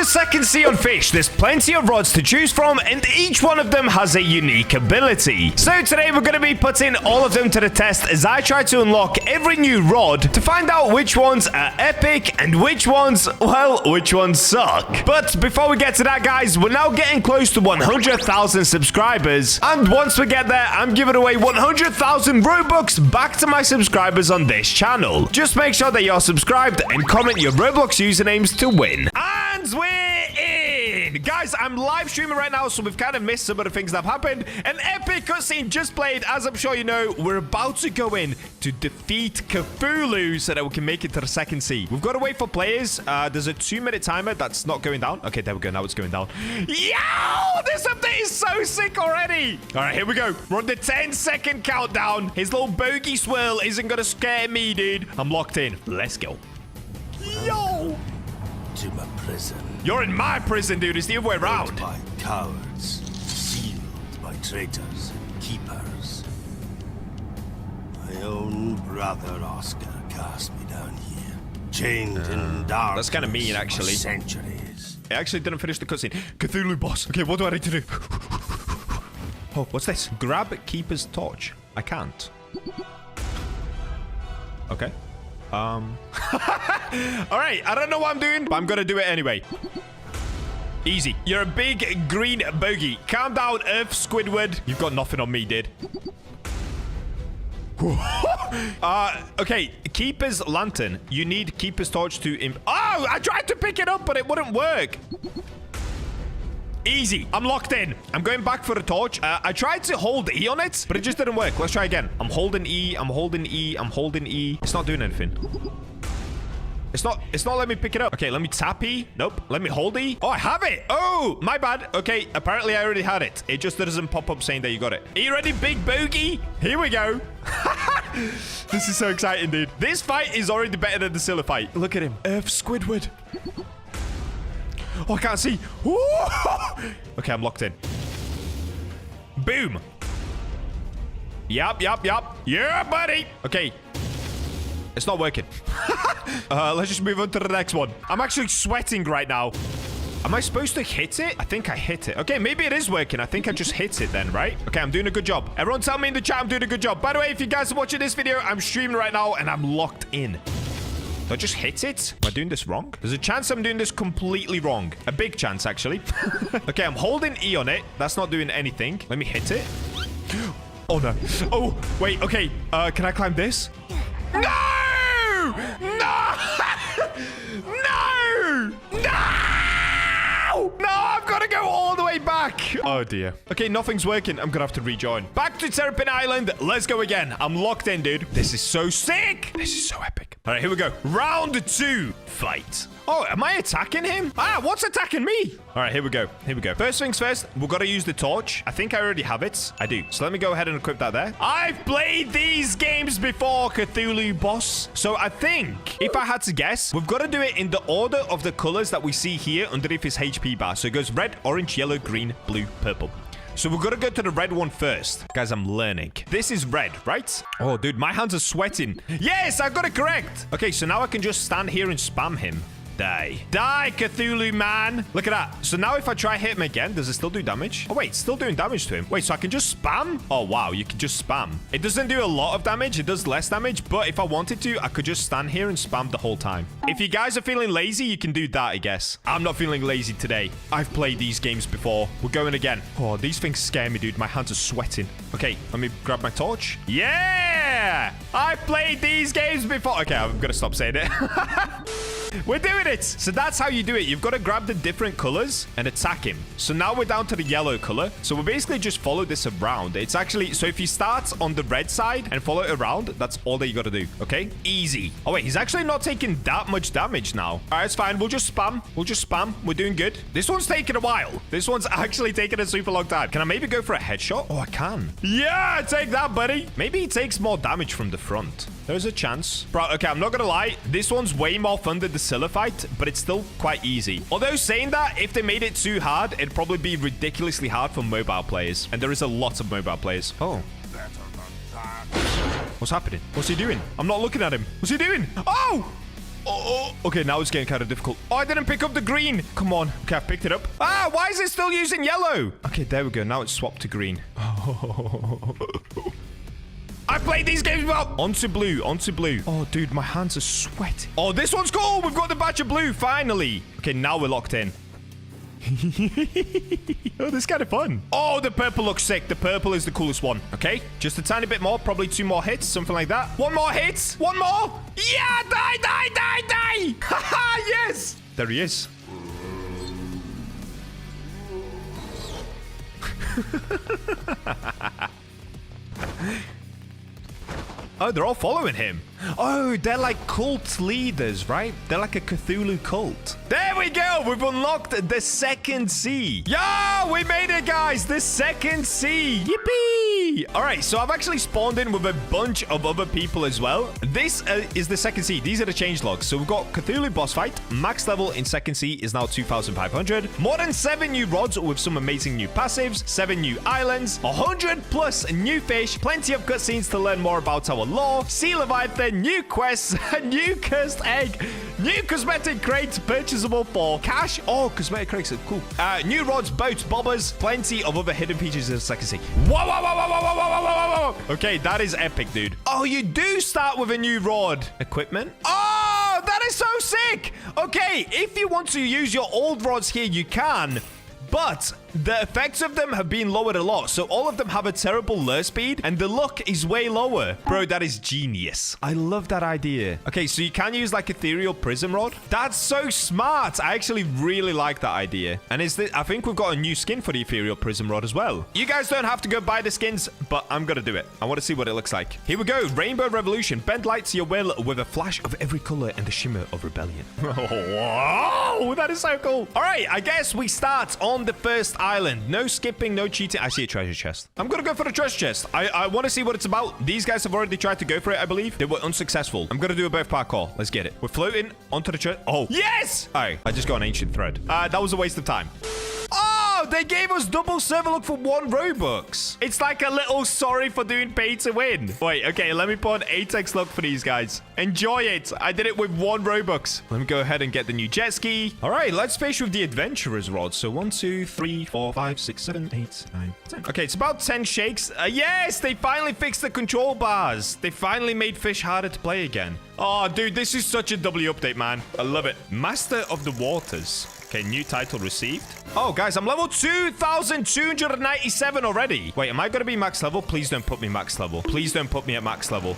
second sea on Fisch, there's plenty of rods to choose from, and each one of them has a unique ability. So today we're going to be putting all of them to the test as I try to unlock every new rod to find out which ones are epic and which ones, well, which ones suck. But before we get to that, guys, we're now getting close to 100,000 subscribers, and once we get there, I'm giving away 100,000 Robux back to my subscribers on this channel. Just make sure that you're subscribed and comment your Roblox usernames to win. And we're in! Guys, I'm live streaming right now, so we've kind of missed some of the things that have happened. An epic cutscene just played. As I'm sure you know, we're about to go in to defeat Cthulhu so that we can make it to the second sea. We've got to wait for players. There's a 2-minute timer that's not going down. Okay, there we go. Now it's going down. Yo! This update is so sick already. All right, here we go. We're on the 10-second countdown. His little bogey swirl isn't going to scare me, dude. I'm locked in. Let's go. Yo! To my prison. You're in my prison, dude. It's the other way around. Built by cowards, sealed by traitors and keepers. My own brother Oscar cast me down here, chained in darkness. That's kind of mean, actually. For centuries. I actually didn't finish the cutscene. Cthulhu boss. Okay, what do I need to do? Oh, what's this? Grab Keeper's torch. I can't. Okay. All right, I don't know what I'm doing, but I'm gonna do it anyway. Easy. You're a big green bogey. Calm down, Earth Squidward. You've got nothing on me, dude. Okay, Keeper's lantern. You need Keeper's torch to oh, I tried to pick it up, but it wouldn't work. Easy. I'm locked in. I'm going back for the torch. I tried to hold E on it, but it just didn't work. Let's try again. I'm holding E. I'm holding E. I'm holding E. It's not doing anything. It's not letting me pick it up. Okay, let me tap E. Nope. Let me hold E. Oh, I have it. Oh, my bad. Okay, apparently I already had it. It just doesn't pop up saying that you got it. Are you ready, big bogey? Here we go. This is so exciting, dude. This fight is already better than the Scylla fight. Look at him. Earth Squidward. Oh, I can't see. Ooh. Okay, I'm locked in. Boom. Yup. Yeah, buddy. Okay. It's not working. Let's just move on to the next one. I'm actually sweating right now. Am I supposed to hit it? I think I hit it. Okay, maybe it is working. I think I just hit it then, right? Okay, I'm doing a good job. Everyone tell me in the chat I'm doing a good job. By the way, if you guys are watching this video, I'm streaming right now and I'm locked in. Do I just hit it? Am I doing this wrong? There's a chance I'm doing this completely wrong. A big chance, actually. Okay, I'm holding E on it. That's not doing anything. Let me hit it. Oh, no. Oh, wait. Okay. Can I climb this? No! No! No! No! No, I've got to go all the way back. Oh, dear. Okay, nothing's working. I'm going to have to rejoin. Back to Terrapin Island. Let's go again. I'm locked in, dude. This is so sick. This is so epic. All right, here we go. Round 2. Fight. Oh, am I attacking him? Ah, what's attacking me? All right, here we go. Here we go. First things first, we've got to use the torch. I think I already have it. I do. So let me go ahead and equip that there. I've played these games before, Cthulhu boss. So I think, if I had to guess, we've got to do it in the order of the colors that we see here underneath his HP bar. So it goes red, orange, yellow, green, blue, purple. So we're going to go to the red one first. Guys, I'm learning. This is red, right? Oh, dude, my hands are sweating. Yes, I got it correct. Okay, so now I can just stand here and spam him. Die. Die, Cthulhu, man. Look at that. So now if I try hit him again, does it still do damage? Oh, wait, it's still doing damage to him. Wait, so I can just spam? Oh, wow, you can just spam. It doesn't do a lot of damage. It does less damage, but if I wanted to, I could just stand here and spam the whole time. If you guys are feeling lazy, you can do that, I guess. I'm not feeling lazy today. I've played these games before. We're going again. Oh, these things scare me, dude. My hands are sweating. Okay, let me grab my torch. Yeah! I've played these games before. Okay, I'm going to stop saying it. We're doing it. So that's how you do it. You've got to grab the different colors and attack him. So now we're down to the yellow color. So we basically just follow this around. It's actually, so if you start on the red side and follow it around, that's all that you got to do. Okay? Easy. Oh, wait, he's actually not taking that much damage now. All right, it's fine. We'll just spam. We'll just spam. We're doing good. This one's taking a while. This one's actually taking a super long time. Can I maybe go for a headshot? Oh, I can. Yeah, take that, buddy. Maybe he takes more damage from the front. There's a chance. Bro, okay, I'm not gonna lie. This one's way more fun than the Scylla fight, but it's still quite easy. Although saying that, if they made it too hard, it'd probably be ridiculously hard for mobile players. And there is a lot of mobile players. Oh. What's happening? What's he doing? I'm not looking at him. What's he doing? Oh! Oh, okay, now it's getting kind of difficult. Oh, I didn't pick up the green. Come on. Okay, I picked it up. Ah, why is it still using yellow? Okay, there we go. Now it's swapped to green. I played these games well. Onto blue, onto blue. Oh, dude, my hands are sweaty. Oh, this one's cool. We've got the batch of blue, finally. Okay, now we're locked in. Oh, this is kind of fun. Oh, the purple looks sick. The purple is the coolest one. Okay, just a tiny bit more. Probably 2 more hits, something like that. 1 more hit. 1 more. Yeah, die, die, die, die. Haha, yes. There he is. Oh, they're all following him. Oh, they're like cult leaders, right? They're like a Cthulhu cult. There we go. We've unlocked the second sea. Yo, we made it, guys. The second sea. Yippee. All right, so I've actually spawned in with a bunch of other people as well. This is the second sea. These are the change logs. So we've got Cthulhu boss fight. Max level in second sea is now 2,500. More than 7 new rods with some amazing new passives. 7 new islands. 100 plus new fish. Plenty of cutscenes to learn more about our lore. Sea Leviathan, new quests, a new cursed egg, new cosmetic crates purchasable for cash. Oh, cosmetic crates are cool. New rods, boats, bobbers, plenty of other hidden features in the second sea. Whoa, whoa, whoa, whoa, whoa, whoa, whoa, whoa, whoa. Okay, that is epic, dude. Oh, you do start with a new rod. Equipment. Oh, that is so sick. Okay, if you want to use your old rods here, you can. But the effects of them have been lowered a lot. So all of them have a terrible lure speed and the look is way lower. Bro, that is genius. I love that idea. Okay, so you can use like ethereal prism rod. That's so smart. I actually really like that idea. And I think we've got a new skin for the ethereal prism rod as well. You guys don't have to go buy the skins, but I'm gonna do it. I want to see what it looks like. Here we go. Rainbow Revolution. Bend light to your will with a flash of every color and the shimmer of rebellion. Oh, that is so cool. All right, I guess we start on the first island. No skipping, no cheating. I see a treasure chest. I'm gonna go for the treasure chest. I want to see what it's about. These guys have already tried to go for it, I believe. They were unsuccessful. I'm gonna do a both parkour. Let's get it. We're floating onto the chest. Oh, yes! All right, I just got an ancient thread. That was a waste of time. Oh, they gave us double server look for 1 Robux. It's like a little sorry for doing pay to win. Wait, okay, let me put an 8x luck for these guys. Enjoy it. I did it with 1 Robux. Let me go ahead and get the new jet ski. All right, let's fish with the adventurer's rod. So 1, 2, 3, 4, 5, 6, 7, 8, 9, 10. Okay, it's about 10 shakes. Yes, they finally fixed the control bars. They finally made fish harder to play again. Oh, dude, this is such a W update, man. I love it. Master of the Waters. Okay, new title received. Oh, guys, I'm level 2,297 already. Wait, am I going to be max level? Please don't put me max level. Please don't put me at max level.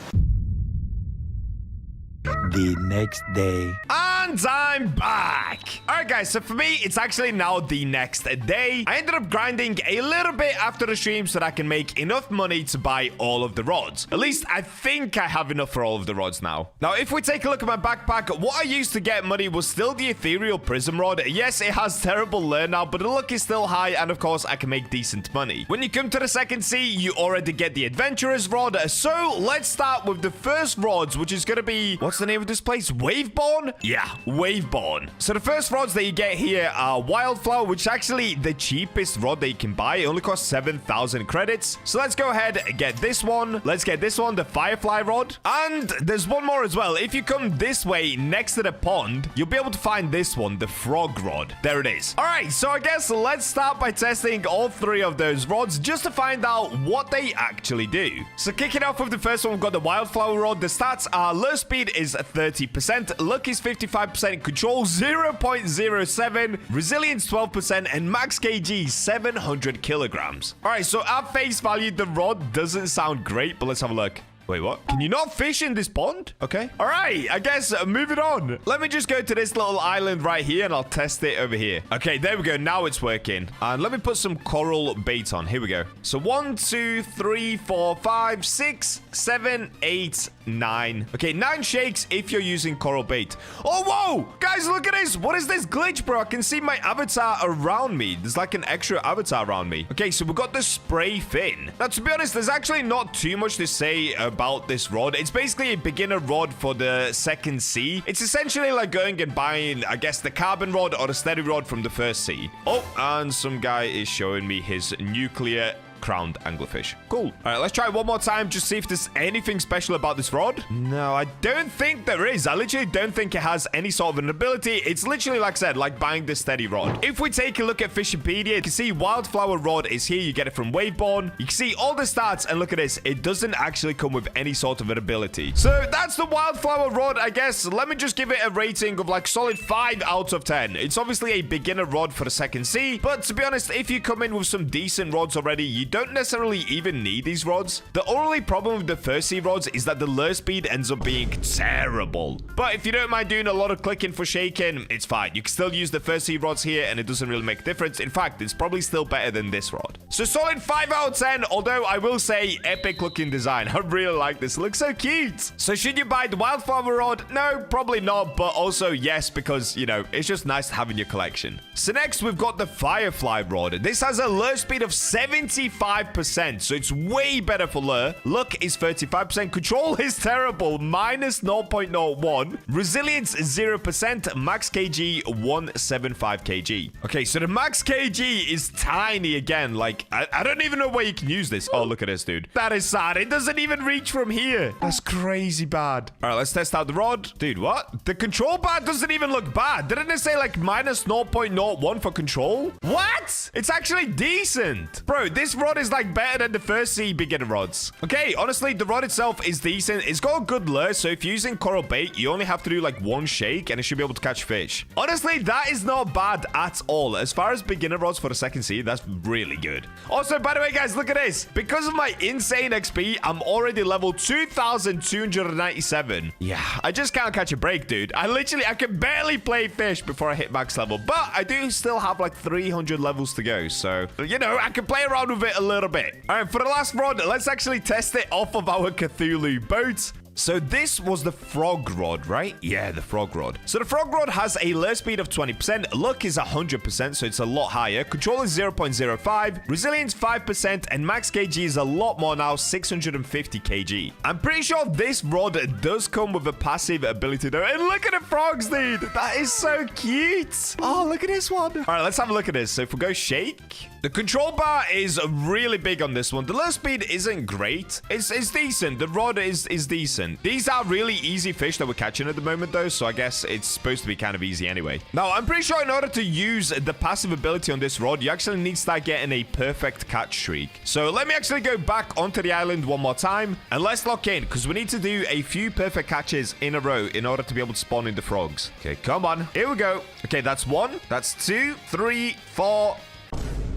The next day. And I'm back. All right, guys. So for me, it's actually now the next day. I ended up grinding a little bit after the stream so that I can make enough money to buy all of the rods. At least I think I have enough for all of the rods now. Now, if we take a look at my backpack, what I used to get money was still the ethereal prism rod. Yes, it has terrible lure now, but the luck is still high. And of course, I can make decent money. When you come to the second sea, you already get the adventurer's rod. So let's start with the first rods, which is going to be... What's the name of this place? Waveborn? Yeah, Waveborn. So the first rods that you get here are wildflower, which is actually the cheapest rod that you can buy. It only costs 7,000 credits. So let's go ahead and get this one. Let's get this one, the firefly rod. And there's one more as well. If you come this way next to the pond, you'll be able to find this one, the frog rod. There it is. All right, so I guess let's start by testing all 3 of those rods just to find out what they actually do. So kicking off with the first one, we've got the wildflower rod. The stats are lure speed is 30%, luck is 55%, control 0.07, resilience 12%, and max kg 700 kilograms. All right, so at face value, the rod doesn't sound great, but let's have a look. Wait, what? Can you not fish in this pond? Okay. All right. I guess moving on. Let me just go to this little island right here and I'll test it over here. Okay, there we go. Now it's working. And let me put some coral bait on. Here we go. So 1, 2, 3, 4, 5, 6, 7, 8, 9. Okay, 9 shakes if you're using coral bait. Oh, whoa! Guys, look at this. What is this glitch, bro? I can see my avatar around me. There's like an extra avatar around me. Okay, so we got the spray fin. Now, to be honest, there's actually not too much to say about this rod. It's basically a beginner rod for the second sea. It's essentially like going and buying, I guess, the carbon rod or the steady rod from the first sea. Oh, and some guy is showing me his nuclear crowned anglerfish. Cool. All right, let's try one more time. Just see if there's anything special about this rod. No, I don't think there is. I literally don't think it has any sort of an ability. It's literally, like I said, like buying the steady rod. If we take a look at Fishipedia, you can see wildflower rod is here. You get it from Waveborn. You can see all the stats, and look at this. It doesn't actually come with any sort of an ability. So that's the wildflower rod, I guess. Let me just give it a rating of like solid 5 out of 10. It's obviously a beginner rod for the second sea, but to be honest, if you come in with some decent rods already, you don't necessarily even need these rods. The only problem with the first sea rods is that the lure speed ends up being terrible. But if you don't mind doing a lot of clicking for shaking, it's fine. You can still use the first sea rods here, and it doesn't really make a difference. In fact, it's probably still better than this rod. So solid 5 out of 10, although I will say epic looking design. I really like this. It looks so cute. So should you buy the wildflower rod? No, probably not, but also yes, because, you know, it's just nice to have in your collection. So next, we've got the firefly rod. This has a lure speed of 75%, so it's way better for lure. Luck is 35%. Control is terrible, minus 0.01. Resilience is 0%. Max kg 175 kg. Okay, so the max kg is tiny again. Like, I don't even know where you can use this. Oh, look at this, dude. That is sad. It doesn't even reach from here. That's crazy bad. All right, let's test out the rod. Dude, what? The control bar doesn't even look bad. Didn't it say like minus 0.01 for control? What? It's actually decent. Bro, this rod is like better than the first sea beginner rods. Okay, honestly, the rod itself is decent. It's got a good lure, so if you're using coral bait, you only have to do like one shake and it should be able to catch fish. Honestly, that is not bad at all. As far as beginner rods for the second sea, that's really good. Also, by the way, guys, look at this. Because of my insane XP, I'm already level 2,297. Yeah, I just can't catch a break, dude. I can barely play fish before I hit max level, but I do still have like 300 levels to go. So, you know, I can play around with it a little bit. All right, for the last rod, let's actually test it off of our Cthulhu boat. So this was the frog rod, right? Yeah, the frog rod. So the frog rod has a lure speed of 20%. Luck is 100%, so it's a lot higher. Control is 0.05. Resilience 5%. And max kg is a lot more now, 650 kg. I'm pretty sure this rod does come with a passive ability though. And look at the frogs, dude. That is so cute. Oh, look at this one. All right, let's have a look at this. So if we go shake, the control bar is really big on this one. The lure speed isn't great. It's decent. The rod is decent. These are really easy fish that we're catching at the moment, though, so I guess it's supposed to be kind of easy anyway. Now, I'm pretty sure in order to use the passive ability on this rod, you actually need to start getting a perfect catch streak. So let me actually go back onto the island one more time, and let's lock in, because we need to do a few perfect catches in a row in order to be able to spawn in the frogs. Okay, come on. Here we go. Okay, that's 1. That's 2, 3, 4...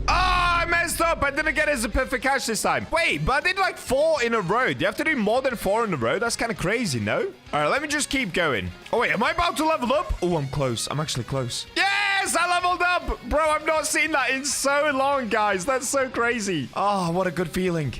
Ah, I messed up. I didn't get it as a perfect catch this time. Wait, but I did like 4 in a row. Do you have to do more than 4 in a row? That's kind of crazy, no? All right, let me just keep going. Oh, wait, am I about to level up? Oh, I'm close. I'm actually close. Yes, I leveled up. Bro, I've not seen that in so long, guys. That's so crazy. Oh, what a good feeling.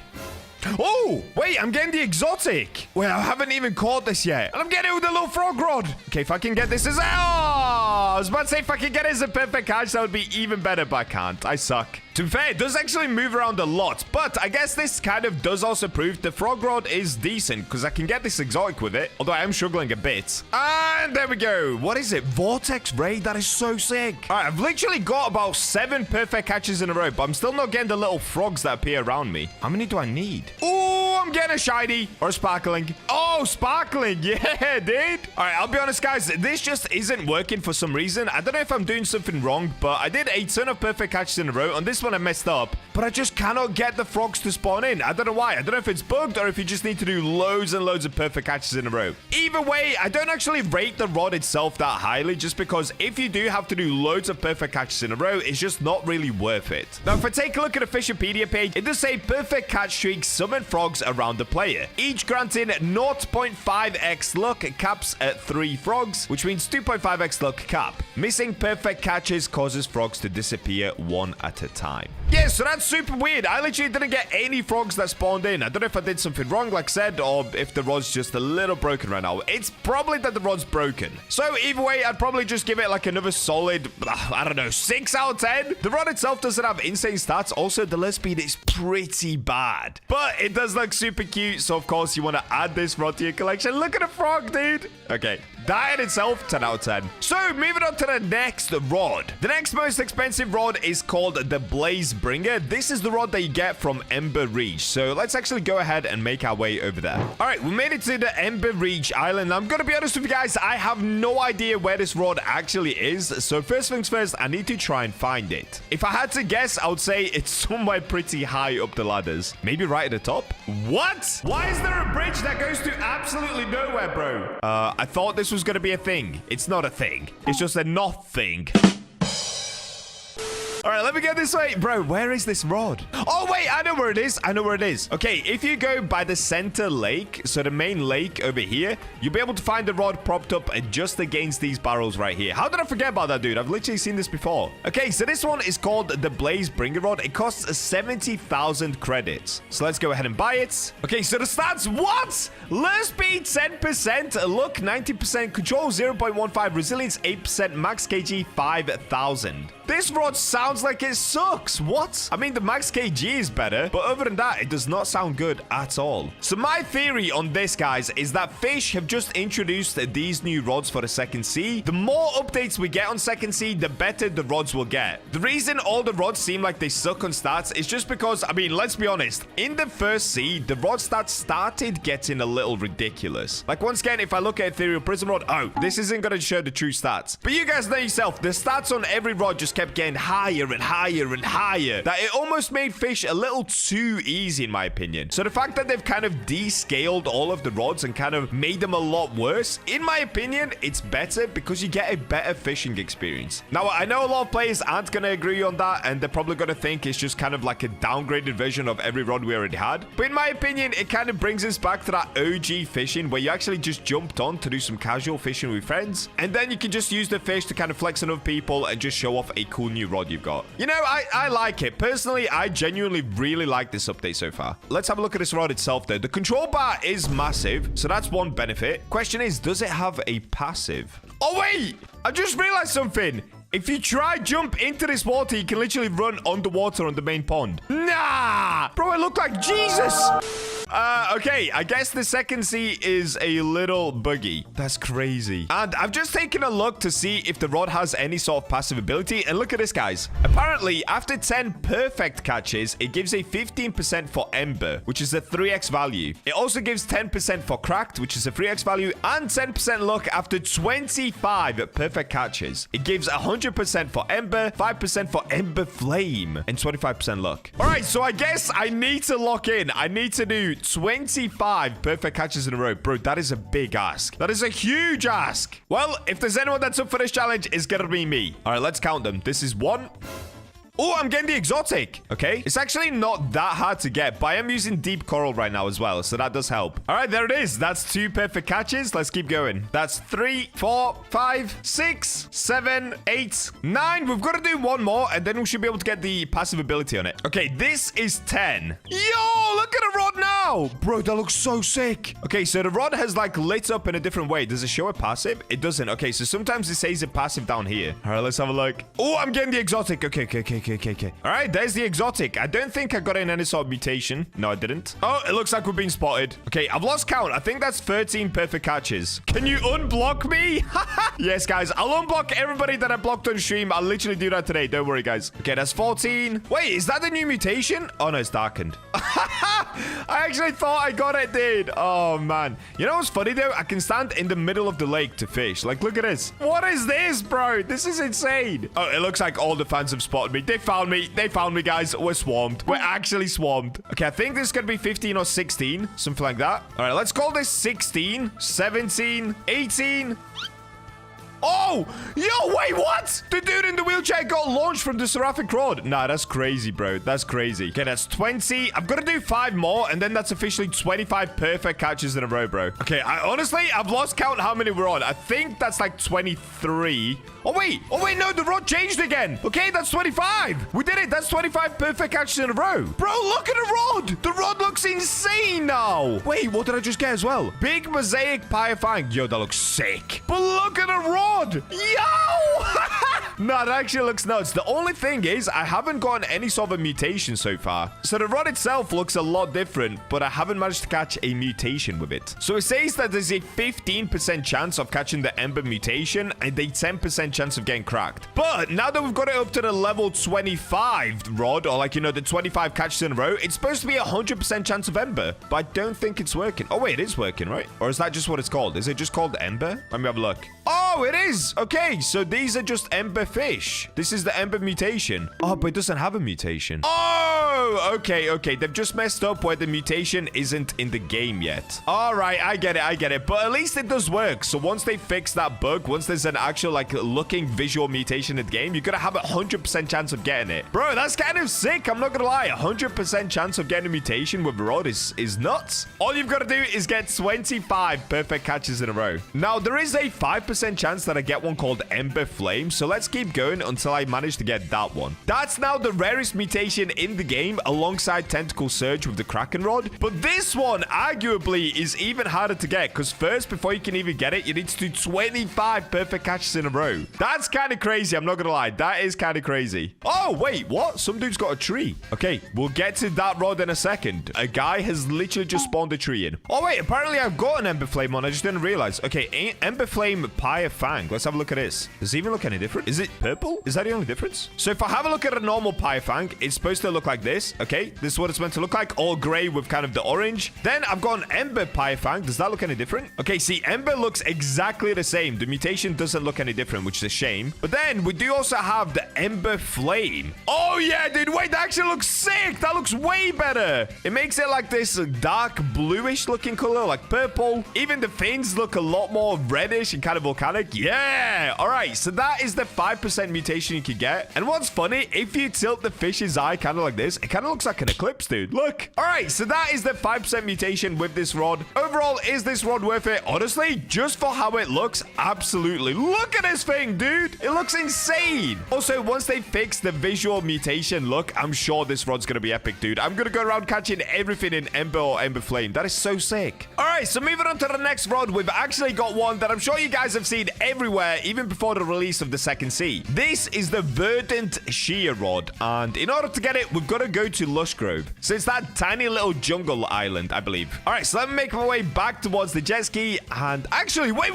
Oh, wait, I'm getting the exotic. Wait, I haven't even caught this yet. And I'm getting it with a little frog rod. Okay, if I can get this as... Oh, I was about to say if I can get it as a perfect catch, that would be even better, but I can't. I suck. To be fair, it does actually move around a lot, but I guess this kind of does also prove the frog rod is decent, because I can get this exotic with it, although I am struggling a bit. And there we go. What is it? Vortex Ray? That is so sick. All right, I've literally got about 7 perfect catches in a row, but I'm still not getting the little frogs that appear around me. How many do I need? Oh, I'm getting a shiny or a sparkling. Oh, sparkling. Yeah, dude. All right, I'll be honest, guys. This just isn't working for some reason. I don't know if I'm doing something wrong, but I did a ton of perfect catches in a row. On this one, I messed up, but I just cannot get the frogs to spawn in. I don't know why. I don't know if it's bugged or if you just need to do loads and loads of perfect catches in a row. Either way, I don't actually rate the rod itself that highly, just because if you do have to do loads of perfect catches in a row, it's just not really worth it. Now, if I take a look at the Fishipedia page, it does say perfect catch streaks summon frogs around the player, each granting 0.5x luck, caps at 3 frogs, which means 2.5x luck cap. Missing perfect catches causes frogs to disappear 1 at a time. Yeah, so that's super weird. I literally didn't get any frogs that spawned in. I don't know if I did something wrong, like I said, or if the rod's just a little broken right now. It's probably that the rod's broken. So either way, I'd probably just give it like another solid, I don't know, 6 out of 10. The rod itself doesn't have insane stats. Also, the lure speed is pretty bad, but it does look super cute. So of course, you want to add this rod to your collection. Look at the frog, dude. Okay, That in itself, 10 out of 10. So, moving on to the next rod. The next most expensive rod is called the blazebringer. This is the rod that you get from Ember Reach. So, let's actually go ahead and make our way over there. All right, we made it to the Ember Reach Island. I'm going to be honest with you guys, I have no idea where this rod actually is. So, first things first, I need to try and find it. If I had to guess, I would say it's somewhere pretty high up the ladders. Maybe right at the top? What? Why is there a bridge that goes to absolutely nowhere, bro? I thought this was going to be a thing. It's not a thing. It's just a not thing. All right, let me go this way. Bro, where is this rod? Oh, wait, I know where it is. I know where it is. Okay, if you go by the center lake, so the main lake over here, you'll be able to find the rod propped up just against these barrels right here. How did I forget about that, dude? I've literally seen this before. Okay, so this one is called the blazebringer rod. It costs 70,000 credits. So let's go ahead and buy it. Okay, so the stats, what? Lure speed, 10%. Look, 90%. Control, 0.15. Resilience, 8%. Max kg, 5,000. This rod sounds like it sucks. What? I mean, the max kg is better, but other than that, it does not sound good at all. So my theory on this, guys, is that Fisch have just introduced these new rods for the second sea. The more updates we get on second sea, the better the rods will get. The reason all the rods seem like they suck on stats is just because, I mean, let's be honest. In the first sea, the rod stats started getting a little ridiculous. Like, once again, if I look at Ethereal Prism Rod, oh, this isn't going to show the true stats. But you guys know yourself, the stats on every rod just kept getting higher and higher and higher, that it almost made Fisch a little too easy in my opinion. So the fact that they've kind of descaled all of the rods and kind of made them a lot worse, in my opinion, it's better because you get a better fishing experience. Now, I know a lot of players aren't going to agree on that, and they're probably going to think it's just kind of like a downgraded version of every rod we already had. But in my opinion, it kind of brings us back to that OG fishing where you actually just jumped on to do some casual fishing with friends, and then you can just use the fish to kind of flex on other people and just show off a cool new rod you've got. You know, I like it. Personally, I genuinely really like this update so far. Let's have a look at this rod itself though. The control bar is massive, so that's one benefit. Question is, does it have a passive? Oh, wait! I just realized something. If you try jump into this water, you can literally run underwater on the main pond. Nah! Bro, I look like Jesus! Okay, I guess the second sea is a little buggy. That's crazy. And I've just taken a look to see if the rod has any sort of passive ability. And look at this, guys. Apparently, after 10 perfect catches, it gives a 15% for Ember, which is a 3x value. It also gives 10% for Cracked, which is a 3x value, and 10% luck after 25 perfect catches. It gives 100% for Ember, 5% for Ember Flame, and 25% luck. All right, so I guess I need to lock in. I need to do 25 perfect catches in a row. Bro, that is a big ask. That is a huge ask. Well, if there's anyone that's up for this challenge, it's gonna be me. All right, let's count them. This is 1. Oh, I'm getting the exotic. Okay. It's actually not that hard to get, but I am using deep coral right now as well, so that does help. All right, there it is. That's 2 perfect catches. Let's keep going. That's 3, 4, 5, 6, 7, 8, 9. We've got to do 1 more, and then we should be able to get the passive ability on it. Okay, this is 10. Yo, look at the rod now. Bro, that looks so sick. Okay, so the rod has like lit up in a different way. Does it show a passive? It doesn't. Okay, so sometimes it says a passive down here. All right, let's have a look. Oh, I'm getting the exotic. Okay. All right, there's the exotic. I don't think I got in any sort of mutation. No, I didn't. Oh, it looks like we've been spotted. Okay, I've lost count. I think that's 13 perfect catches. Can you unblock me? Yes, guys, I'll unblock everybody that I blocked on stream. I'll literally do that today. Don't worry, guys. Okay, that's 14. Wait, is that the new mutation? Oh, no, it's darkened. I actually thought I got it, dude. Oh, man. You know what's funny, though? I can stand in the middle of the lake to fish. Like, look at this. What is this, bro? This is insane. Oh, it looks like all the fans have spotted me. They found me. They found me, guys. We're swarmed. We're actually swarmed. Okay, I think this is going to be 15 or 16. Something like that. All right, let's call this 16, 17, 18... Oh, yo, wait, what? The dude in the wheelchair got launched from the seraphic rod. Nah, that's crazy, bro. That's crazy. Okay, that's 20. I've got to do 5 more, and then that's officially 25 perfect catches in a row, bro. Okay, honestly, I've lost count how many we're on. I think that's like 23. Oh, wait, no, the rod changed again. Okay, that's 25. We did it. That's 25 perfect catches in a row. Bro, look at the rod. The rod looks insane now. Wait, what did I just get as well? Big mosaic pyrefang. Yo, that looks sick. But look at the rod. Yo! No, that actually looks nuts. The only thing is, I haven't gotten any sort of a mutation so far. So the rod itself looks a lot different, but I haven't managed to catch a mutation with it. So it says that there's a 15% chance of catching the ember mutation and a 10% chance of getting cracked. But now that we've got it up to the level 25 rod, or like, you know, the 25 catches in a row, it's supposed to be a 100% chance of ember, but I don't think it's working. Oh, wait, it is working, right? Or is that just what it's called? Is it just called ember? Let me have a look. Oh, it is. Okay, so these are just ember fish. This is the ember mutation. Oh, but it doesn't have a mutation. Oh, okay. They've just messed up where the mutation isn't in the game yet. All right, I get it. But at least it does work. So once they fix that bug, once there's an actual, like, looking visual mutation in the game, you're gonna have a 100% chance of getting it. Bro, that's kind of sick. I'm not gonna lie. 100% chance of getting a mutation with a rod is nuts. All you've got to do is get 25 perfect catches in a row. Now, there is a 5% chance that I get one called Ember Flame, so let's keep going until I manage to get that one. That's now the rarest mutation in the game, alongside Tentacle Surge with the Kraken Rod. But this one, arguably, is even harder to get, because first, before you can even get it, you need to do 25 perfect catches in a row. That's kind of crazy, I'm not gonna lie. That is kind of crazy. Oh, wait, what? Some dude's got a tree. Okay, we'll get to that rod in a second. A guy has literally just spawned a tree in. Oh, wait, apparently I've got an Ember Flame on. I just didn't realize. Okay, Ember Flame Pyre Fang. Let's have a look at this. Does it even look any different? Is it purple? Is that the only difference? So if I have a look at a normal Pyre Fang, it's supposed to look like this. Okay, this is what it's meant to look like. All gray with kind of the orange. Then I've got an Ember Pyre Fang. Does that look any different? Okay, see, Ember looks exactly the same. The mutation doesn't look any different, which is a shame. But then we do also have the Ember Flame. Oh, yeah, dude. Wait, that actually looks sick. That looks way better. It makes it like this dark bluish looking color, like purple. Even the fins look a lot more reddish and kind of volcanic. Yeah. All right. So that is the 5% mutation you can get. And what's funny, if you tilt the fish's eye kind of like this, it kind of looks like an eclipse, dude. Look. All right. So that is the 5% mutation with this rod. Overall, is this rod worth it? Honestly, just for how it looks, absolutely. Look at this thing, dude. It looks insane. Also, once they fix the visual mutation look, I'm sure this rod's going to be epic, dude. I'm going to go around catching everything in Ember or Ember Flame. That is so sick. All right, so moving on to the next rod, we've actually got one that I'm sure you guys have seen everywhere, even before the release of the second sea. This is the Verdant Shear Rod, and in order to get it, we've got to go to Lush Grove. So it's that tiny little jungle island, I believe. All right, so let me make my way back towards the jet ski, and actually, wait.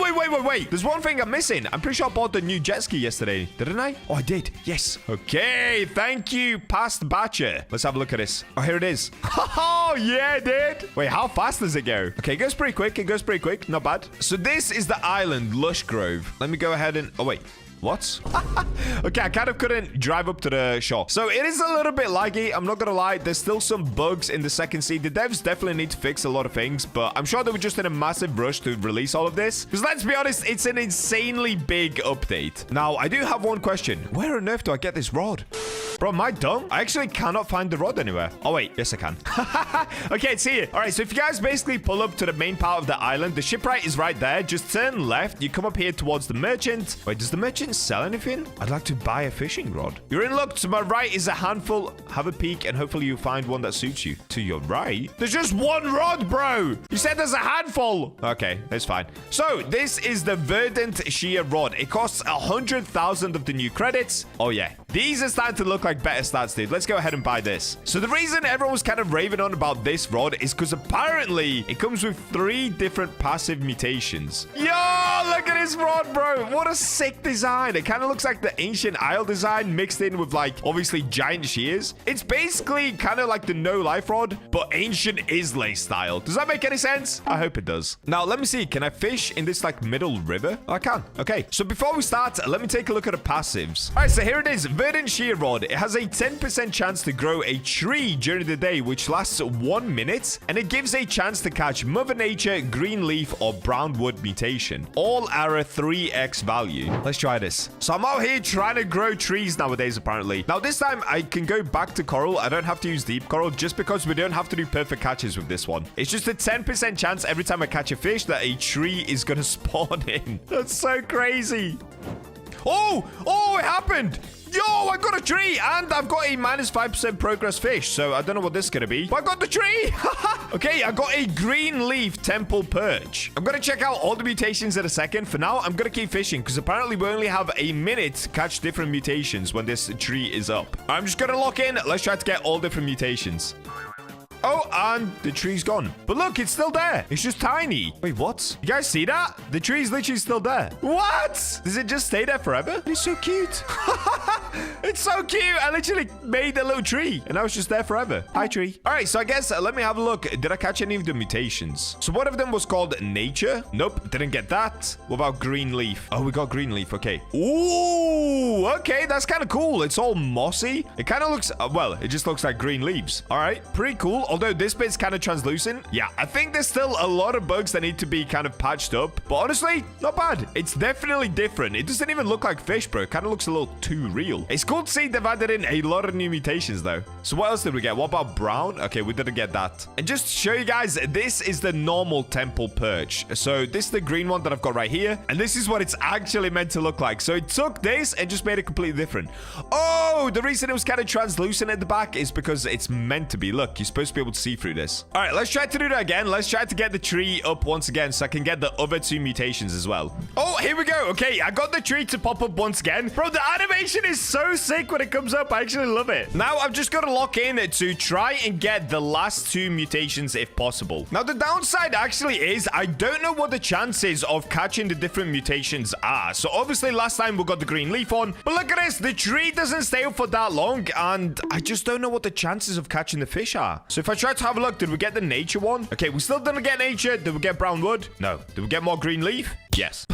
There's one thing I'm missing. I'm pretty sure I bought the new jet ski yesterday. Didn't I? Oh, I did. Yes. Okay, thank you, past Bacha. Let's have a look at this. Oh, here it is. Oh, yeah, dude. Wait, how fast does it go? Okay, it goes pretty quick. Not bad. So this is the island, Lush Grove. Let me go ahead and... Oh, wait. What? Okay, I kind of couldn't drive up to the shore. So it is a little bit laggy. I'm not gonna lie. There's still some bugs in the second seed. The devs definitely need to fix a lot of things, but I'm sure they were just in a massive rush to release all of this. Because let's be honest, it's an insanely big update. Now, I do have one question. Where on earth do I get this rod? Bro, am I dumb? I actually cannot find the rod anywhere. Oh, wait. Yes, I can. Okay, it's here. All right, so if you guys basically pull up to the main part of the island, the shipwright is right there. Just turn left. You come up here towards the merchant. Wait, does the merchant sell anything? I'd like to buy a fishing rod. You're in luck. To my right is a handful. Have a peek, and hopefully you find one that suits you. To your right? There's just one rod, bro. You said there's a handful. Okay, that's fine. So, this is the Verdant Shear Rod. It costs 100,000 of the new credits. Oh, yeah. These are starting to look like better stats, dude. Let's go ahead and buy this. So the reason everyone was kind of raving on about this rod is because apparently it comes with 3 different passive mutations. Yo, look at this rod, bro. What a sick design. It kind of looks like the ancient isle design mixed in with, like, obviously giant shears. It's basically kind of like the no life rod, but ancient Islay style. Does that make any sense? I hope it does. Now, let me see. Can I fish in this, like, middle river? Oh, I can. Okay. So before we start, let me take a look at the passives. All right, so here it is. Verdant Shear Rod. It has a 10% chance to grow a tree during the day, which lasts 1 minute, and it gives a chance to catch Mother Nature, Green Leaf, or Brown Wood mutation. All are a 3x value. Let's try this. So I'm out here trying to grow trees nowadays, apparently. Now, this time, I can go back to coral. I don't have to use deep coral just because we don't have to do perfect catches with this one. It's just a 10% chance every time I catch a fish that a tree is going to spawn in. That's so crazy. Oh, it happened. Yo, I got a tree, and I've got a minus 5% progress fish, so I don't know what this is going to be, but I got the tree. Okay, I got a green leaf temple perch. I'm going to check out all the mutations in a second. For now, I'm going to keep fishing, because apparently we only have a minute to catch different mutations when this tree is up. I'm just going to lock in. Let's try to get all different mutations. Oh, and the tree's gone. But look, it's still there. It's just tiny. Wait, what? You guys see that? The tree's literally still there. What? Does it just stay there forever? It's so cute. It's so cute. I literally made a little tree, and now it's just there forever. Hi, tree. All right, so I guess let me have a look. Did I catch any of the mutations? So one of them was called nature. Nope, didn't get that. What about green leaf? Oh, we got green leaf. Okay. Ooh, okay. That's kind of cool. It's all mossy. It kind of looks, well, it just looks like green leaves. All right, pretty cool. Although this bit's kind of translucent. Yeah, I think there's still a lot of bugs that need to be kind of patched up. But honestly, not bad. It's definitely different. It doesn't even look like fish, bro. It kind of looks a little too real. It's cool to see they've added in a lot of new mutations, though. So what else did we get? What about brown? Okay, we didn't get that. And just to show you guys, this is the normal temple perch. So this is the green one that I've got right here. And this is what it's actually meant to look like. So it took this and just made it completely different. Oh, the reason it was kind of translucent at the back is because it's meant to be. Look, you're supposed to be able to see through this. All right, let's try to do that again. Let's try to get the tree up once again so I can get the other two mutations as well. Oh, here we go. Okay, I got the tree to pop up once again. Bro, the animation is so sick when it comes up. I actually love it. Now, I've just got to lock in to try and get the last two mutations if possible. Now, the downside actually is I don't know what the chances of catching the different mutations are. So, obviously, last time we got the green leaf on. But look at this. The tree doesn't stay up for that long. And I just don't know what the chances of catching the fish are. So, if I try to have a look, did we get the nature one? Okay, we still didn't get nature. Did we get brown wood? No. Did we get more green leaf? Yes.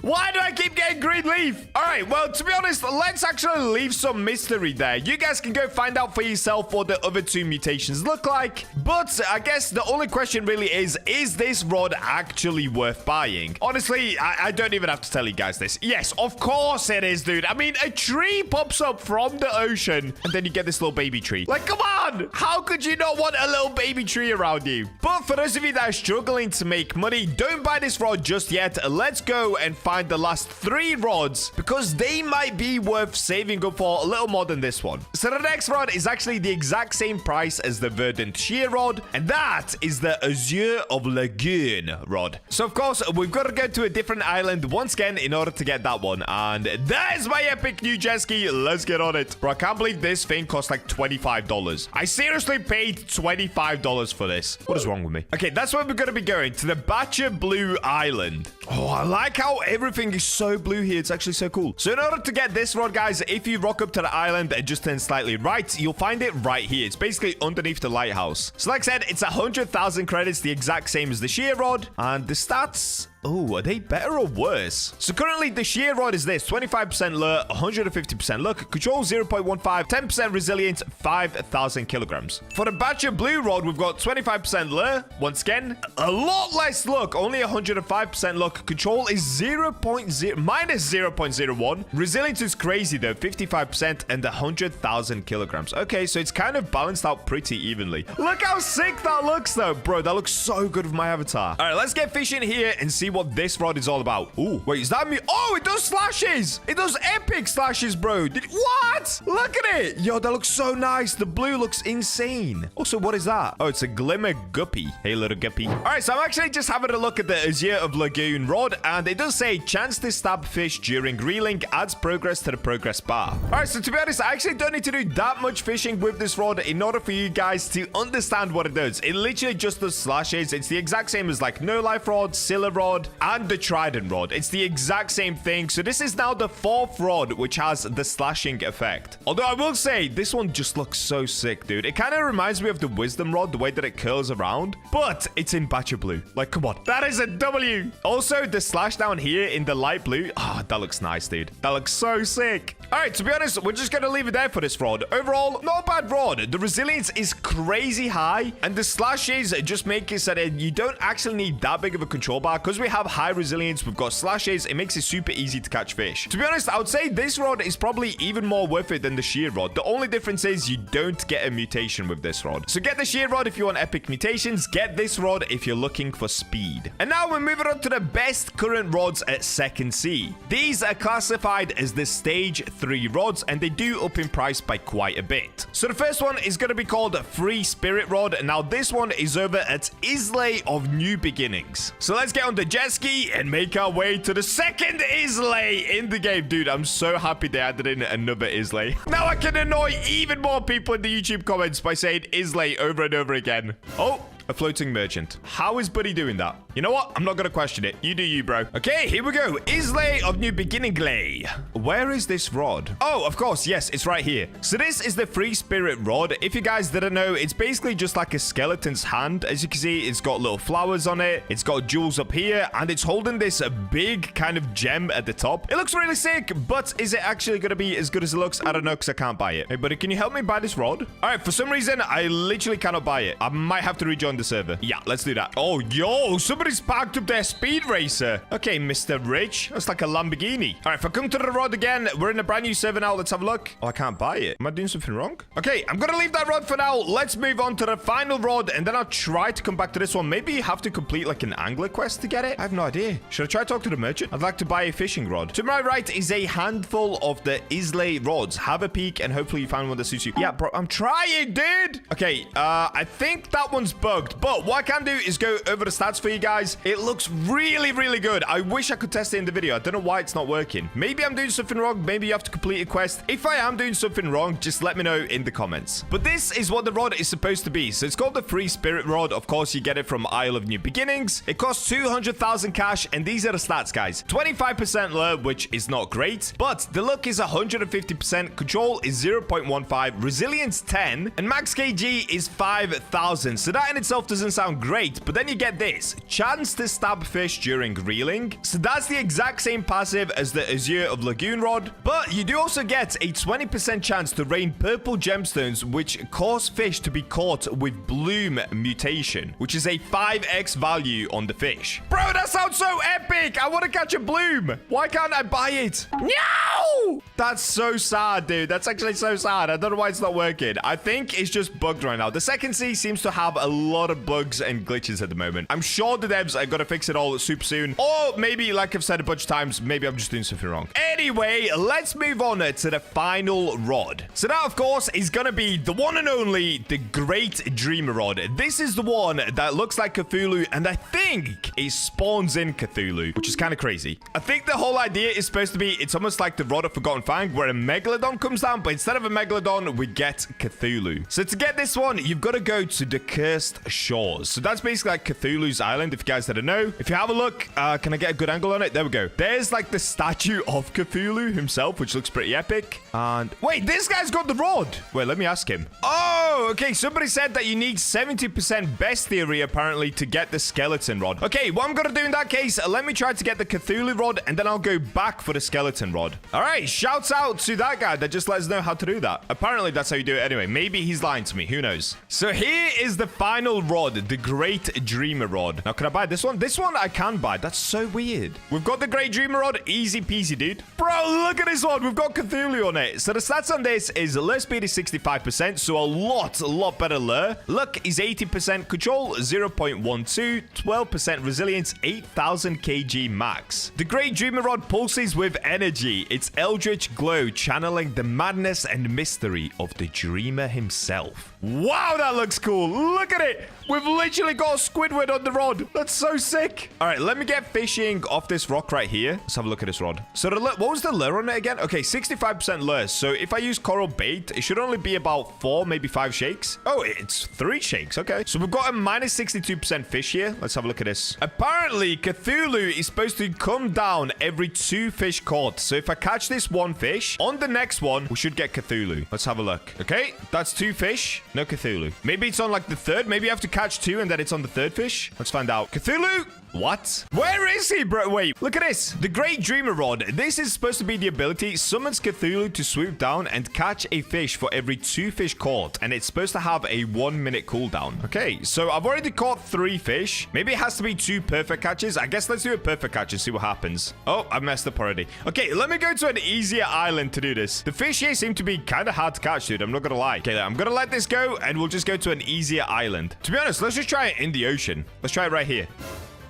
Why do I keep getting green leaf? All right, well, to be honest, let's actually leave some mystery there. You guys can go find out for yourself what the other two mutations look like. But I guess the only question really is this rod actually worth buying? Honestly, I don't even have to tell you guys this. Yes, of course it is, dude. I mean, a tree pops up from the ocean, and then you get this little baby tree. Like, come on! How could you not want a little baby tree around you? But for those of you that are struggling to make money, don't buy this rod just yet. Let's go and find the last 3 rods because they might be worth saving up for a little more than this one. So the next rod is actually the exact same price as the verdant shear rod, and that is the azure of lagoon rod. So of course we've got to go to a different island once again in order to get that one, and that is my epic new jet ski. Let's get on it. Bro, I can't believe this thing cost like $25. I seriously paid $25 for this. What is wrong with me? Okay, that's where we're going to be going, to the BachaBlox island. Oh, I like how everything is so blue here. It's actually so cool. So in order to get this rod, guys, if you rock up to the island and just turn slightly right, you'll find it right here. It's basically underneath the lighthouse. So like I said, it's 100,000 credits, the exact same as the shear rod. And the stats... oh, are they better or worse? So currently the shear rod is this: 25% lure, 150% luck, control 0.15, 10% resilience, 5,000 kilograms. For the BachaBlox rod, we've got 25% lure, once again, a lot less luck, only 105% luck, control is minus 0.01, resilience is crazy though, 55% and 100,000 kilograms. Okay, so it's kind of balanced out pretty evenly. Look how sick that looks though, bro. That looks so good with my avatar. All right, let's get fishing here and see what this rod is all about. Ooh, wait, is that me? Oh, it does slashes. It does epic slashes, bro. What? Look at it. Yo, that looks so nice. The blue looks insane. Also, what is that? Oh, it's a glimmer guppy. Hey, little guppy. All right, so I'm actually just having a look at the azure of lagoon rod, and it does say chance to stab fish during reeling adds progress to the progress bar. All right, so to be honest, I actually don't need to do that much fishing with this rod in order for you guys to understand what it does. It literally just does slashes. It's the exact same as like no life rod, Scylla rod, and the trident rod. It's the exact same thing. So this is now the 4th rod which has the slashing effect. Although I will say this one just looks so sick, dude. It kind of reminds me of the wisdom rod, the way that it curls around, but it's in BachaBlox. Like, come on, that is a W. Also, the slash down here in the light blue, that looks nice, dude. That looks so sick. All right, to be honest, we're just going to leave it there for this rod. Overall, not a bad rod. The resilience is crazy high, and the slashes just make it so that you don't actually need that big of a control bar. Because we have high resilience, we've got slashes, it makes it super easy to catch fish. To be honest, I would say this rod is probably even more worth it than the shear rod. The only difference is you don't get a mutation with this rod. So get the shear rod if you want epic mutations. Get this rod if you're looking for speed. And now we're moving on to the best current rods at second sea. These are classified as the stage 3 rods, and they do up in price by quite a bit. So the first one is going to be called Free Spirit Rod. Now this one is over at Isle of New Beginnings. So let's get on the jet ski and make our way to the second Isle in the game. Dude, I'm so happy they added in another Isle. Now I can annoy even more people in the YouTube comments by saying Isle over and over again. Oh, a floating merchant. How is Buddy doing that? You know what? I'm not going to question it. You do you, bro. Okay, here we go. Isle of New Beginning Glay. Where is this rod? Oh, of course. Yes, it's right here. So this is the Free Spirit Rod. If you guys didn't know, it's basically just like a skeleton's hand. As you can see, it's got little flowers on it. It's got jewels up here, and it's holding this big kind of gem at the top. It looks really sick, but is it actually going to be as good as it looks? I don't know, because I can't buy it. Hey, buddy, can you help me buy this rod? All right, for some reason, I literally cannot buy it. I might have to rejoin the server. Yeah, let's do that. Oh, yo, somebody's parked up their speed racer. Okay, Mr. Rich. That's like a Lamborghini. All right, if I come to the rod again, we're in a brand new server now. Let's have a look. Oh, I can't buy it. Am I doing something wrong? Okay, I'm going to leave that rod for now. Let's move on to the final rod, and then I'll try to come back to this one. Maybe you have to complete like an angler quest to get it. I have no idea. Should I try to talk to the merchant? I'd like to buy a fishing rod. To my right is a handful of the Isle rods. Have a peek, and hopefully you find one that suits you. Yeah, bro, I'm trying, dude. Okay, I think that one's bugged, but what I can do is go over the stats for you guys. It looks really, really good. I wish I could test it in the video. I don't know why it's not working. Maybe I'm doing something wrong. Maybe you have to complete a quest. If I am doing something wrong, just let me know in the comments. But this is what the rod is supposed to be. So it's called the Free Spirit Rod. Of course, you get it from Isle of New Beginnings. It costs 200,000 cash, and these are the stats, guys. 25% lure, which is not great, but the luck is 150%, control is 0.15, resilience 10, and max kg is 5,000. So that in itself doesn't sound great, but then you get this chance to stab fish during reeling. So that's the exact same passive as the Azure of Lagoon Rod, but you do also get a 20% chance to rain purple gemstones, which cause fish to be caught with bloom mutation, which is a 5x value on the fish. Bro, that sounds so epic. I want to catch a bloom. Why can't I buy it? No! That's so sad, dude. That's actually so sad. I don't know why it's not working. I think it's just bugged right now. The second sea seems to have a lot of bugs and glitches at the moment. I'm sure the devs are going to fix it all super soon. Or maybe, like I've said a bunch of times, maybe I'm just doing something wrong. Anyway, let's move on to the final rod. So that, of course, is going to be the one and only, the Great Dreamer Rod. This is the one that looks like Cthulhu, and I think it spawns in Cthulhu, which is kind of crazy. I think the whole idea is supposed to be, it's almost like the Rod of Forgotten Fang, where a Megalodon comes down, but instead of a Megalodon, we get Cthulhu. So to get this one, you've got to go to the Cursed Shores. So that's basically like Cthulhu's Island, if you guys didn't know. If you have a look, can I get a good angle on it? There we go. There's like the statue of Cthulhu himself, which looks pretty epic. And wait, this guy's got the rod. Wait, let me ask him. Oh, okay. Somebody said that you need 70% best theory, apparently, to get the skeleton rod. Okay, what I'm going to do in that case, let me try to get the Cthulhu rod, and then I'll go back for the skeleton rod. All right, shouts out to that guy that just lets us know how to do that. Apparently, that's how you do it anyway. Maybe he's lying to me. Who knows? So here is the final rod, the Great Dreamer Rod. Now, can I buy this one? This one I can buy. That's so weird. We've got the Great Dreamer Rod. Easy peasy, dude. Bro, look at this one. We've got Cthulhu on it. So the stats on this is lure speed is 65%, so a lot better lure. Luck is 80%, control 0.12, 12% resilience, 8,000 kg max. The Great Dreamer Rod pulses with energy. Its eldritch glow channeling the madness and mystery of the dreamer himself. Wow, that looks cool. Look at it. We've literally got Squidward on the rod. That's so sick. All right, let me get fishing off this rock right here. Let's have a look at this rod. So what was the lure on it again? Okay, 65% lure. So if I use coral bait, it should only be about 4, maybe 5 shakes. Oh, it's 3 shakes. Okay. So we've got a minus 62% fish here. Let's have a look at this. Apparently, Cthulhu is supposed to come down every 2 fish caught. So if I catch this 1 fish, on the next one, we should get Cthulhu. Let's have a look. Okay, that's 2 fish. No Cthulhu. Maybe it's on like the 3rd. Maybe you have to catch 2 and then it's on the 3rd fish. Let's find out. Cthulhu? What? Where is he, bro? Wait, look at this. The Great Dreamer Rod. This is supposed to be the ability summons Cthulhu to swoop down and catch a fish for every 2 fish caught. And it's supposed to have a 1-minute cooldown. Okay, so I've already caught 3 fish. Maybe it has to be 2 perfect catches. I guess let's do a perfect catch and see what happens. Oh, I messed up already. Okay, let me go to an easier island to do this. The fish here seem to be kind of hard to catch, dude. I'm not gonna lie. Okay, I'm gonna let this go and we'll just go to an easier island. To be honest, let's just try it in the ocean. Let's try it right here.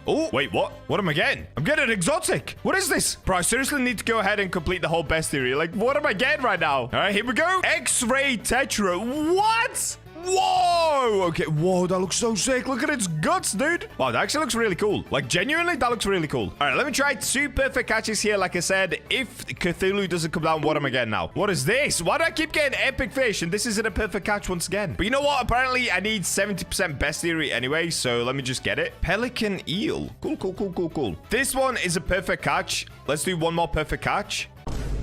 Oh, wait, what? What am I getting? I'm getting exotic. What is this? Bro, I seriously need to go ahead and complete the whole bestiary. Like, what am I getting right now? All right, here we go. X-ray tetra. What? Whoa! Okay, whoa, that looks so sick. Look at its guts, dude. Wow, that actually looks really cool. Like, genuinely, that looks really cool. All right, let me try 2 perfect catches here. Like I said, if Cthulhu doesn't come down, what am I getting now? What is this? Why do I keep getting epic fish? And this isn't a perfect catch once again. But you know what? Apparently, I need 70% bestiary anyway, so let me just get it. Pelican eel. Cool, cool, cool, cool, cool. This one is a perfect catch. Let's do 1 more perfect catch.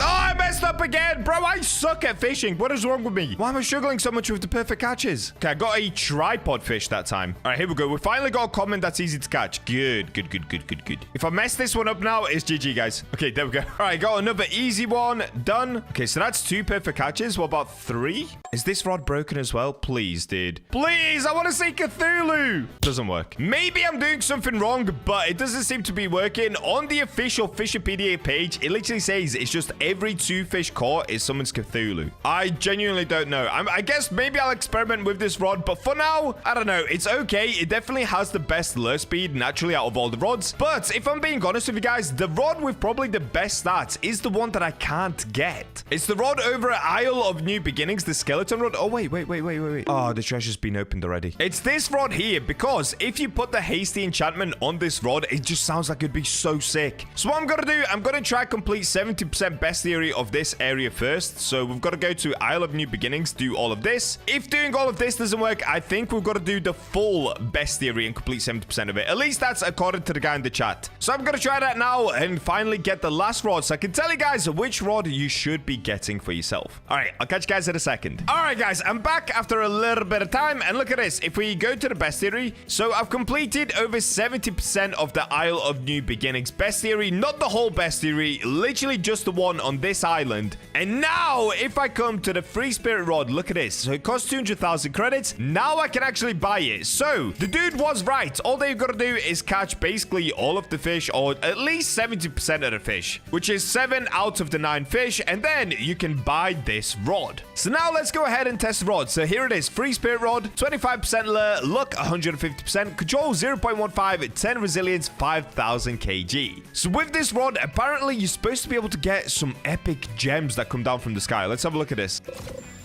Oh, I messed up again. Bro, I suck at fishing. What is wrong with me? Why am I struggling so much with the perfect catches? Okay, I got a tripod fish that time. All right, here we go. We finally got a common that's easy to catch. Good, good, good, good, good, good. If I mess this one up now, it's GG, guys. Okay, there we go. All right, got another easy one. Done. Okay, so that's 2 perfect catches. What about 3? Is this rod broken as well? Please, dude. Please, I want to see Cthulhu. Doesn't work. Maybe I'm doing something wrong, but it doesn't seem to be working. On the official Fishipedia page, it literally says it's just every 2 fish caught is summons Cthulhu. I genuinely don't know. I guess maybe I'll experiment with this rod, but for now, I don't know. It's okay. It definitely has the best lure speed naturally out of all the rods. But if I'm being honest with you guys, the rod with probably the best stats is the one that I can't get. It's the rod over at Isle of New Beginnings, the skeleton rod. Oh, wait. Oh, the treasure's been opened already. It's this rod here because if you put the hasty enchantment on this rod, it just sounds like it'd be so sick. So what I'm going to do, I'm going to try complete 70% bestiary of this area first. So we've got to go to Isle of New Beginnings, do all of this. If doing all of this doesn't work, I think we've got to do the full bestiary and complete 70% of it. At least that's according to the guy in the chat. So I'm going to try that now and finally get the last rod so I can tell you guys which rod you should be getting for yourself. All right, I'll catch you guys in a second. All right, guys, I'm back after a little bit of time. And look at this. If we go to the bestiary, so I've completed over 70% of the Isle of New Beginnings bestiary. Not the whole bestiary, literally just the one on this island. And now, if I come to the free spirit rod, look at this. So it costs 200,000 credits. Now I can actually buy it. So the dude was right. All they've got to do is catch basically all of the fish, or at least 70% of the fish, which is 7 out of the 9 fish. And then you can buy this rod. So now let's go ahead and test the rod. So here it is. Free spirit rod, 25% lure, luck 150%, control 0.15, 10 resilience, 5,000 kg. So with this rod, apparently you're supposed to be able to get some epic gems that come down from the sky. Let's have a look at this.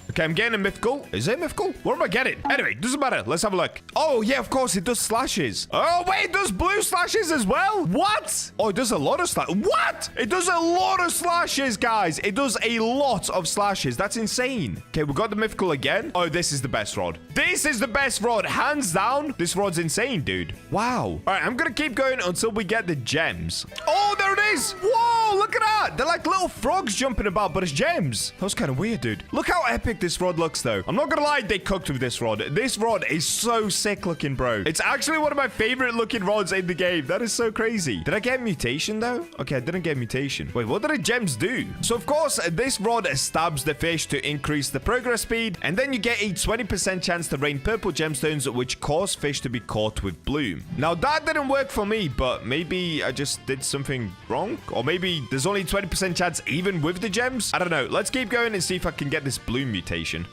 Okay, I'm getting a mythical. Is it mythical? What am I getting? Anyway, doesn't matter. Let's have a look. Oh, yeah, of course. It does slashes. Oh, wait, it does blue slashes as well. What? Oh, it does a lot of slashes. What? It does a lot of slashes, guys. It does a lot of slashes. That's insane. Okay, we got the mythical again. Oh, this is the best rod. This is the best rod. Hands down. This rod's insane, dude. Wow. All right, I'm going to keep going until we get the gems. Oh, there it is. Whoa, look at that. They're like little frogs jumping about, but it's gems. That was kind of weird, dude. Look how epic this rod looks, though. I'm not gonna lie, they cooked with this rod. This rod is so sick looking, bro. It's actually one of my favorite looking rods in the game. That is so crazy. Did I get mutation, though? Okay, I didn't get mutation. Wait, what did the gems do? So, of course, this rod stabs the fish to increase the progress speed, and then you get a 20% chance to rain purple gemstones, which cause fish to be caught with bloom. Now, that didn't work for me, but maybe I just did something wrong? Or maybe there's only 20% chance even with the gems? I don't know. Let's keep going and see if I can get this bloom mutation.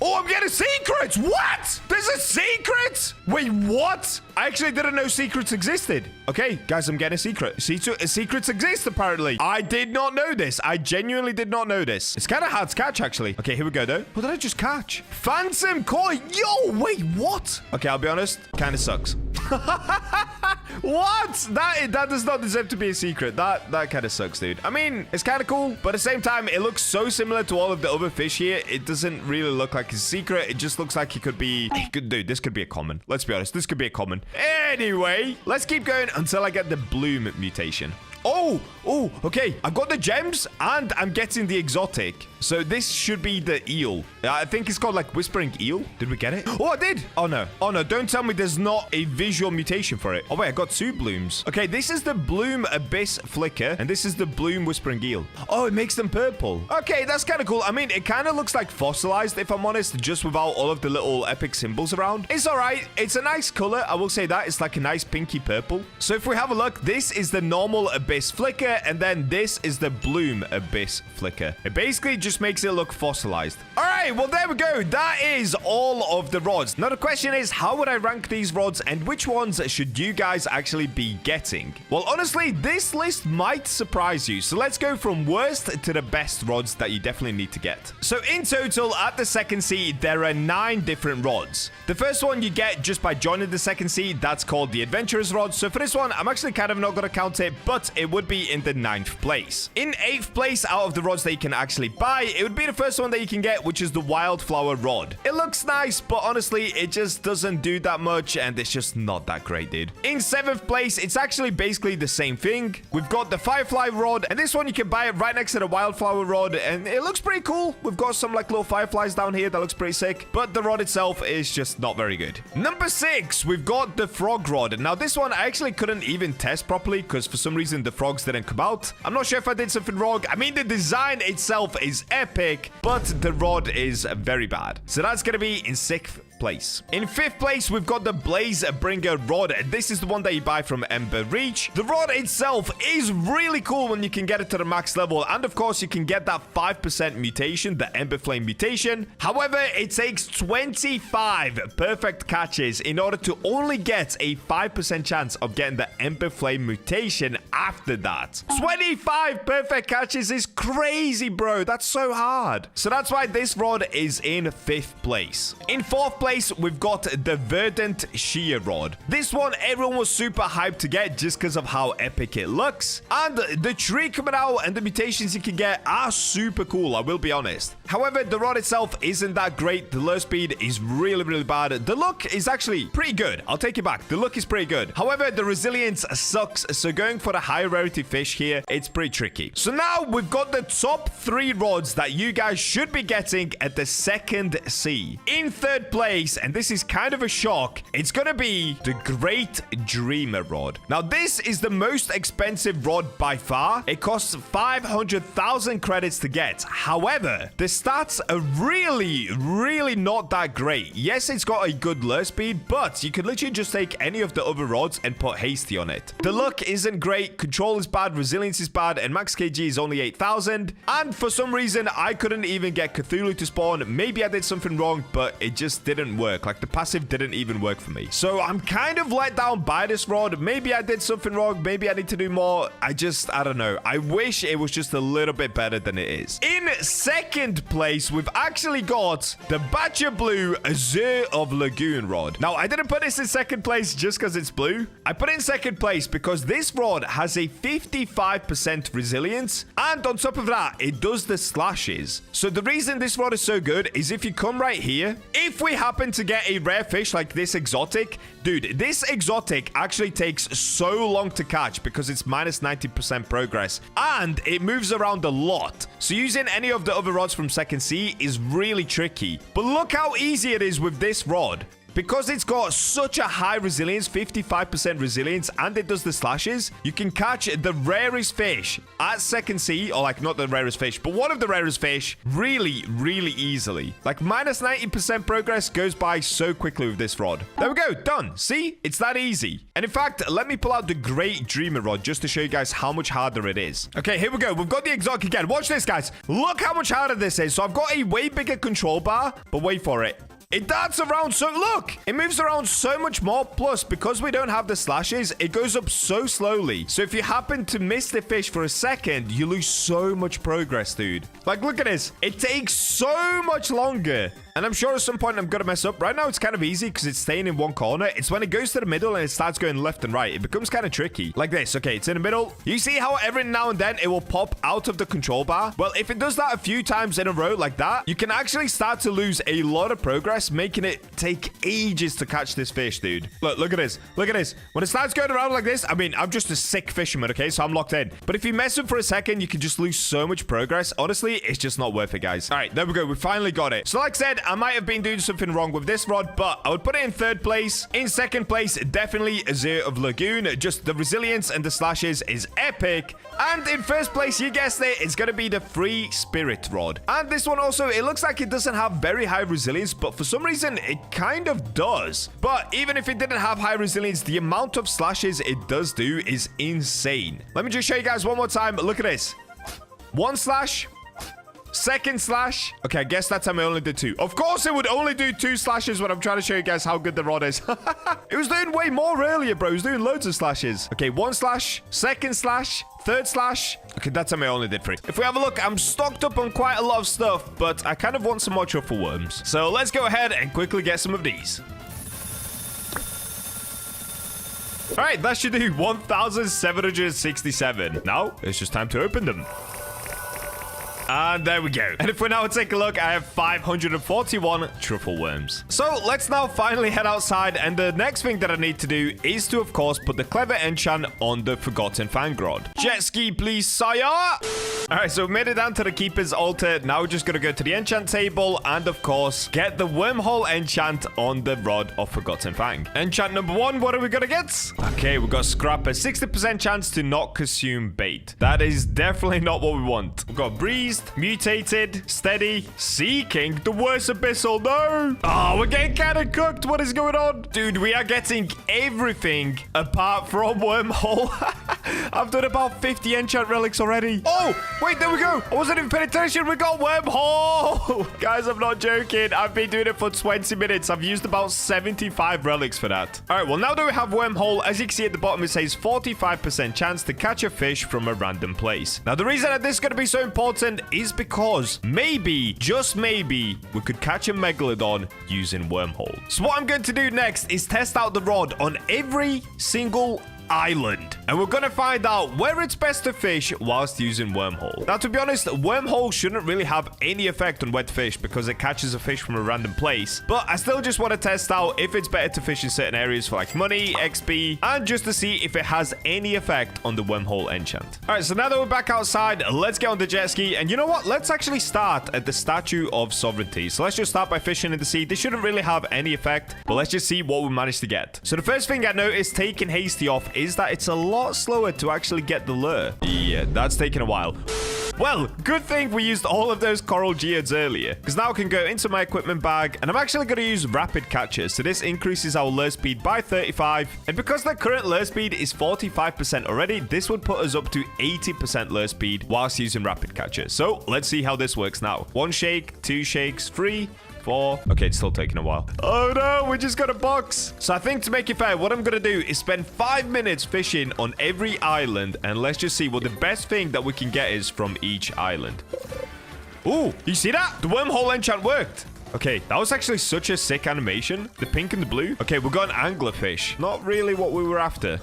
Oh, I'm getting secrets. What? There's a secret? Wait, what? I actually didn't know secrets existed. Okay, guys, I'm getting a secret. Secrets exist, apparently. I did not know this. I genuinely did not know this. It's kind of hard to catch, actually. Okay, here we go, though. What did I just catch? Phantom koi. Yo, wait, what? Okay, I'll be honest. Kind of sucks. What? That does not deserve to be a secret. That kind of sucks, dude. I mean, it's kind of cool, but at the same time, it looks so similar to all of the other fish here. It doesn't really look like a secret. It just looks like it could be... Dude, this could be a common. Let's be honest. This could be a common. Anyway, let's keep going until I get the bloom mutation. Oh, Oh, okay. I've got the gems and I'm getting the exotic. So this should be the eel. I think it's called like whispering eel. Did we get it? Oh, I did. Oh, no. Oh, no. Don't tell me there's not a visual mutation for it. Oh, wait. I got 2 blooms. Okay, this is the bloom abyss flicker and this is the bloom whispering eel. Oh, it makes them purple. Okay, that's kind of cool. I mean, it kind of looks like fossilized, if I'm honest, just without all of the little epic symbols around. It's all right. It's a nice color. I will say that. It's like a nice pinky purple. So if we have a look, this is the normal abyss flicker and then this is the bloom abyss flicker. It basically just makes it look fossilized. All right, well, there we go. That is all of the rods. Now, the question is, how would I rank these rods and which ones should you guys actually be getting? Well, honestly, this list might surprise you. So let's go from worst to the best rods that you definitely need to get. So in total, at the second seed, there are 9 different rods. The first one you get just by joining the second seed, that's called the adventurer's rod. So for this one, I'm actually kind of not going to count it, but it would be in the 9th place. In 8th place, out of the rods that you can actually buy, it would be the first one that you can get, which is the wildflower rod. It looks nice, but honestly, it just doesn't do that much, and it's just not that great, dude. In 7th place, it's actually basically the same thing. We've got the firefly rod, and this one you can buy it right next to the wildflower rod, and it looks pretty cool. We've got some like little fireflies down here that looks pretty sick, but the rod itself is just not very good. Number 6, we've got the frog rod. Now, this one I actually couldn't even test properly because for some reason the frogs didn't come out. I'm not sure if I did something wrong. I mean, the design itself is epic, but the rod is very bad. So that's going to be in 6th place. In 5th place, we've got the blazebringer rod. This is the one that you buy from Ember Reach. The rod itself is really cool when you can get it to the max level. And of course, you can get that 5% mutation, the Ember Flame mutation. However, it takes 25 perfect catches in order to only get a 5% chance of getting the Ember Flame mutation after that. 25 perfect catches is crazy, bro. That's so hard. So that's why this rod is in 5th place. In 4th place, we've got the verdant shear rod. This one, everyone was super hyped to get just because of how epic it looks. And the tree coming out and the mutations you can get are super cool, I will be honest. However, the rod itself isn't that great. The lure speed is really, really bad. The look is actually pretty good. I'll take it back. The look is pretty good. However, the resilience sucks. So going for the higher rarity fish here, it's pretty tricky. So now we've got the top 3 rods that you guys should be getting at the second C. In 3rd place, and this is kind of a shock, it's gonna be the Great Dreamer rod. Now, this is the most expensive rod by far. It costs 500,000 credits to get. However, the stats are really not that great. Yes, it's got a good lure speed, but you could literally just take any of the other rods and put hasty on it. The look isn't great, control is bad, resilience is bad, and max kg is only 8,000. And for some reason, I couldn't even get Cthulhu to spawn. Maybe I did something wrong, but it just didn't work. Like, the passive didn't even work for me. So I'm kind of let down by this rod. Maybe I did something wrong. Maybe I need to do more. I don't know. I wish it was just a little bit better than it is. In 2nd place, we've actually got the BachaBlox Azure of Lagoon rod. Now, I didn't put this in 2nd place just because it's blue. I put it in 2nd place because this rod has a 55% resilience. And on top of that, it does the slashes. So the reason this rod is so good is if you come right here, if we happen to get a rare fish like this exotic, dude, this exotic actually takes so long to catch because it's minus 90% progress and it moves around a lot. So using any of the other rods from 2nd C is really tricky. But look how easy it is with this rod. Because it's got such a high resilience, 55% resilience, and it does the slashes, you can catch the rarest fish at 2nd C, or like not the rarest fish, but one of the rarest fish really easily. Like minus 90% progress goes by so quickly with this rod. There we go, done. See? It's that easy. And in fact, let me pull out the Great Dreamer rod just to show you guys how much harder it is. Okay, here we go. We've got the exotic again. Watch this, guys. Look how much harder this is. So I've got a way bigger control bar, but wait for it. It darts around so... Look! It moves around so much more. Plus, because we don't have the slashes, it goes up so slowly. So if you happen to miss the fish for a second, you lose so much progress, dude. Like, look at this. It takes so much longer And I'm sure at some point I'm going to mess up. Right now, it's kind of easy because it's staying in one corner. It's when it goes to the middle and it starts going left and right. It becomes kind of tricky. Like this. Okay, it's in the middle. You see how every now and then it will pop out of the control bar? Well, if it does that a few times in a row like that, you can actually start to lose a lot of progress, making it take ages to catch this fish, dude. Look at this. Look at this. When it starts going around like this, I mean, I'm just a sick fisherman, okay? So I'm locked in. But if you mess up for a second, you can just lose so much progress. Honestly, it's just not worth it, guys. All right, there we go. We finally got it. So like I said, I might have been doing something wrong with this rod, but I would put it in third place. In second place, definitely Azure of Lagoon. Just the resilience and the slashes is epic. And in first place, you guessed it, it's going to be the free spirit rod. And this one also, it looks like it doesn't have very high resilience, but for some reason, it kind of does. But even if it didn't have high resilience, the amount of slashes it does do is insane. Let me just show you guys one more time. Look at this. One slash. Second slash. Okay, I guess that time I only did 2. Of course, it would only do 2 slashes when I'm trying to show you guys how good the rod is. It was doing way more earlier, bro. It was doing loads of slashes. Okay, 1 slash. Second slash. Third slash. Okay, that time I only did 3. If we have a look, I'm stocked up on quite a lot of stuff, but I kind of want some more truffle worms. So let's go ahead and quickly get some of these. All right, that should do 1,767. Now, it's just time to open them. And there we go. And if we now take a look, I have 541 truffle worms. So let's now finally head outside. And the next thing that I need to do is to, of course, put the clever enchant on the forgotten fang rod. Jet ski, please, sire. All right, so we made it down to the keeper's altar. Now we're just going to go to the enchant table and, of course, get the wormhole enchant on the rod of forgotten fang. Enchant number 1, what are we going to get? Okay, we got scrap, a 60% chance to not consume bait. That is definitely not what we want. We've got breeze. Mutated, steady, seeking, the worst abyssal, no! Oh, we're getting kind of cooked. What is going on? Dude, we are getting everything apart from wormhole. I've done about 50 enchant relics already. Oh, wait, there we go. I wasn't even paying attention. We got wormhole. Guys, I'm not joking. I've been doing it for 20 minutes. I've used about 75 relics for that. All right, well, now that we have wormhole, as you can see at the bottom, it says 45% chance to catch a fish from a random place. Now, the reason that this is going to be so important is because maybe, just maybe, we could catch a megalodon using wormhole. So what I'm going to do next is test out the rod on every single island, and we're gonna find out where it's best to fish whilst using wormhole. Now, to be honest, wormhole shouldn't really have any effect on wet fish because it catches a fish from a random place, but I still just want to test out if it's better to fish in certain areas for like money, XP, and just to see if it has any effect on the wormhole enchant. All right, so now that we're back outside, let's get on the jet ski, and you know what, let's actually start at the Statue of Sovereignty. So let's just start by fishing in the sea. This shouldn't really have any effect, but let's just see what we managed to get. So the first thing I noticed taking hasty off is that it's a lot slower to actually get the lure. Yeah, that's taken a while. Well, good thing we used all of those coral geodes earlier, because now I can go into my equipment bag, and I'm actually going to use rapid catches. So this increases our lure speed by 35, and because the current lure speed is 45% already, this would put us up to 80% lure speed whilst using rapid catches. So let's see how this works now. 1 shake, 2 shakes, 3, 4. Okay, it's still taking a while. Oh no, we just got a box. So I think to make it fair, what I'm gonna do is spend 5 minutes fishing on every island, and let's just see what the best thing that we can get is from each island. Ooh, you see that? The wormhole enchant worked. Okay, that was actually such a sick animation. The pink and the blue. Okay, we got an anglerfish. Not really what we were after.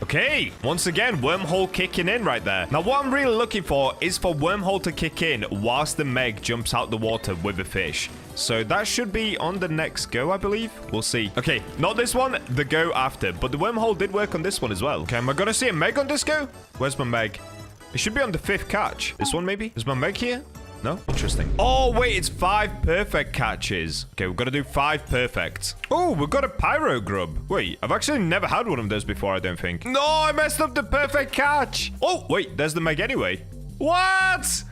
Okay, once again, wormhole kicking in right there. Now, what I'm really looking for is for wormhole to kick in whilst the Meg jumps out the water with a fish. So that should be on the next go, I believe. We'll see. Okay, not this one, the go after. But the wormhole did work on this one as well. Okay, am I going to see a Meg on this go? Where's my Meg? It should be on the 5th catch. This one, maybe? Is my Meg here? No? Interesting. Oh, wait, it's 5 perfect catches. Okay, we've got to do 5 perfects. Oh, we've got a pyro grub. Wait, I've actually never had one of those before, I don't think. No, I messed up the perfect catch. Oh, wait, there's the Meg anyway. What?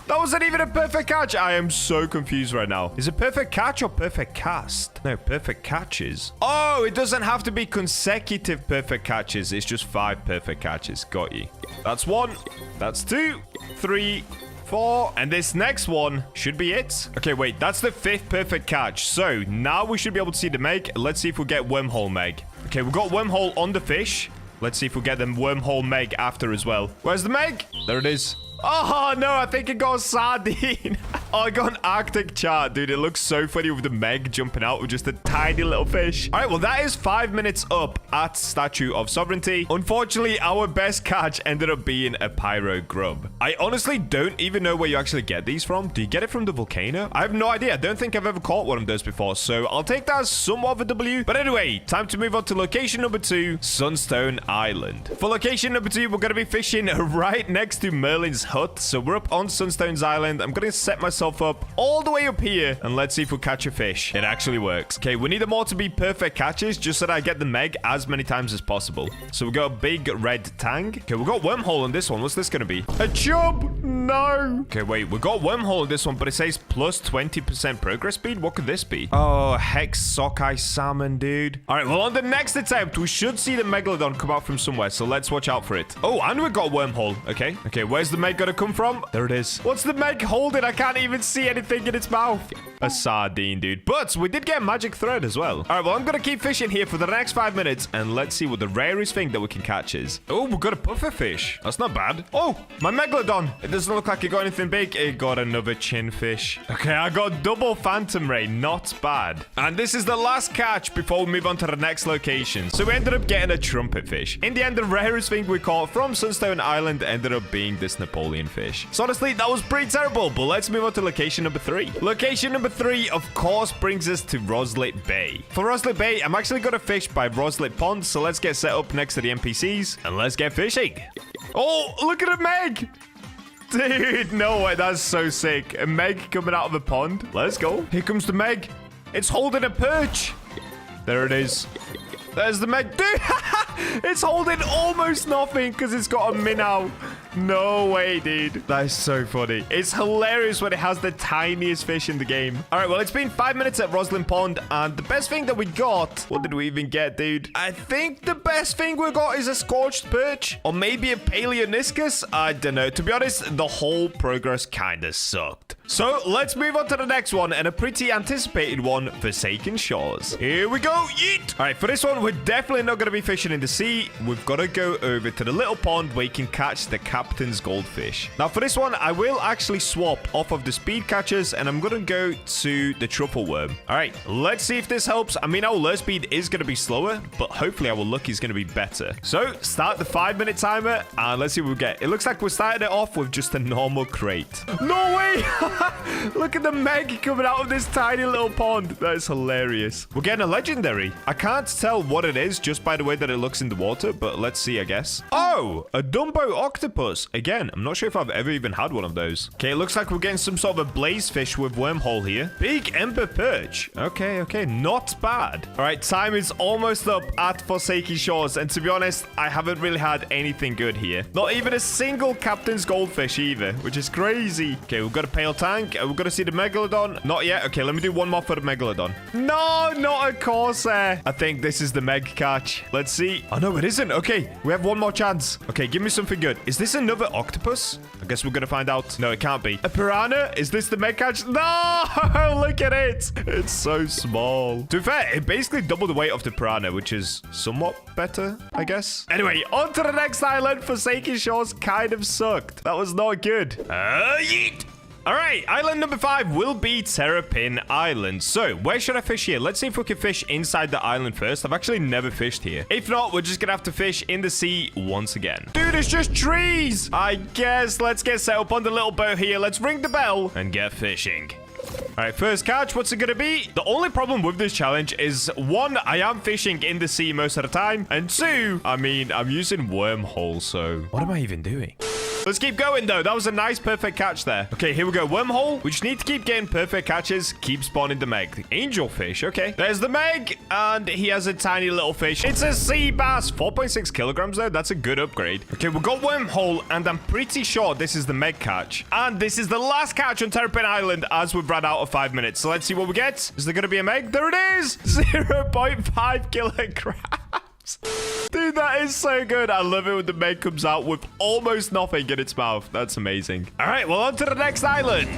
That wasn't even a perfect catch. I am so confused right now. Is it perfect catch or perfect cast? No, perfect catches. Oh, it doesn't have to be consecutive perfect catches. It's just 5 perfect catches. Got you. That's 1. That's 2. 3. 4, and this next one should be it. Okay, wait, that's the 5th perfect catch. So now we should be able to see the Meg. Let's see if we get wormhole Meg. Okay, we've got wormhole on the fish. Let's see if we get them wormhole Meg after as well. Where's the Meg? There it is. Oh, no, I think it got sardine. Oh, I got an Arctic chart, dude. It looks so funny with the Meg jumping out with just a tiny little fish. All right, well, that is 5 minutes up at Statue of Sovereignty. Unfortunately, our best catch ended up being a pyro grub. I honestly don't even know where you actually get these from. Do you get it from the volcano? I have no idea. I don't think I've ever caught one of those before, so I'll take that as somewhat of a W. But anyway, time to move on to location number 2, Sunstone Island. For location number 2, we're going to be fishing right next to Merlin's hut. So we're up on Sunstone's Island. I'm going to set myself up all the way up here, and let's see if we catch a fish. It actually works. Okay, we need them all to be perfect catches, just so that I get the Meg as many times as possible. So we got a big red tang. Okay, we got wormhole on this one. What's this going to be? A chub! No! Okay, wait, we got wormhole on this one, but it says plus 20% progress speed. What could this be? Oh, hex sockeye salmon, dude. All right, well, on the next attempt, we should see the megalodon come out from somewhere, so let's watch out for it. Oh, and we got wormhole. Okay, where's the Meg gonna come from? There it is. What's the Meg holding? I can't even see anything in its mouth. A sardine, dude. But we did get a magic thread as well. All right, well, I'm gonna keep fishing here for the next 5 minutes, and let's see what the rarest thing that we can catch is. Oh, we got a puffer fish. That's not bad. Oh, my megalodon. It doesn't look like it got anything big. It got another chin fish. Okay, I got double phantom ray. Not bad. And this is the last catch before we move on to the next location. So we ended up getting a trumpet fish. In the end, the rarest thing we caught from Sunstone Island ended up being this Napoleon fish. So honestly, that was pretty terrible, but let's move on to location number 3. Location number 3, of course, brings us to Roslet Bay. For Roslet Bay, I'm actually going to fish by Roslet Pond, so let's get set up next to the NPCs, and let's get fishing. Oh, look at a Meg! Dude, no way, that's so sick. A Meg coming out of a pond. Let's go. Here comes the Meg. It's holding a perch. There it is. There's the Meg. Dude, it's holding almost nothing because it's got a minnow. No way, dude. That is so funny. It's hilarious when it has the tiniest fish in the game. All right, well, it's been 5 minutes at Roslyn Pond, and the best thing that we got... What did we even get, dude? I think the best thing we got is a scorched perch, or maybe a paleoniscus. I don't know. To be honest, the whole progress kind of sucked. So let's move on to the next one, and a pretty anticipated one, Forsaken Shores. Here we go. Yeet! All right, for this one, we're definitely not going to be fishing in the sea. We've got to go over to the little pond where you can catch the Captain's Goldfish. Now, for this one, I will actually swap off of the speed catchers, and I'm going to go to the truffle worm. All right, let's see if this helps. I mean, our lure speed is going to be slower, but hopefully our luck is going to be better. So, start the 5-minute timer, and let's see what we get. It looks like we're starting it off with just a normal crate. No way! Look at the Meg coming out of this tiny little pond. That is hilarious. We're getting a legendary. I can't tell what it is just by the way that it looks in the water, but let's see, I guess. Oh, a Dumbo octopus. Again, I'm not sure if I've ever even had one of those. Okay, it looks like we're getting some sort of a blaze fish with wormhole here. Big ember perch. Okay, not bad. All right, time is almost up at Forsaken Shores, and to be honest, I haven't really had anything good here. Not even a single Captain's Goldfish either, which is crazy. Okay, we've got a pale tank. We're going to see the Megalodon. Not yet. Okay, let me do one more for the Megalodon. No, not a Corsair. I think this is the Meg catch. Let's see. Oh, no, it isn't. Okay, we have one more chance. Okay, give me something good. Is this another octopus? I guess we're going to find out. No, it can't be. A piranha? Is this the Meg catch? No! Look at it. It's so small. To be fair, it basically doubled the weight of the piranha, which is somewhat better, I guess. Anyway, on to the next island. Forsaken Shores kind of sucked. That was not good. Yeet! All right, island number 5 will be Terrapin Island. So, where should I fish here? Let's see if we can fish inside the island first. I've actually never fished here. If not, we're just gonna have to fish in the sea once again. Dude, it's just trees! I guess let's get set up on the little boat here. Let's ring the bell and get fishing. All right, first catch, what's it gonna be? The only problem with this challenge is, 1, I am fishing in the sea most of the time, and 2, I mean, I'm using wormhole, so what am I even doing? Let's keep going, though. That was a nice, perfect catch there. Okay, here we go. Wormhole. We just need to keep getting perfect catches. Keep spawning the Meg. The angelfish. Okay. There's the Meg, and he has a tiny little fish. It's a sea bass. 4.6 kilograms, though. That's a good upgrade. Okay, we've got Wormhole, and I'm pretty sure this is the Meg catch. And this is the last catch on Terrapin Island as we've run out of 5 minutes. So let's see what we get. Is there going to be a Meg? There it is. 0.5 kilograms. Dude, that is so good. I love it when the Meg comes out with almost nothing in its mouth. That's amazing. All right, well, on to the next island.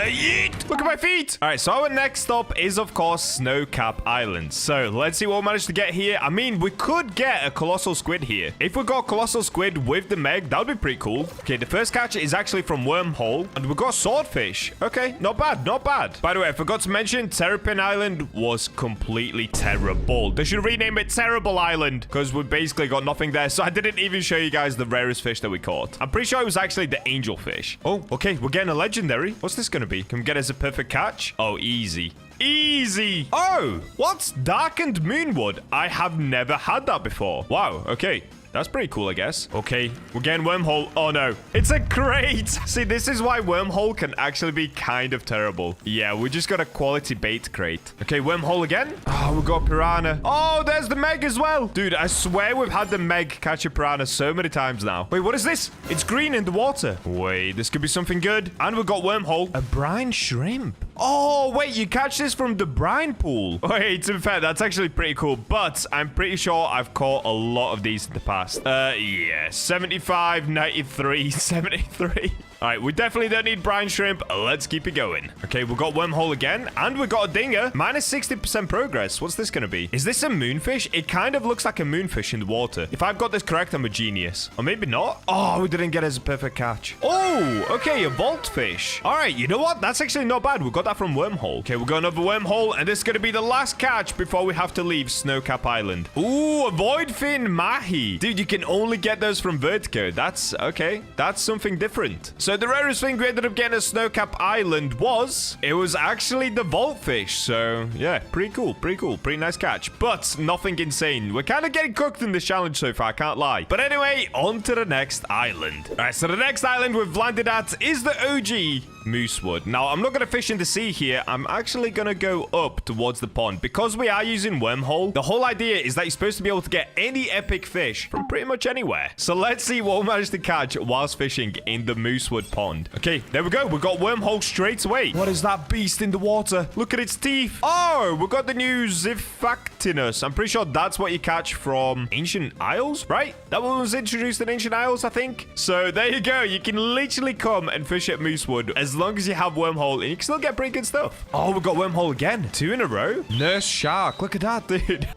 Yeet. Look at my feet. All right, so our next stop is, of course, Snowcap Island. So let's see what we managed to get here. I mean, we could get a colossal squid here. If we got colossal squid with the Meg, that would be pretty cool. Okay, the first catch is actually from Wormhole, and we got swordfish. Okay, not bad, not bad. By the way, I forgot to mention, Terrapin Island was completely terrible. They should rename it Terrible Island, because we basically got nothing there. So I didn't even show you guys the rarest fish that we caught. I'm pretty sure it was actually the angelfish. Oh, okay, we're getting a legendary. What's this going to be? Can we get as a perfect catch? Oh, easy. Easy. Oh, what's darkened moonwood? I have never had that before. Wow, okay. That's pretty cool, I guess. Okay, we're getting Wormhole. Oh, no. It's a crate. See, this is why Wormhole can actually be kind of terrible. Yeah, we just got a quality bait crate. Okay, Wormhole again. Oh, we got Piranha. Oh, there's the Meg as well. Dude, I swear we've had the Meg catch a Piranha so many times now. Wait, what is this? It's green in the water. Wait, this could be something good. And we got Wormhole. A brine shrimp. Oh, wait, you catch this from the brine pool. Wait, to be fair, that's actually pretty cool. But I'm pretty sure I've caught a lot of these in the past. Yeah, 75, 93, 73. All right, we definitely don't need brine shrimp. Let's keep it going. Okay, we've got Wormhole again, and we got a dinger. Minus 60% progress. What's this going to be? Is this a moonfish? It kind of looks like a moonfish in the water. If I've got this correct, I'm a genius. Or maybe not. Oh, we didn't get it as a perfect catch. Oh, okay, a vault fish. All right, you know what? That's actually not bad. We got that from Wormhole. Okay, we've got another Wormhole, and this is going to be the last catch before we have to leave Snowcap Island. Ooh, a void fin mahi. Dude, you can only get those from Vertigo. That's okay. That's something different. So the rarest thing we ended up getting at Snowcap Island was, it was actually the vault fish. So yeah, pretty cool, pretty nice catch, but nothing insane. We're kind of getting cooked in this challenge so far, I can't lie. But anyway, on to the next island. All right, so the next island we've landed at is the OG Moosewood. Now, I'm not going to fish in the sea here. I'm actually going to go up towards the pond. Because we are using Wormhole, the whole idea is that you're supposed to be able to get any epic fish from pretty much anywhere. So let's see what we managed to catch whilst fishing in the Moosewood pond. Okay, there we go. We got Wormhole straight away. What is that beast in the water? Look at its teeth. Oh, we got the new Zifactinus. I'm pretty sure that's what you catch from Ancient Isles, right? That one was introduced in Ancient Isles, I think. So there you go. You can literally come and fish at Moosewood as long as you have Wormhole, and you can still get pretty good stuff. Oh, we got Wormhole again. 2 in a row. Nurse Shark. Look at that, dude.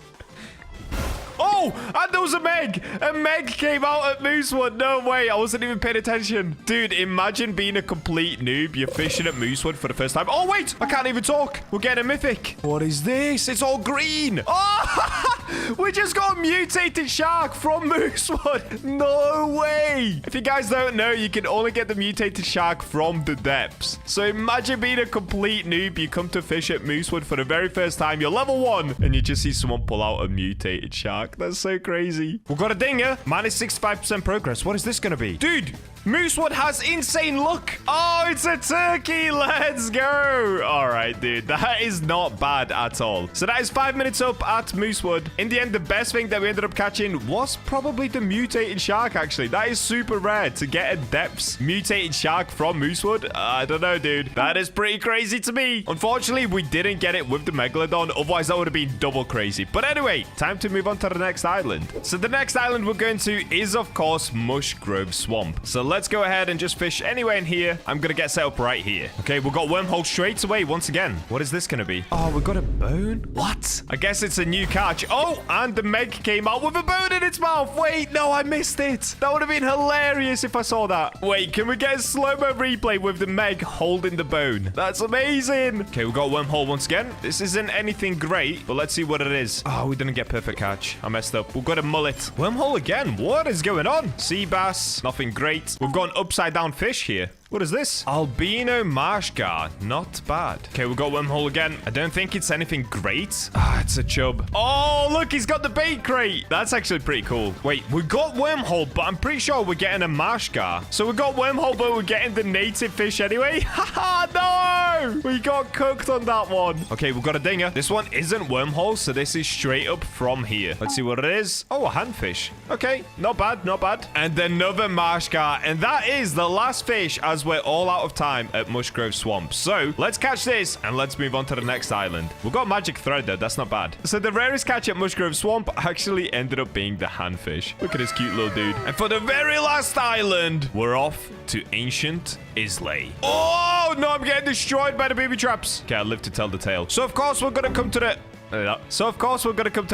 Oh, and there was a Meg. A Meg came out at Moosewood. No way. I wasn't even paying attention. Dude, imagine being a complete noob. You're fishing at Moosewood for the first time. Oh, wait. I can't even talk. We're getting a mythic. What is this? It's all green. Oh, we just got a mutated shark from Moosewood. No way. If you guys don't know, you can only get the mutated shark from the depths. So imagine being a complete noob. You come to fish at Moosewood for the very first time. You're level 1, and you just see someone pull out a mutated shark. That's so crazy. We've got a dinger. Minus 65% progress. What is this going to be? Dude, Moosewood has insane luck. Oh, it's a turkey. Let's go. All right, dude. That is not bad at all. So that is 5 minutes up at Moosewood. In the end, the best thing that we ended up catching was probably the mutated shark, actually. That is super rare to get a depths mutated shark from Moosewood. I don't know, dude. That is pretty crazy to me. Unfortunately, we didn't get it with the Megalodon. Otherwise, that would have been double crazy. But anyway, time to move on to the next island. So the next island we're going to is, of course, Mushgrove Swamp. So let's go ahead and just fish anywhere in here. I'm going to get set up right here. Okay, we've got Wormhole straight away once again. What is this going to be? Oh, we got a bone? What? I guess it's a new catch. Oh, and the Meg came out with a bone in its mouth. Wait, no, I missed it. That would have been hilarious if I saw that. Wait, can we get a slow-mo replay with the Meg holding the bone? That's amazing. Okay, we got Wormhole once again. This isn't anything great, but let's see what it is. Oh, we didn't get perfect catch. I messed up. We've got a mullet. Wormhole again. What is going on? Sea bass. Nothing great. We've got an upside down fish here. What is this? Albino marsh gar. Not bad. Okay, we've got Wormhole again. I don't think it's anything great. Ah, it's a chub. Oh, look, he's got the bait crate. That's actually pretty cool. Wait, we got Wormhole, but I'm pretty sure we're getting a marsh gar. So we got Wormhole, but we're getting the native fish anyway. Haha, no! We got cooked on that one. Okay, we've got a dinger. This one isn't Wormhole, so this is straight up from here. Let's see what it is. Oh, a handfish. Okay, not bad, not bad. And another marsh gar. And that is the last fish as as we're all out of time at Mushgrove Swamp. So let's catch this and let's move on to the next island. We've got magic thread though. That's not bad. So the rarest catch at Mushgrove Swamp actually ended up being the handfish. Look at this cute little dude. And for the very last island, we're off to ancient Islay. Oh, no, I'm getting destroyed by the booby traps. Okay, I'll live to tell the tale. So, of course, we're going to come to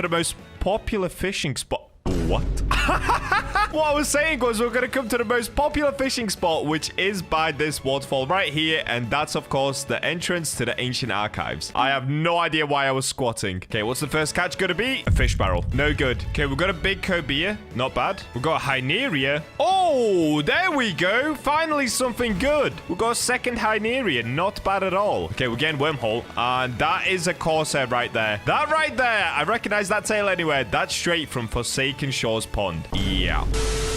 the most popular fishing spot. What? What I was saying was we're going to come to the most popular fishing spot, which is by this waterfall right here. And that's, of course, the entrance to the ancient archives. I have no idea why I was squatting. Okay, what's the first catch going to be? A fish barrel. No good. Okay, we've got a big cobia. Not bad. We've got a hyneria. Oh, there we go. Finally something good. We've got a second hyneria. Not bad at all. Okay, we're getting wormhole. And that is a corsair right there. That right there. I recognize that tail anywhere. That's straight from Forsaken Shores Pond. Yeah.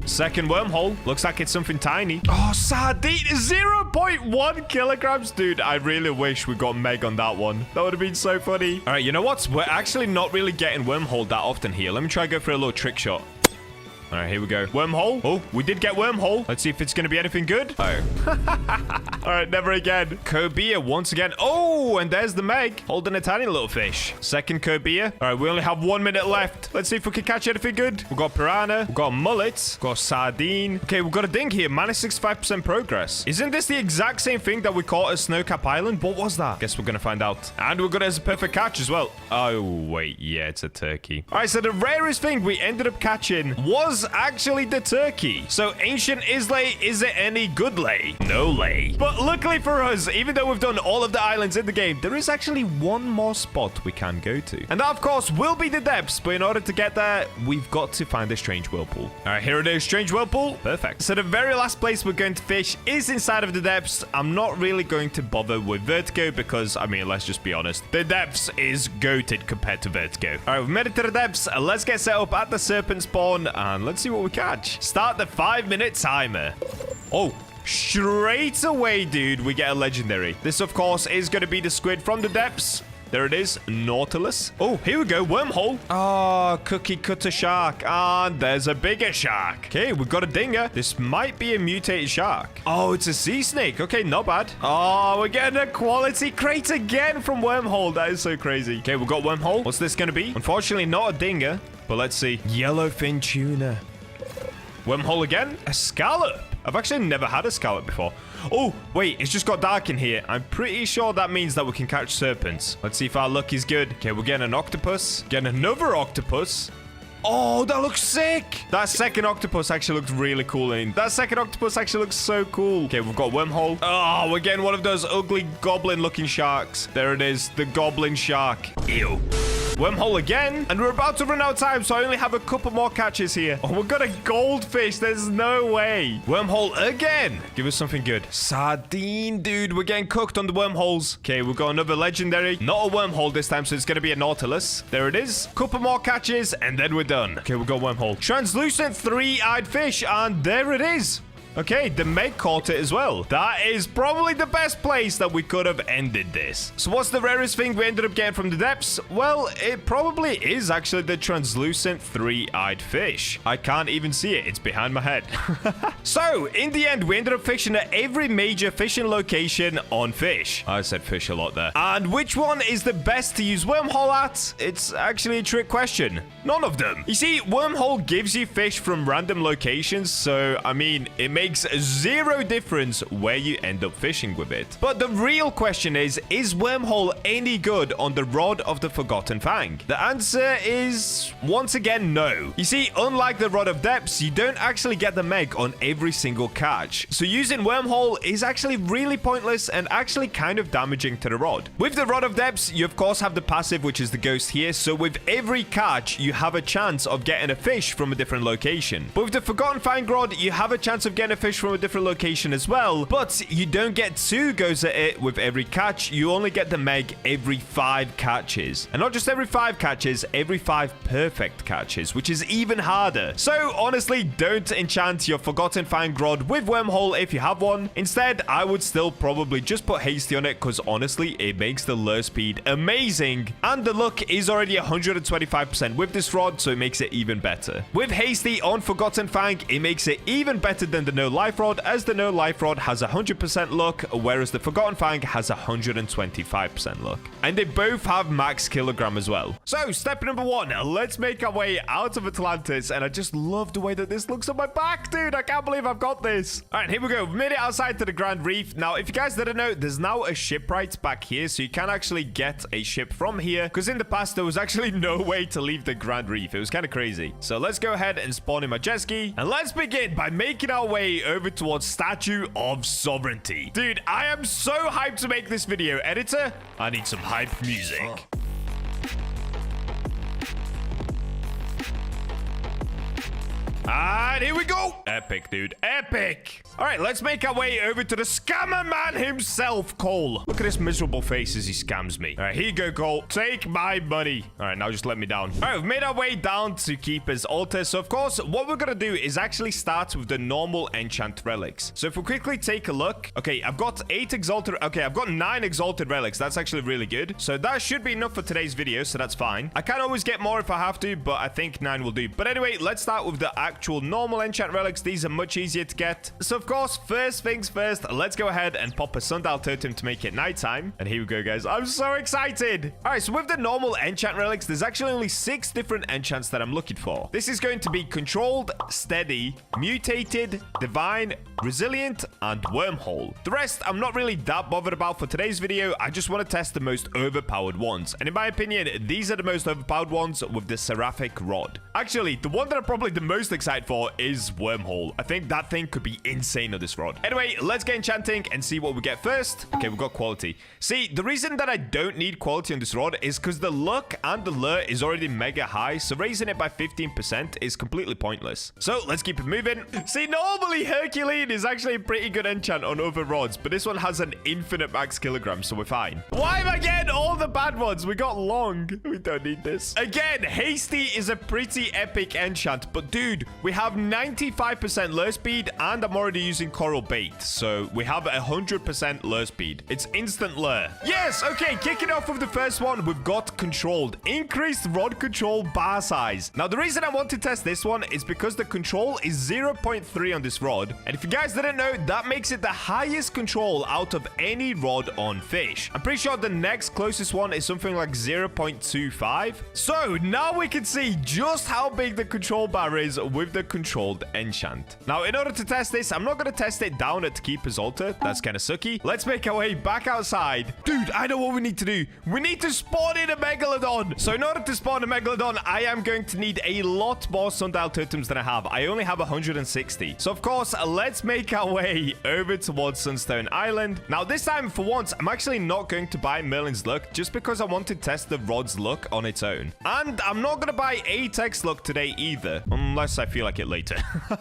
Second wormhole. Looks like it's something tiny. Oh, sardine. 0.1 kilograms. Dude, I really wish we got Meg on that one. That would have been so funny. All right, you know what? We're actually not really getting wormhole that often here. Let me try go for a little trick shot. All right, here we go. Wormhole. Oh, we did get wormhole. Let's see if it's going to be anything good. Oh. All right, never again. Cobia once again. Oh, and there's the Meg holding a tiny little fish. Second cobia. All right, we only have 1 minute left. Let's see if we can catch anything good. We've got piranha. We've got mullet. We've got sardine. Okay, we've got a ding here. Minus 65% progress. Isn't this the exact same thing that we caught at Snowcap Island? What was that? Guess we're going to find out. And we've got it as a perfect catch as well. Oh, wait. Yeah, it's a turkey. All right, so the rarest thing we ended up catching was actually the turkey. So ancient Islay, is it any good lay? No lay. But luckily for us, even though we've done all of the islands in the game, there is actually one more spot we can go to. And that, of course, will be the depths. But in order to get there, we've got to find a strange whirlpool. All right, here it is. Strange whirlpool. Perfect. So the very last place we're going to fish is inside of the depths. I'm not really going to bother with vertigo because, I mean, let's just be honest. The depths is goated compared to vertigo. All right, we've made it to the depths. Let's get set up at the serpent spawn and let's see what we catch. Start the 5-minute timer. Oh, straight away, dude, we get a legendary. This, of course, is going to be the squid from the depths. There it is, Nautilus. Oh, here we go, wormhole. Oh, cookie cutter shark. And there's a bigger shark. Okay, we've got a dinger. This might be a mutated shark. Oh, it's a sea snake. Okay, not bad. Oh, we're getting a quality crate again from wormhole. That is so crazy. Okay, we've got wormhole. What's this going to be? Unfortunately, not a dinger, but let's see. Yellowfin tuna. Wormhole again. A scallop. I've actually never had a scallop before. Oh, wait, it's just got dark in here. I'm pretty sure that means that we can catch serpents. Let's see if our luck is good. Okay, we're getting an octopus. Getting another octopus. Oh, that looks sick. That second octopus actually looks really cool. That second octopus actually looks so cool. Okay, we've got wormhole. Oh, we're getting one of those ugly goblin-looking sharks. There it is, the goblin shark. Ew. Wormhole again. And we're about to run out of time, so I only have a couple more catches here. Oh, we've got a goldfish. There's no way. Wormhole again. Give us something good. Sardine, dude. We're getting cooked on the wormholes. Okay, we've got another legendary. Not a wormhole this time, so it's going to be a Nautilus. There it is. Couple more catches, and then we're done. Okay, we've got wormhole. Translucent three-eyed fish, and there it is. Okay, the Meg caught it as well. That is probably the best place that we could have ended this. So what's the rarest thing we ended up getting from the depths? Well, it probably is actually the translucent three-eyed fish. I can't even see it. It's behind my head. So, in the end, we ended up fishing at every major fishing location on Fish. I said fish a lot there. And which one is the best to use wormhole at? It's actually a trick question. None of them. You see, wormhole gives you fish from random locations, so, I mean, it makes zero difference where you end up fishing with it. But the real question is wormhole any good on the Rod of the Forgotten Fang? The answer is, once again, no. You see, unlike the Rod of Depths, you don't actually get the Meg on every single catch. So using wormhole is actually really pointless and actually kind of damaging to the rod. With the Rod of Depths, you of course have the passive, which is the ghost here. So with every catch, you have a chance of getting a fish from a different location. But with the Forgotten Fang Rod, you have a chance of getting a fish from a different location as well, but you don't get 2 goes at it with every catch. You only get the Meg every 5 catches, and not just every 5 catches, every 5 perfect catches, which is even harder. So honestly, don't enchant your Forgotten Fang Rod with wormhole if you have one. Instead, I would still probably just put hasty on it, because honestly, it makes the lure speed amazing, and the luck is already 125% with this rod, so it makes it even better. With hasty on Forgotten Fang, it makes it even better than the no life rod, as the no life rod has 100% luck, whereas the Forgotten Fang has 125% luck. And they both have max kilogram as well. So, step number 1, let's make our way out of Atlantis. And I just love the way that this looks on my back, dude. I can't believe I've got this. All right, here we go. We've made it outside to the Grand Reef. Now, if you guys didn't know, there's now a shipwright back here, so you can actually get a ship from here, because in the past, there was actually no way to leave the Grand Reef. It was kind of crazy. So let's go ahead and spawn in my jet ski, and let's begin by making our way over towards Statue of Sovereignty. Dude, I am so hyped to make this video. Editor, I need some hype music. And here we go. Epic, dude. Epic. All right, let's make our way over to the scammer man himself, Cole. Look at his miserable face as he scams me. All right, here you go, Cole. Take my money. All right, now just let me down. All right, we've made our way down to Keeper's Altar. So, of course, what we're going to do is actually start with the normal enchant relics. So, if we quickly take a look. Okay, I've got 8 exalted. Okay, I've got 9 exalted relics. That's actually really good. So, that should be enough for today's video. So, that's fine. I can always get more if I have to, but I think 9 will do. But anyway, let's start with the actual normal enchant relics. These are much easier to get. So, of course, first things first, let's go ahead and pop a sundial totem to make it nighttime. And here we go, guys. I'm so excited. All right, so with the normal enchant relics, there's actually only 6 different enchants that I'm looking for. This is going to be controlled, steady, mutated, divine, resilient, and wormhole. The rest, I'm not really that bothered about for today's video. I just want to test the most overpowered ones. And in my opinion, these are the most overpowered ones with the seraphic rod. Actually, the one that I'm probably the most excited for is wormhole. I think that thing could be insane on this rod. Anyway, let's get enchanting and see what we get first. Okay, we've got quality. See, the reason that I don't need quality on this rod is because the luck and the lure is already mega high, so raising it by 15% is completely pointless. So let's keep it moving. See, normally Herculean is actually a pretty good enchant on other rods, but this one has an infinite max kilogram, so we're fine. Why am I getting all the bad ones? We got long. We don't need this. Again, hasty is a pretty epic enchant, but dude, we have 95% lure speed, and I'm already using coral bait, so we have 100% lure speed. It's instant lure. Yes, okay, kicking off with the first one, we've got controlled. Increased rod control bar size. Now, the reason I want to test this one is because the control is 0.3 on this rod, and if you guys didn't know, that makes it the highest control out of any rod on Fish. I'm pretty sure the next closest one is something like 0.25. So, now we can see just how big the control bar is with the controlled enchant. Now, in order to test this, I'm not going to test it down at Keeper's Altar. That's kind of sucky. Let's make our way back outside. Dude, I know what we need to do. We need to spawn in a Megalodon. So in order to spawn a Megalodon, I am going to need a lot more sundial totems than I have. I only have 160. So of course, let's make our way over towards Sunstone Island. Now this time, for once, I'm actually not going to buy Merlin's luck just because I want to test the rod's luck on its own. And I'm not going to buy Apex luck today either, unless I feel like it later.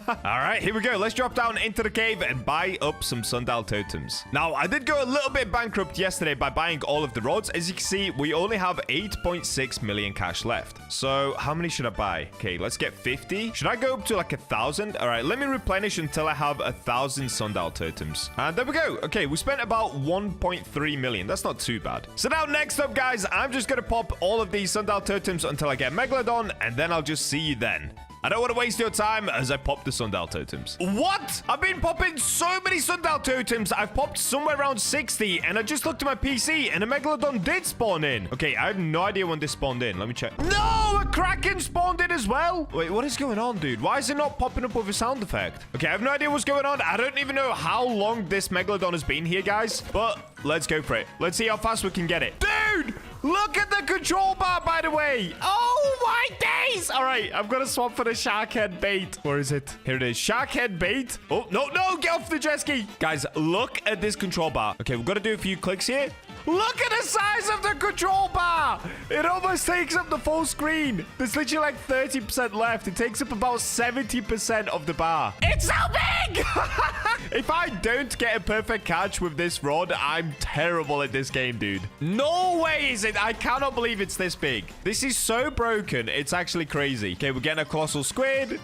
All right, here we go. Let's drop down into the cave and buy up some sundial totems. Now, I did go a little bit bankrupt yesterday by buying all of the rods. As you can see, we only have 8.6 million cash left. So, how many should I buy? Okay, let's get 50. Should I go up to like 1,000? All right, let me replenish until I have 1,000 sundial totems. And there we go. Okay, we spent about 1.3 million. That's not too bad. So now, next up, guys, I'm just going to pop all of these sundial totems until I get Megalodon, and then I'll just see you then. I don't want to waste your time as I pop the sundial totems. What? I've been popping so many sundial totems. I've popped somewhere around 60, and I just looked at my PC, and a Megalodon did spawn in. Okay, I have no idea when this spawned in. Let me check. No! A Kraken spawned in as well? Wait, what is going on, dude? Why is it not popping up with a sound effect? Okay, I have no idea what's going on. I don't even know how long this Megalodon has been here, guys, but let's go for it. Let's see how fast we can get it. Dude! Look at the control bar, by the way. Oh, my days. All right, I'm going to swap for the shark head bait. Where is it? Here it is. Shark head bait. Oh, no, no. Get off the jet ski. Guys, look at this control bar. Okay, we've got to do a few clicks here. Look at the size of the control bar. It almost takes up the full screen. There's literally like 30% left. It takes up about 70% of the bar. It's so big. If I don't get a perfect catch with this rod, I'm terrible at this game, dude. No way is it. I cannot believe it's this big. This is so broken. It's actually crazy. Okay, we're getting a colossal squid.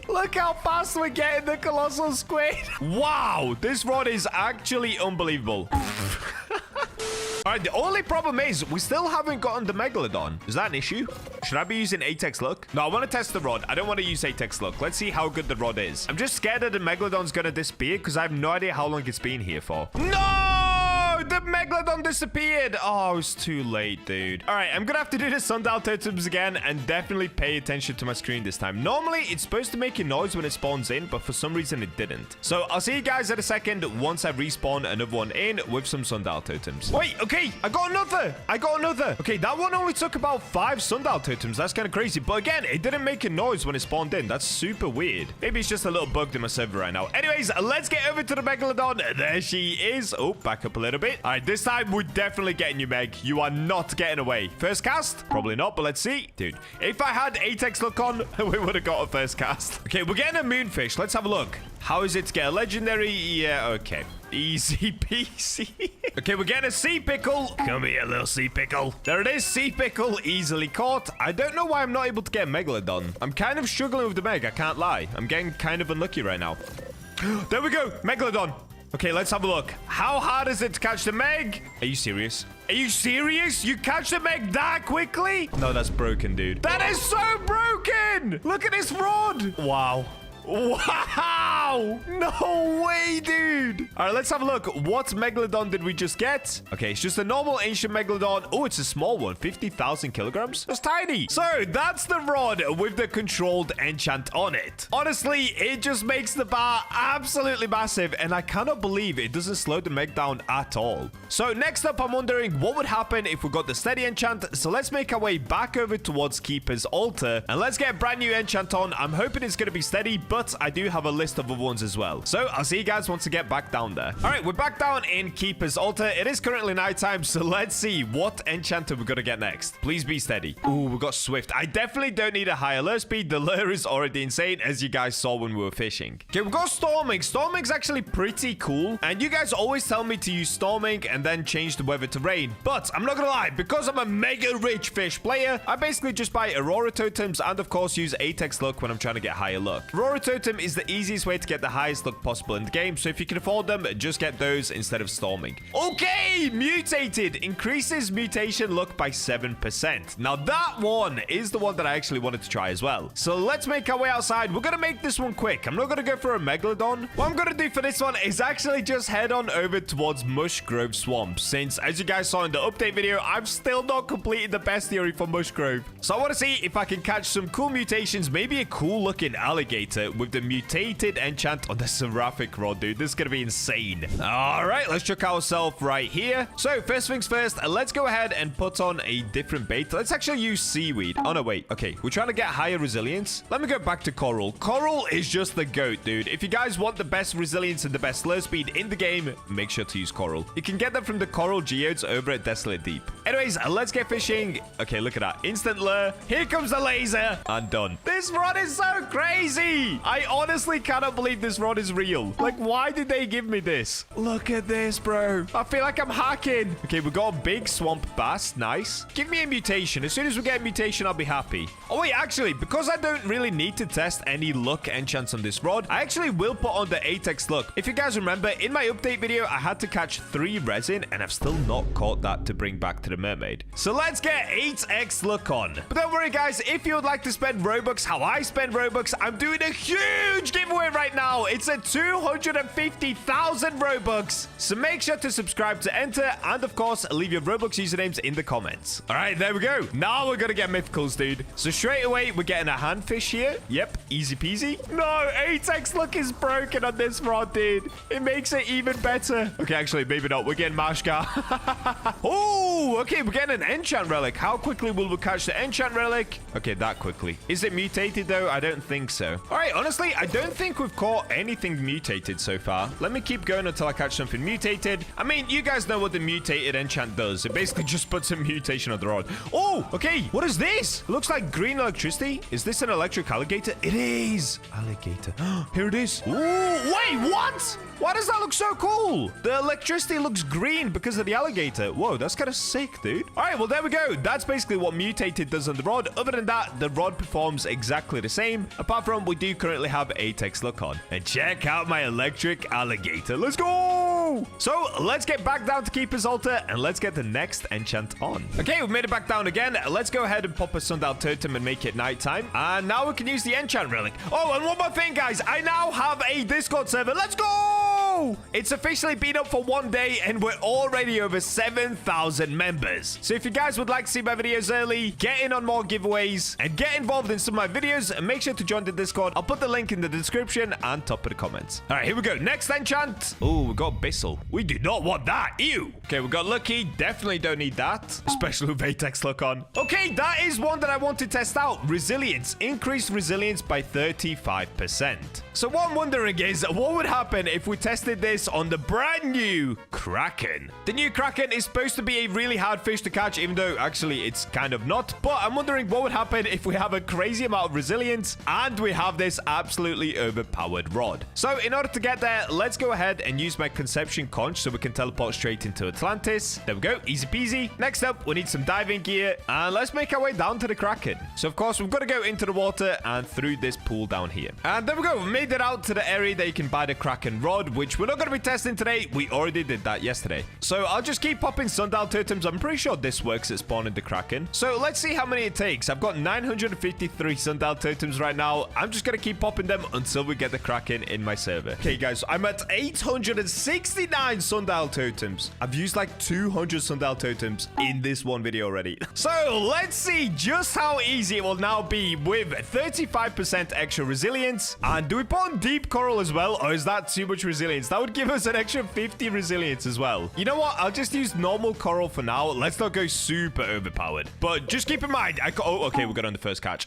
Look how fast we're getting the colossal squid. Wow, this rod is actually unbelievable. All right, the only problem is we still haven't gotten the Megalodon. Is that an issue? Should I be using Atex Look? No, I want to test the rod. I don't want to use Atex Look. Let's see how good the rod is. I'm just scared that the Megalodon's going to disappear because I have no idea how long it's been here for. No! The Megalodon disappeared. Oh, it's too late, dude. All right, I'm going to have to do the sundial totems again and definitely pay attention to my screen this time. Normally, it's supposed to make a noise when it spawns in, but for some reason, it didn't. So I'll see you guys in a second once I respawn another one in with some sundial totems. Wait, okay, I got another. Okay, that one only took about 5 sundial totems. That's kind of crazy. But again, it didn't make a noise when it spawned in. That's super weird. Maybe it's just a little bug in my server right now. Anyways, let's get over to the Megalodon. There she is. Oh, back up a little bit. All right, this time we're definitely getting you, Meg. You are not getting away. First cast? Probably not, but let's see. Dude, if I had Atex Look on, we would have got a first cast. Okay, we're getting a moonfish. Let's have a look. How is it to get a legendary? Yeah, okay. Easy peasy. Okay, we're getting a sea pickle. Come here, little sea pickle. There it is, sea pickle, easily caught. I don't know why I'm not able to get a Megalodon. I'm kind of struggling with the Meg, I can't lie. I'm getting kind of unlucky right now. There we go, Megalodon. Okay, let's have a look. How hard is it to catch the Meg? Are you serious? Are you serious? You catch the Meg that quickly? No, that's broken, dude. That is so broken. Look at this rod. Wow. Wow! No way, dude! All right, let's have a look. What Megalodon did we just get? Okay, it's just a normal ancient Megalodon. Oh, it's a small one. 50,000 kilograms? That's tiny. So, that's the rod with the controlled enchant on it. Honestly, it just makes the bar absolutely massive, and I cannot believe it doesn't slow the Meg down at all. So, next up, I'm wondering what would happen if we got the steady enchant. So, let's make our way back over towards Keeper's Altar, and let's get a brand new enchant on. I'm hoping it's going to be steady, but I do have a list of other ones as well. So I'll see you guys once I get back down there. All right, we're back down in Keeper's Altar. It is currently nighttime, so let's see what enchanter we're going to get next. Please be steady. Ooh, we got Swift. I definitely don't need a higher lure speed. The lure is already insane, as you guys saw when we were fishing. Okay, we've got Storming. Storming's actually pretty cool, and you guys always tell me to use Storming and then change the weather to rain. But I'm not going to lie, because I'm a mega rich fish player, I basically just buy Aurora totems and, of course, use Atex Look when I'm trying to get higher luck. Aurora totem is the easiest way to get the highest luck possible in the game, so if you can afford them, just get those instead of Storming. Okay, Mutated increases mutation luck by 7%. Now that one is the one that I actually wanted to try as well. So let's make our way outside. We're gonna make this one quick. I'm not gonna go for a Megalodon. What I'm gonna do for this one is actually just head on over towards Mush Grove Swamp, since as you guys saw in the update video, I've still not completed the bestiary for Mush Grove. So I want to see if I can catch some cool mutations, maybe a cool looking alligator with the mutated enchant on the seraphic rod, dude. This is gonna be insane. All right, let's check ourselves right here. So first things first, let's go ahead and put on a different bait. Let's actually use seaweed. Oh no, wait. Okay, we're trying to get higher resilience. Let me go back to coral. Coral is just the goat, dude. If you guys want the best resilience and the best lure speed in the game, make sure to use coral. You can get them from the coral geodes over at Desolate Deep. Anyways, let's get fishing. Okay, look at that. Instant lure. Here comes the laser. And done. This rod is so crazy. I honestly cannot believe this rod is real. Like, why did they give me this? Look at this, bro. I feel like I'm hacking. Okay, we got a big swamp bass. Nice. Give me a mutation. As soon as we get a mutation, I'll be happy. Oh, wait, actually, because I don't really need to test any luck enchants on this rod, I actually will put on the Atex Luck. If you guys remember, in my update video, I had to catch 3 resin, and I've still not caught that to bring back to the mermaid. So let's get 8x Luck on. But don't worry, guys. If you would like to spend Robux how I spend Robux, I'm doing a huge giveaway right now. It's a 250,000 Robux. So make sure to subscribe to enter, and of course, leave your Robux usernames in the comments. All right, there we go. Now we're gonna get mythicals, dude. So straight away, we're getting a handfish here. Yep, easy peasy. No, 8x Luck is broken on this rod, dude. It makes it even better. Okay, actually, maybe not. We're getting Mashka. Oh, okay, we're getting an enchant relic. How quickly will we catch the enchant relic? Okay, that quickly. Is it mutated, though? I don't think so. All right, honestly, I don't think we've caught anything mutated so far. Let me keep going until I catch something mutated. I mean, you guys know what the mutated enchant does. It basically just puts a mutation on the rod. Oh, okay. What is this? It looks like green electricity. Is this an electric alligator? It is. Alligator. Here it is. Ooh, wait, what? Why does that look so cool? The electricity looks green because of the alligator. Whoa, that's kind of sick, dude. All right, well, there we go. That's basically what mutated does on the rod. Other than that, the rod performs exactly the same. Apart from we do currently have Atex Luck on. And check out my electric alligator. Let's go. go. So let's get back down to Keeper's Altar and let's get the next enchant on. Okay, we've made it back down again. Let's go ahead and pop a sundial totem and make it nighttime. And now we can use the enchant relic. Oh, and one more thing, guys. I now have a Discord server. Let's go. It's officially been up for 1 day and we're already over 7,000 members. So if you guys would like to see my videos early, get in on more giveaways, and get involved in some of my videos, make sure to join the Discord. I'll put the link in the description and top of the comments. All right, here we go. Next enchant. Oh, we got Bissell. We do not want that. Ew. Okay, we got Lucky. Definitely don't need that, especially with Apex look on. Okay, that is one that I want to test out. Resilience. Increased resilience by 35%. So what I'm wondering is, what would happen if we tested this on the brand new Kraken? The new Kraken is supposed to be a really hard fish to catch, even though actually it's kind of not. But I'm wondering what would happen if we have a crazy amount of resilience and we have this absolutely overpowered rod. So in order to get there, let's go ahead and use my conception conch so we can teleport straight into Atlantis. There we go. Easy peasy. Next up, we need some diving gear and let's make our way down to the Kraken. So of course, we've got to go into the water and through this pool down here. And there we go. We made it out to the area that you can buy the Kraken rod, which we're not going to be testing today. We already did that yesterday. So I'll just keep popping sundial totems. I'm pretty sure this works at spawning the Kraken. So let's see how many it takes. I've got 953 sundial totems right now. I'm just going to keep popping them until we get the Kraken in my server. Okay, guys, I'm at 869 sundial totems. I've used like 200 sundial totems in this one video already. So let's see just how easy it will now be with 35% extra resilience. And do we put on deep coral as well? Or is that too much resilience? That would give us an extra 50 resilience as well. You know what? I'll just use normal coral for now. Let's not go super overpowered. But just keep in mind, oh, okay, we got on the first catch.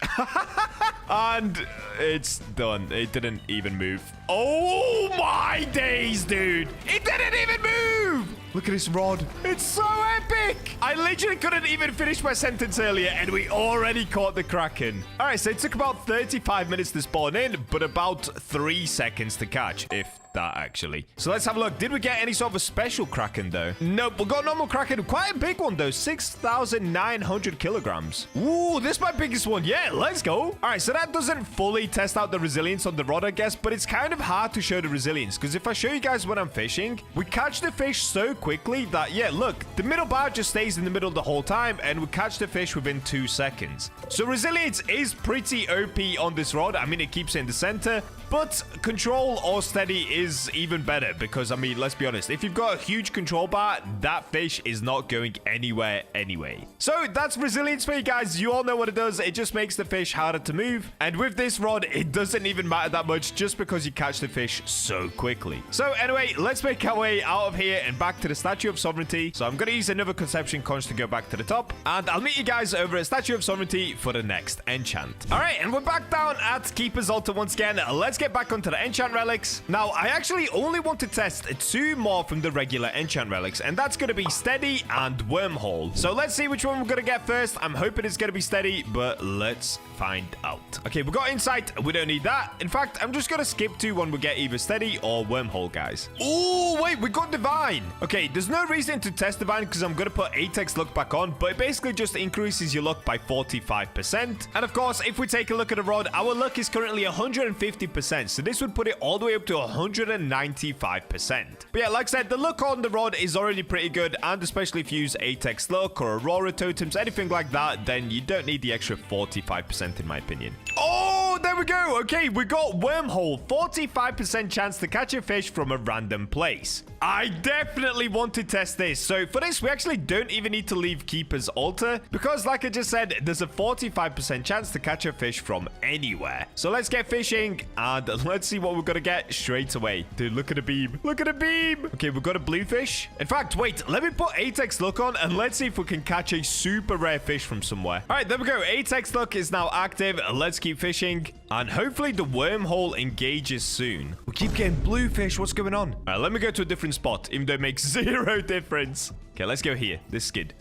And it's done. It didn't even move. Oh my days, dude. It didn't even move. Look at this rod. It's so epic. I literally couldn't even finish my sentence earlier and we already caught the Kraken. All right, so it took about 35 minutes to spawn in, but about 3 seconds to catch, if that actually. So let's have a look. Did we get any sort of a special Kraken though? Nope, we got normal Kraken. Quite a big one though, 6,900 kilograms. Ooh, this is my biggest one. Yeah, let's go. All right, so that doesn't fully test out the resilience on the rod, I guess, but it's kind of hard to show the resilience because if I show you guys when I'm fishing, we catch the fish so quickly that, yeah, look, the middle bar just stays in the middle the whole time and we catch the fish within 2 seconds. So resilience is pretty OP on this rod. I mean, it keeps it in the center, but control or steady is even better because, I mean, let's be honest, if you've got a huge control bar, that fish is not going anywhere anyway. So that's resilience for you guys. You all know what it does. It just makes the fish harder to move. And with this rod, it doesn't even matter that much just because you catch the fish so quickly. So anyway, let's make our way out of here and back to the Statue of Sovereignty. So I'm going to use another conception conch to go back to the top. And I'll meet you guys over at Statue of Sovereignty for the next enchant. All right, and we're back down at Keeper's Altar once again. Let's get back onto the enchant relics. Now, I actually only want to test 2 more from the regular enchant relics, and that's going to be Steady and Wormhole. So let's see which one we're going to get first. I'm hoping it's going to be Steady, but let's find out. Okay, we got Insight. We don't need that. In fact, I'm just going to skip to when we get either Steady or Wormhole, guys. Oh, wait, we got Divine. Okay, there's no reason to test Divine because I'm going to put Atex luck back on, but it basically just increases your luck by 45%. And of course, if we take a look at the rod, our luck is currently 150%. So this would put it all the way up to 195%. But yeah, like I said, the luck on the rod is already pretty good. And especially if you use Atex luck or Aurora totems, anything like that, then you don't need the extra 45% in my opinion. Oh, there we go. Okay, we got Wormhole. 45% chance to catch a fish from a random place. I definitely want to test this. So for this, we actually don't even need to leave Keeper's Altar because like I just said, there's a 45% chance to catch a fish from anywhere. So let's get fishing and let's see what we're going to get straight away. Dude, look at the beam. Look at the beam. Okay, we've got a blue fish. In fact, wait, let me put Atex luck on and let's see if we can catch a super rare fish from somewhere. All right, there we go. Atex luck is now active. Let's keep fishing and hopefully the wormhole engages soon. We keep getting blue fish. What's going on? All right, let me go to a different spot, even though it makes 0 difference. Okay, let's go here. This skid.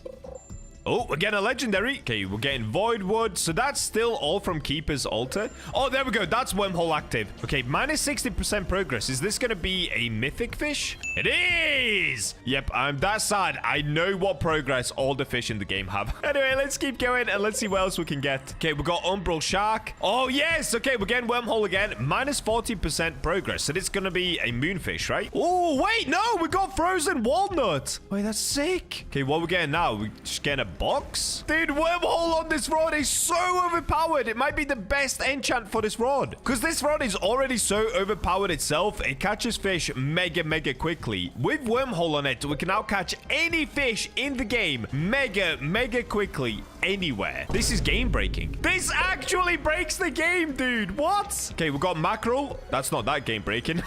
Oh, we're getting a legendary. Okay, we're getting void wood. So that's still all from Keeper's Altar. Oh, there we go. That's wormhole active. Okay, minus 60% progress. Is this going to be a mythic fish? It is. Yep, I'm that sad. I know what progress all the fish in the game have. Anyway, let's keep going and let's see what else we can get. Okay, we got umbral shark. Oh, yes. Okay, we're getting wormhole again. Minus 40% progress. So it's going to be a moonfish, right? Oh, wait, no. We got frozen walnut. Wait, that's sick. Okay, what are we getting now? We're just getting a box? Dude, wormhole on this rod is so overpowered. It might be the best enchant for this rod. Because this rod is already so overpowered itself. It catches fish mega quickly. With wormhole on it, we can now catch any fish in the game mega quickly anywhere. This is game breaking. This actually breaks the game, dude. What? Okay, we got mackerel. That's not that game breaking.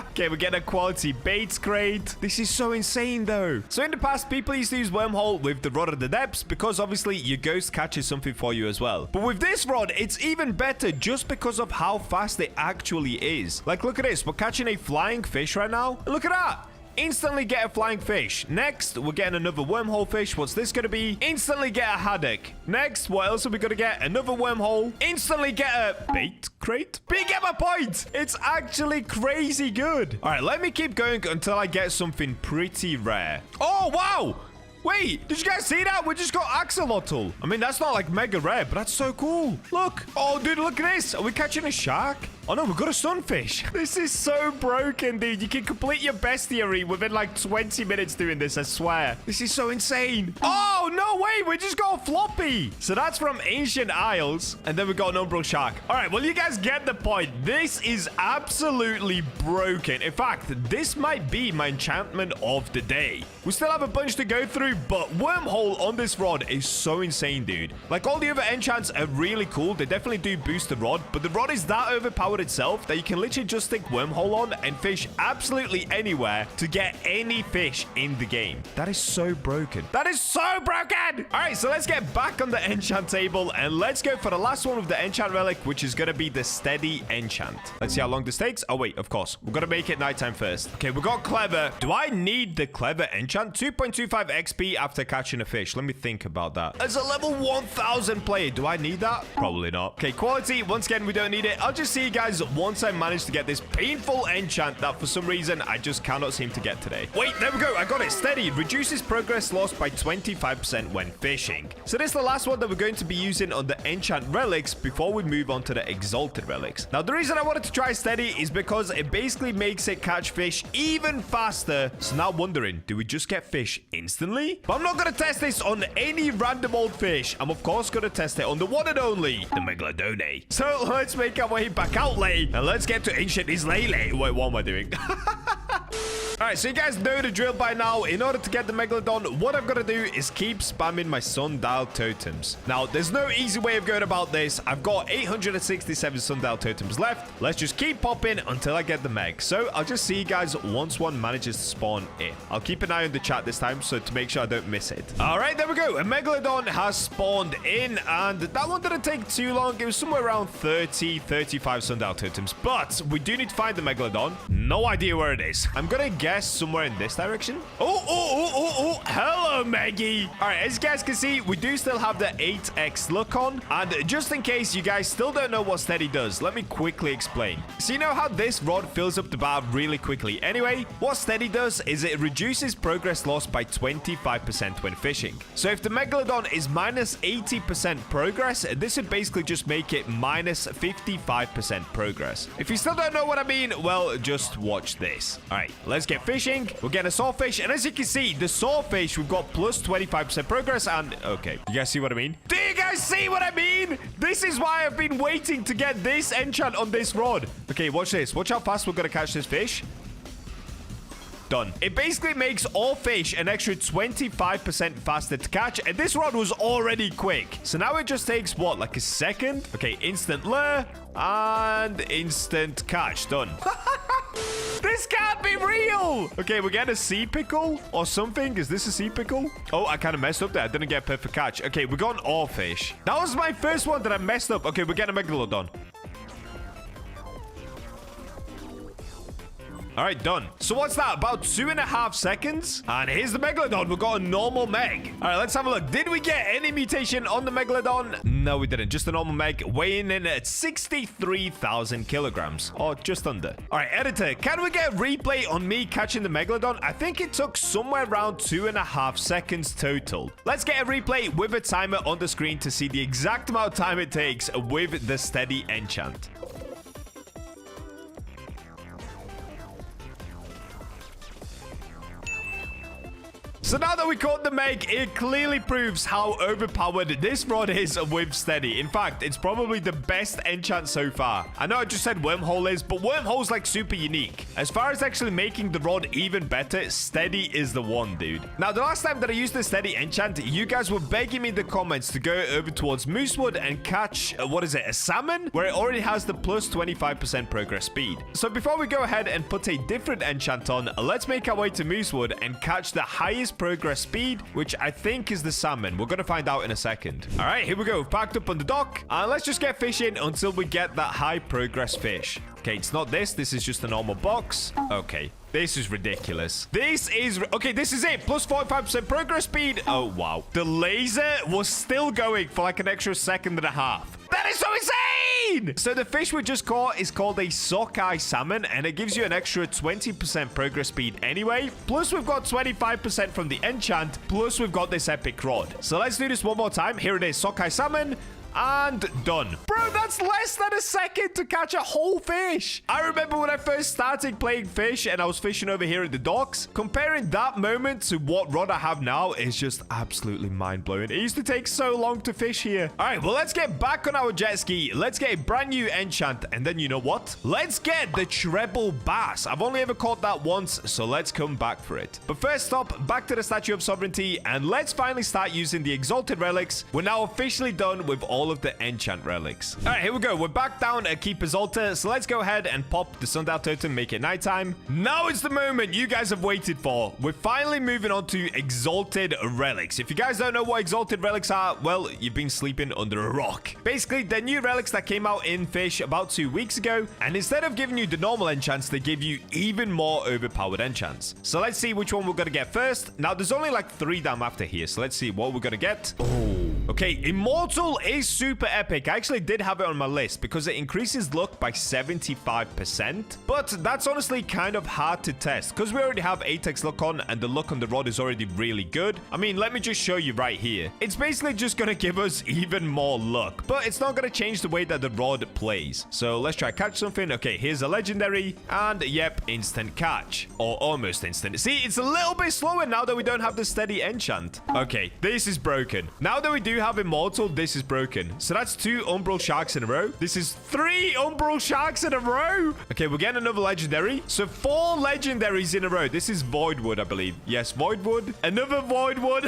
Okay, we get a quality baits crate. This is so insane though. So in the past, people used to use wormhole with the rod of the depths because obviously your ghost catches something for you as well. But with this rod, it's even better just because of how fast it actually is. Like, look at this. We're catching a flying fish right now. Look at that. Instantly get a flying fish. Next, we're getting another wormhole fish. What's this going to be? Instantly get a haddock. Next, what else are we going to get? Another wormhole. Instantly get a bait crate. But you get my point. It's actually crazy good. All right, let me keep going until I get something pretty rare. Oh, wow. Wait, did you guys see that? We just got axolotl. I mean, that's not like mega rare, but that's so cool. Look. Oh, dude, look at this. Are we catching a shark? Oh, no, we've got a sunfish. This is so broken, dude. You can complete your bestiary within like 20 minutes doing this, I swear. This is so insane. Oh, no way. We just got a floppy. So that's from Ancient Isles. And then we got an umbral shark. All right, well, you guys get the point. This is absolutely broken. In fact, this might be my enchantment of the day. We still have a bunch to go through, but wormhole on this rod is so insane, dude. Like, all the other enchants are really cool. They definitely do boost the rod, but the rod is that overpowered itself that you can literally just stick wormhole on and fish absolutely anywhere to get any fish in the game. That is so broken. That is so broken. All right, so let's get back on the enchant table and let's go for the last one of the enchant relic, which is going to be the steady enchant. Let's see how long this takes. Oh, wait, of course. We've got to make it nighttime first. Okay, we got clever. Do I need the clever enchant? 2.25 XP after catching a fish. Let me think about that. As a level 1000 player, do I need that? Probably not. Okay, quality. Once again, we don't need it. I'll just see you guys once I manage to get this painful enchant that for some reason I just cannot seem to get today. Wait, there we go. I got it. Steady. Reduces progress lost by 25% when fishing. So this is the last one that we're going to be using on the enchant relics before we move on to the exalted relics. Now, the reason I wanted to try steady is because it basically makes it catch fish even faster. So now I'm wondering, do we just get fish instantly? But I'm not going to test this on any random old fish. I'm of course going to test it on the one and only, the Megalodon. So let's make our way back out, and let's get to ancient Islay. Wait, what am I doing? All right, so you guys know the drill by now. In order to get the Megalodon, what I've got to do is keep spamming my sundial totems. Now, there's no easy way of going about this. I've got 867 sundial totems left. Let's just keep popping until I get the Meg. So I'll just see you guys once one manages to spawn in. I'll keep an eye on the chat this time so to make sure I don't miss it. All right, there we go. A Megalodon has spawned in, and that one didn't take too long. It was somewhere around 35 sundial totems, but we do need to find the Megalodon. No idea where it is. I'm gonna guess somewhere in this direction. Oh, hello, Maggie. All right, as you guys can see, we do still have the 8x look on, and just in case you guys still don't know what steady does, let me quickly explain. So you know how this rod fills up the bar really quickly. Anyway, what steady does is it reduces progress lost by 25% when fishing. So if the Megalodon is minus 80% progress, this would basically just make it minus 55% progress. If you still don't know what I mean, well, just watch this. All right, let's get fishing. We're getting a sawfish, and as you can see, the sawfish, we've got plus 25% progress, and okay, you guys see what I mean? Do you guys see what I mean? This is why I've been waiting to get this enchant on this rod. Okay, watch this. Watch how fast we're gonna catch this fish. Done. It basically makes all fish an extra 25% faster to catch, and this rod was already quick. So now it just takes, what, like a second? Okay, instant lure and instant catch. Done. This can't be real. Okay, we're getting a sea pickle or something. Is this a sea pickle? Oh, I kind of messed up there. I didn't get a perfect catch. Okay, we got an oarfish. That was my first one that I messed up. Okay, we're getting a Megalodon. All right, done. So what's that? About 2.5 seconds? And here's the Megalodon. We've got a normal Meg. All right, let's have a look. Did we get any mutation on the Megalodon? No, we didn't. Just a normal Meg weighing in at 63,000 kilograms. Or just under. All right, editor, can we get a replay on me catching the Megalodon? I think it took somewhere around 2.5 seconds total. Let's get a replay with a timer on the screen to see the exact amount of time it takes with the steady enchant. So now that we caught the Meg, it clearly proves how overpowered this rod is with steady. In fact, it's probably the best enchant so far. I know I just said wormhole is, but wormhole's like super unique. As far as actually making the rod even better, steady is the one, dude. Now, the last time that I used the steady enchant, you guys were begging me in the comments to go over towards Moosewood and catch, what is it, a salmon? Where it already has the plus 25% progress speed. So before we go ahead and put a different enchant on, let's make our way to Moosewood and catch the highest progress speed, which I think is the salmon. We're gonna find out in a second. All right, here we go. We've packed up on the dock, and let's just get fishing until we get that high progress fish. Okay, it's not this. This is just a normal box. Okay, this is ridiculous. This is... Okay, this is it. Plus 45% progress speed. Oh, wow. The laser was still going for like an extra second and a half. That is so insane! So the fish we just caught is called a sockeye salmon, and it gives you an extra 20% progress speed anyway. Plus, we've got 25% from the enchant. Plus, we've got this epic rod. So let's do this one more time. Here it is, sockeye salmon. And done. Bro, that's less than a second to catch a whole fish. I remember when I first started playing fish and I was fishing over here at the docks. Comparing that moment to what rod I have now is just absolutely mind-blowing. It used to take so long to fish here. All right, well, let's get back on our jet ski. Let's get a brand new enchant. And then you know what? Let's get the treble bass. I've only ever caught that once, so let's come back for it. But first stop, back to the Statue of Sovereignty, and let's finally start using the exalted relics. We're now officially done with all of the enchant relics. All right, here we go. We're back down at Keeper's Altar, so let's go ahead and pop the sundial totem, make it nighttime. Now it's the moment you guys have waited for. We're finally moving on to exalted relics. If you guys don't know what exalted relics are, well, you've been sleeping under a rock. Basically, they're new relics that came out in Fish about 2 weeks ago, and instead of giving you the normal enchants, they give you even more overpowered enchants. So let's see which one we're gonna get first. Now, there's only like 3 damn after here, so let's see what we're gonna get. Oh. Okay, Immortal is super epic. I actually did have it on my list because it increases luck by 75%. But that's honestly kind of hard to test because we already have 8x luck on and the luck on the rod is already really good. I mean, let me just show you right here. It's basically just going to give us even more luck, but it's not going to change the way that the rod plays. So let's try catch something. Okay, here's a legendary and yep, instant catch or almost instant. See, it's a little bit slower now that we don't have the steady enchant. Okay, this is broken. Now that we do have Immortal, this is broken. So that's 2 Umbral Sharks in a row. This is 3 Umbral Sharks in a row. Okay, we're getting another legendary. So 4 legendaries in a row. This is Voidwood, I believe. Yes, Voidwood. Another Voidwood.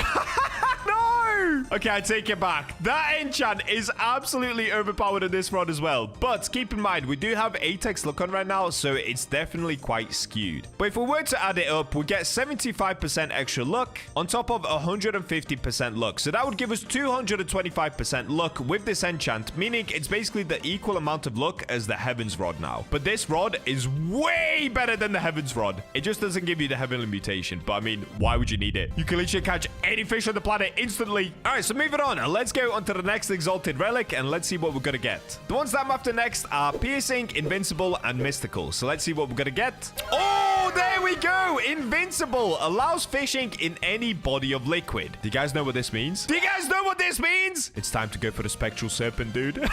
No! Okay, I take it back. That enchant is absolutely overpowered in this rod as well. But keep in mind, we do have 8x luck on right now, so it's definitely quite skewed. But if we were to add it up, we get 75% extra luck on top of 150% luck. So that would give us 225% luck with this enchant, meaning it's basically the equal amount of luck as the Heavens Rod now. But this rod is way better than the Heavens Rod. It just doesn't give you the Heavenly Mutation, but I mean, why would you need it? You can literally catch any fish on the planet instantly. All right, so moving on. Let's go on to the next exalted relic and let's see what we're gonna get. The ones that I'm after next are Piercing, Invincible, and Mystical. So let's see what we're gonna get. Oh, there we go. Invincible allows fishing in any body of liquid. Do you guys know what this means? Do you guys know what this means? It's time to go for the Spectral Serpent, dude.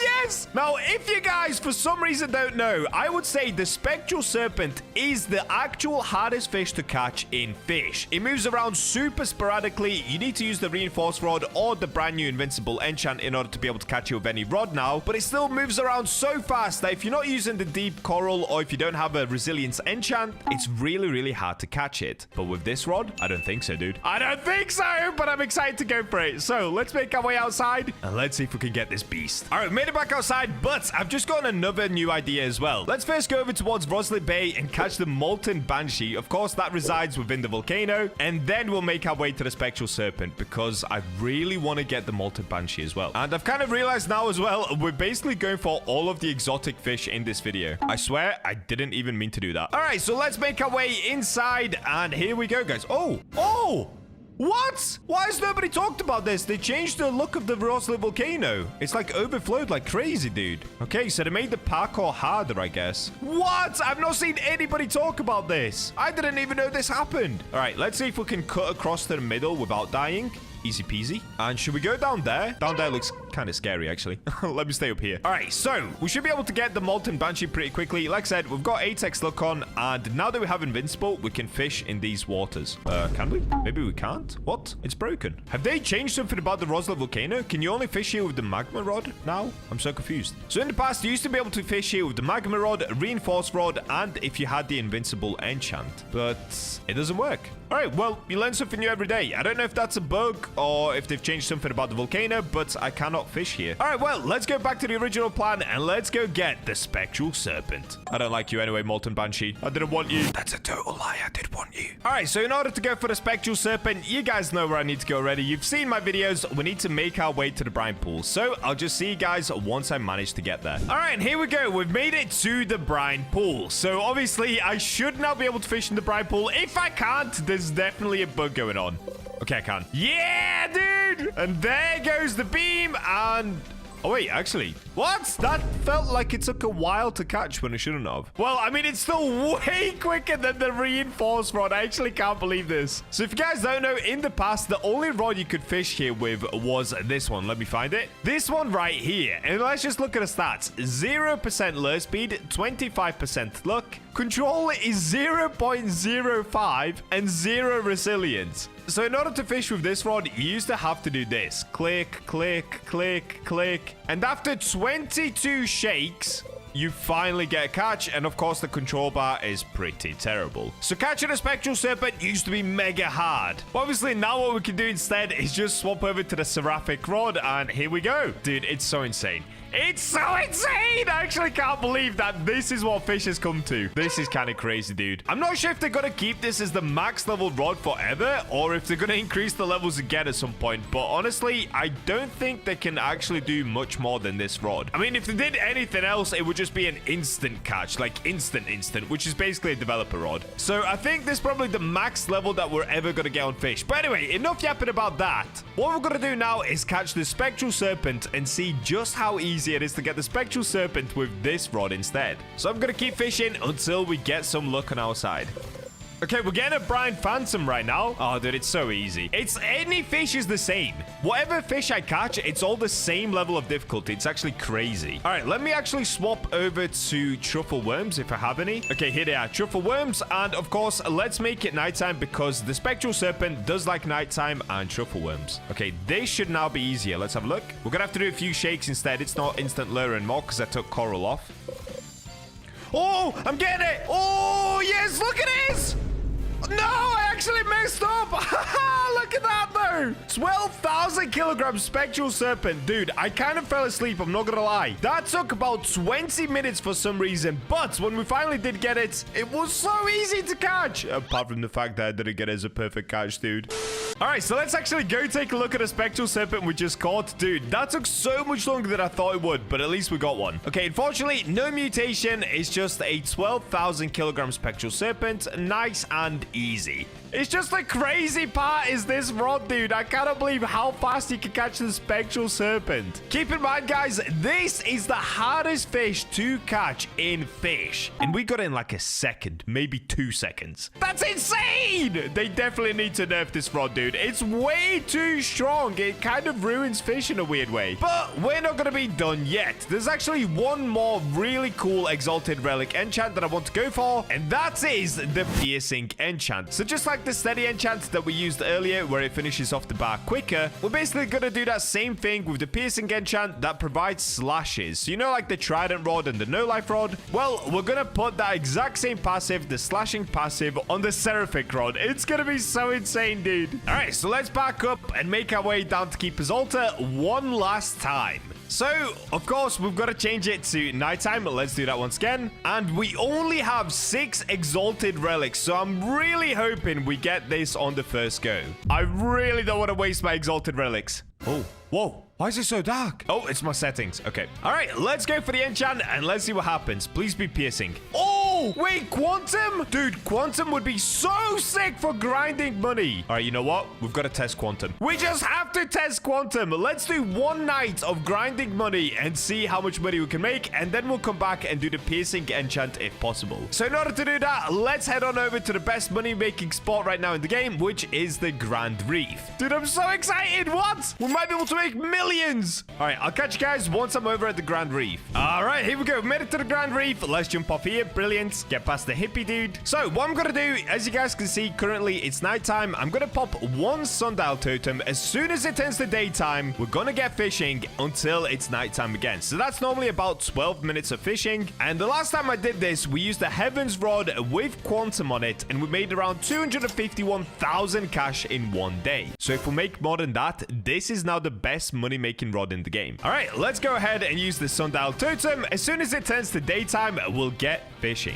Yes! Now, if you guys, for some reason, don't know, I would say the Spectral Serpent is the actual hardest fish to catch in Fish. It moves around super sporadically. You need to use the Reinforced Rod or the brand new Invincible enchant in order to be able to catch it with any rod now, but it still moves around so fast that if you're not using the Deep Coral or if you don't have a Resilience enchant, it's really, really hard to catch it. But with this rod, I don't think so, dude. I don't think so, but I'm excited to go for it. So let's make our way outside and let's see if we can get this beast. All right, made it back back outside, but I've just got another new idea as well. Let's first go over towards Roslyn Bay and catch the molten banshee. Of course, that resides within the volcano. And then we'll make our way to the spectral serpent because I really want to get the molten banshee as well. And I've kind of realized now as well, we're basically going for all of the exotic fish in this video. I swear, I didn't even mean to do that. All right, so let's make our way inside. And here we go, guys. Oh! What? Why has nobody talked about this? They changed the look of the Roslyn volcano. It's like overflowed like crazy, dude. Okay, so they made the parkour harder, I guess. What? I've not seen anybody talk about this. I didn't even know this happened. All right, let's see if we can cut across to the middle without dying. Easy peasy. And should we go down there? Down there looks kind of scary, actually. Let me stay up here. All right, so we should be able to get the molten banshee pretty quickly. Like I said, we've got Atex look on, and now that we have invincible, we can fish in these waters. Can we? Maybe we can't. What? It's broken. Have they changed something about the Roslyn volcano? Can you only fish here with the magma rod now? I'm so confused. So in the past, you used to be able to fish here with the magma rod, reinforced rod, and if you had the invincible enchant, but it doesn't work. All right, well, you learn something new every day. I don't know if that's a bug or if they've changed something about the volcano, but I cannot fish here. All right, well, let's go back to the original plan and let's go get the spectral serpent. I don't like you anyway, molten banshee. I didn't want you. That's a total lie. I did want you. All right, so in order to go for the spectral serpent, you guys know where I need to go already. You've seen my videos. We need to make our way to the brine pool. So I'll just see you guys once I manage to get there. All right, and here we go. We've made it to the brine pool. So obviously, I should now be able to fish in the brine pool. If I can't, there's definitely a bug going on. Okay, I can. Yeah, dude! And there goes the beam, and... Oh, wait, actually. What? That felt like it took a while to catch when it shouldn't have. Well, I mean, it's still way quicker than the reinforced rod. I actually can't believe this. So if you guys don't know, in the past, the only rod you could fish here with was this one. Let me find it. This one right here. And let's just look at the stats. 0% lure speed, 25% luck. Control is 0.05 and 0 resilience. So in order to fish with this rod, you used to have to do this. Click, click, click, click. And after 22 shakes, you finally get a catch. And of course, the control bar is pretty terrible. So catching a spectral serpent used to be mega hard. Obviously, now what we can do instead is just swap over to the seraphic rod. And here we go. Dude, it's so insane. It's so insane! I actually can't believe that this is what fish has come to. This is kind of crazy, dude. I'm not sure if they're going to keep this as the max level rod forever or if they're going to increase the levels again at some point. But honestly, I don't think they can actually do much more than this rod. I mean, if they did anything else, it would just be an instant catch, like instant, which is basically a developer rod. So I think this is probably the max level that we're ever going to get on fish. But anyway, enough yapping about that. What we're going to do now is catch the spectral serpent and see just how easy it is to get the spectral serpent with this rod instead. So I'm gonna keep fishing until we get some luck on our side. Okay, we're getting a brine phantom right now. Oh, dude, it's so easy. It's any fish is the same. Whatever fish I catch, it's all the same level of difficulty. It's actually crazy. All right, let me actually swap over to truffle worms if I have any. Okay, here they are, truffle worms. And of course, let's make it nighttime because the spectral serpent does like nighttime and truffle worms. Okay, this should now be easier. Let's have a look. We're gonna have to do a few shakes instead. It's not instant lure anymore because I took coral off. Oh, I'm getting it. Oh, yes, look at this. No, I actually messed up. Look at that, though. 12,000 kilograms spectral serpent. Dude, I kind of fell asleep. I'm not going to lie. That took about 20 minutes for some reason. But when we finally did get it, it was so easy to catch. Apart from the fact that I didn't get it as a perfect catch, dude. All right, so let's actually go take a look at a spectral serpent we just caught. Dude, that took so much longer than I thought it would, but at least we got one. Okay, unfortunately, no mutation. It's just a 12,000 kilogram spectral serpent. Nice and easy. It's just the crazy part is this rod, dude. I cannot believe how fast you can catch the spectral serpent. Keep in mind, guys, this is the hardest fish to catch in fish. And we got it in like a second, maybe 2 seconds. That's insane! They definitely need to nerf this rod, dude. It's way too strong. It kind of ruins fish in a weird way. But we're not going to be done yet. There's actually one more really cool exalted relic enchant that I want to go for. And that is the piercing enchant. So just like the steady enchant that we used earlier where it finishes off the bar quicker, we're basically going to do that same thing with the piercing enchant that provides slashes. So you know, like the trident rod and the no life rod? Well, we're going to put that exact same passive, the slashing passive, on the seraphic rod. It's going to be so insane, dude. All right, so let's back up and make our way down to Keeper's Altar one last time. So, of course, we've got to change it to nighttime. Let's do that once again. And we only have 6 exalted relics. So I'm really hoping we get this on the first go. I really don't want to waste my exalted relics. Oh, whoa. Why is it so dark? Oh, it's my settings. Okay. All right, let's go for the enchant and let's see what happens. Please be piercing. Oh, wait, quantum? Dude, quantum would be so sick for grinding money. All right, you know what? We've got to test quantum. We just have to test quantum. Let's do one night of grinding money and see how much money we can make. And then we'll come back and do the piercing enchant if possible. So in order to do that, let's head on over to the best money-making spot right now in the game, which is the Grand Reef. Dude, I'm so excited. What? We might be able to make millions. All right, I'll catch you guys once I'm over at the Grand Reef. All right, here we go. Made it to the Grand Reef. Let's jump off here. Brilliant. Get past the hippie dude. So what I'm going to do, as you guys can see, currently it's nighttime. I'm going to pop one sundial totem. As soon as it turns to daytime, we're going to get fishing until it's nighttime again. So that's normally about 12 minutes of fishing. And the last time I did this, we used a heavens rod with quantum on it, and we made around 251,000 cash in one day. So if we make more than that, this is now the best money-making rod in the game. All right, let's go ahead and use the sundial totem. As soon as it turns to daytime, we'll get fishing.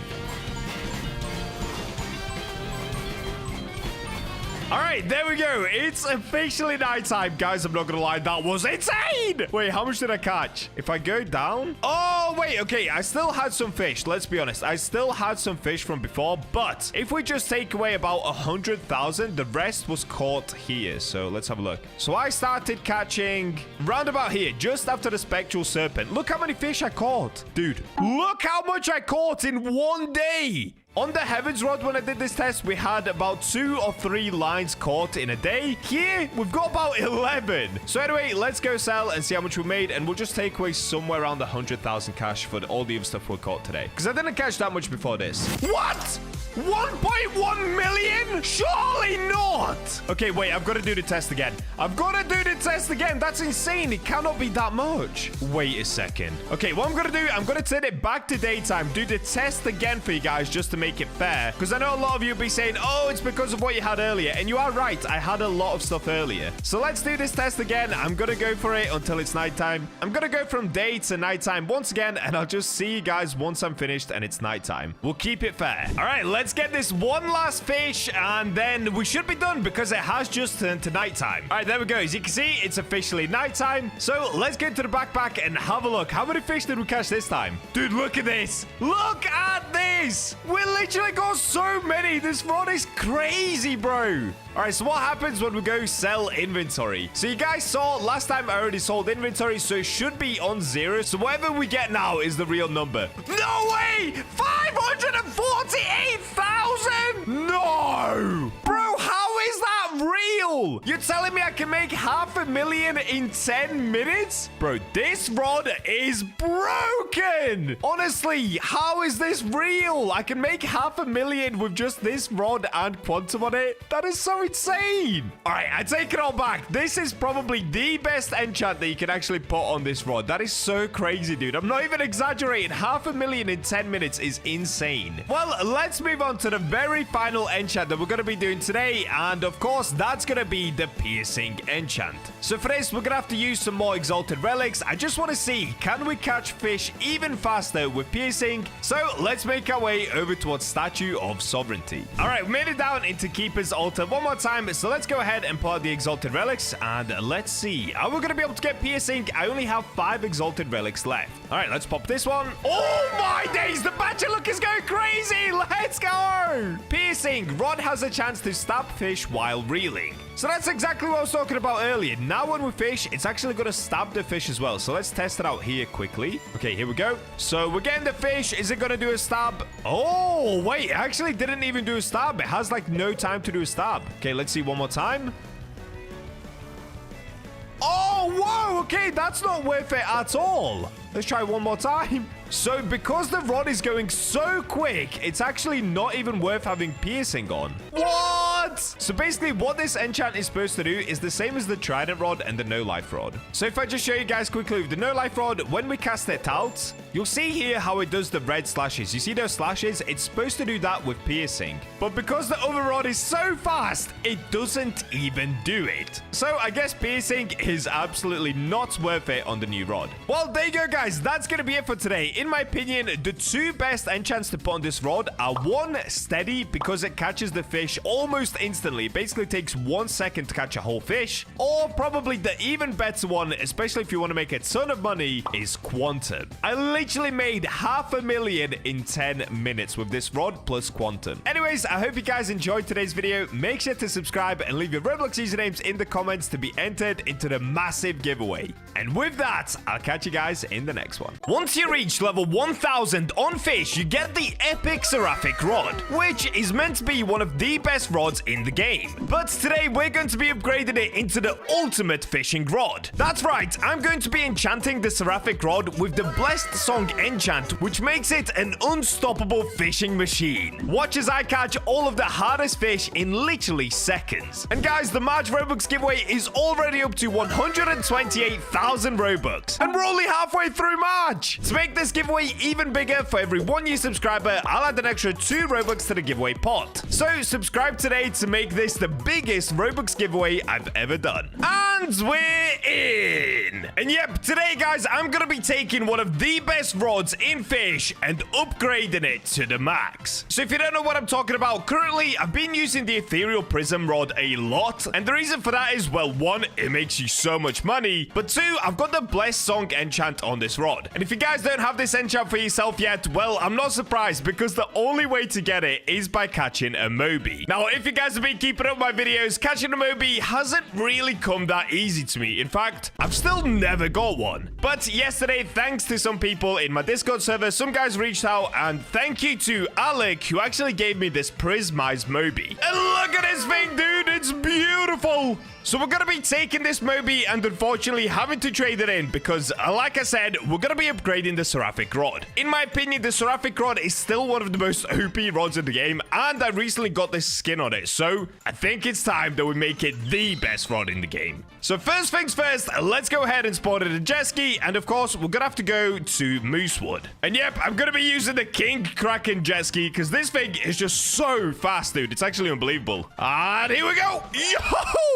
All right, there we go. It's officially nighttime, guys. I'm not gonna lie, that was insane. Wait, how much did I catch? If I go down, oh wait, okay, I still had some fish. Let's be honest, I still had some fish from before, but if we just take away about 100,000, the rest was caught here. So let's have a look. So I started catching round about here, just after the spectral serpent. Look how many fish I caught, dude. Look how much I caught in one day. On the heavens rod, when I did this test, we had about 2 or 3 lines caught in a day. Here, we've got about 11. So anyway, let's go sell and see how much we made, and we'll just take away somewhere around 100,000 cash for all the other stuff we caught today. Because I didn't catch that much before this. What? 1.1 million? Surely not. Okay, wait, I've got to do the test again. I've got to do the test again. That's insane. It cannot be that much. Wait a second. Okay, what I'm going to do, I'm going to turn it back to daytime, do the test again for you guys just to make it fair. Because I know a lot of you will be saying, oh, it's because of what you had earlier. And you are right. I had a lot of stuff earlier. So let's do this test again. I'm going to go for it until it's nighttime. I'm going to go from day to nighttime once again, and I'll just see you guys once I'm finished and it's nighttime. We'll keep it fair. All right, let's get this one last fish, and then we should be done because it has just turned to nighttime. All right, there we go. As you can see, it's officially nighttime. So let's get to the backpack and have a look. How many fish did we catch this time? Dude, look at this. Look at this. We literally got so many. This rod is crazy, bro. All right, so what happens when we go sell inventory? So you guys saw last time I already sold inventory, so it should be on 0. So whatever we get now is the real number. No way! 548,000! No! Bro, how is that real? You're telling me I can make 500,000 in 10 minutes? Bro, this rod is broken. Honestly, how is this real? I can make 500,000 with just this rod and quantum on it. That is so insane. All right, I take it all back. This is probably the best enchant that you can actually put on this rod. That is so crazy, dude. I'm not even exaggerating. 500,000 in 10 minutes is insane. Well, let's move on to the very final enchant that we're going to be doing today. And of course, that's going to be the piercing enchant. So for this, we're going to have to use some more exalted relics. I just want to see, can we catch fish even faster with piercing? So let's make our way over towards Statue of Sovereignty. All right, we made it down into Keeper's Altar one more time. So let's go ahead and pull out the exalted relics, and let's see. Are we going to be able to get piercing? I only have 5 exalted relics left. All right, let's pop this one. Oh my days, the BachaBlox is going crazy. Let's go. Piercing. Rod has a chance to stab fish while reeling. So that's exactly what I was talking about earlier. Now when we fish, it's actually going to stab the fish as well. So let's test it out here quickly. Okay, here we go. So we're getting the fish. Is it going to do a stab? Oh, wait. It actually didn't even do a stab. It has like no time to do a stab. Okay, let's see one more time. Oh, whoa. Okay, that's not worth it at all. Let's try one more time. So because the rod is going so quick, it's actually not even worth having piercing on. What? So basically what this enchant is supposed to do is the same as the trident rod and the no life rod. So if I just show you guys quickly with the no life rod, when we cast it out, you'll see here how it does the red slashes. You see those slashes? It's supposed to do that with piercing. But because the other rod is so fast, it doesn't even do it. So I guess piercing is absolutely not worth it on the new rod. Well, there you go, guys. That's going to be it for today. In my opinion, the two best enchants to put on this rod are one, steady, because it catches the fish almost instantly. It basically takes 1 second to catch a whole fish. Or probably the even better one, especially if you want to make a ton of money, is quantum. I literally made $500,000 in 10 minutes with this rod plus quantum. Anyways, I hope you guys enjoyed today's video. Make sure to subscribe and leave your Roblox usernames in the comments to be entered into the massive giveaway. And with that, I'll catch you guys in the next one. Once you reach level 1000 on Fish, you get the epic seraphic rod, which is meant to be one of the best rods in the game. But today, we're going to be upgrading it into the ultimate fishing rod. That's right, I'm going to be enchanting the seraphic rod with the Blessed Song enchant, which makes it an unstoppable fishing machine. Watch as I catch all of the hardest fish in literally seconds. And guys, the March Robux giveaway is already up to 128,000 Robux. And we're only halfway through March. To make this giveaway even bigger, for every 1 new subscriber, I'll add an extra 2 Robux to the giveaway pot. So subscribe today to make this the biggest Robux giveaway I've ever done. And we're in. And yep, today, guys, I'm going to be taking one of the best rods in Fish and upgrading it to the max. So if you don't know what I'm talking about, currently, I've been using the ethereal prism rod a lot. And the reason for that is, well, one, it makes you so much money. But two, I've got the Blessed Song enchant on this rod. And if you guys don't have this enchant for yourself yet, well, I'm not surprised because the only way to get it is by catching a Moby. Now, if you guys have been keeping up my videos, catching a Moby hasn't really come that easy to me. In fact, I've still never got one. But yesterday, thanks to some people in my Discord server, some guys reached out, and thank you to Alec, who actually gave me this prismized Moby. And look at this thing, dude. It's beautiful. So we're going to be taking this Moby and unfortunately having to trade it in because, like I said, we're going to be upgrading the seraphic rod. In my opinion, the seraphic rod is still one of the most OP rods in the game, and I recently got this skin on it. So I think it's time that we make it the best rod in the game. So first things first, let's go ahead and spawn a jet ski, and of course, we're going to have to go to Moosewood. And yep, I'm going to be using the King Kraken jet ski because this thing is just so fast, dude. It's actually unbelievable. And here we go. Yo!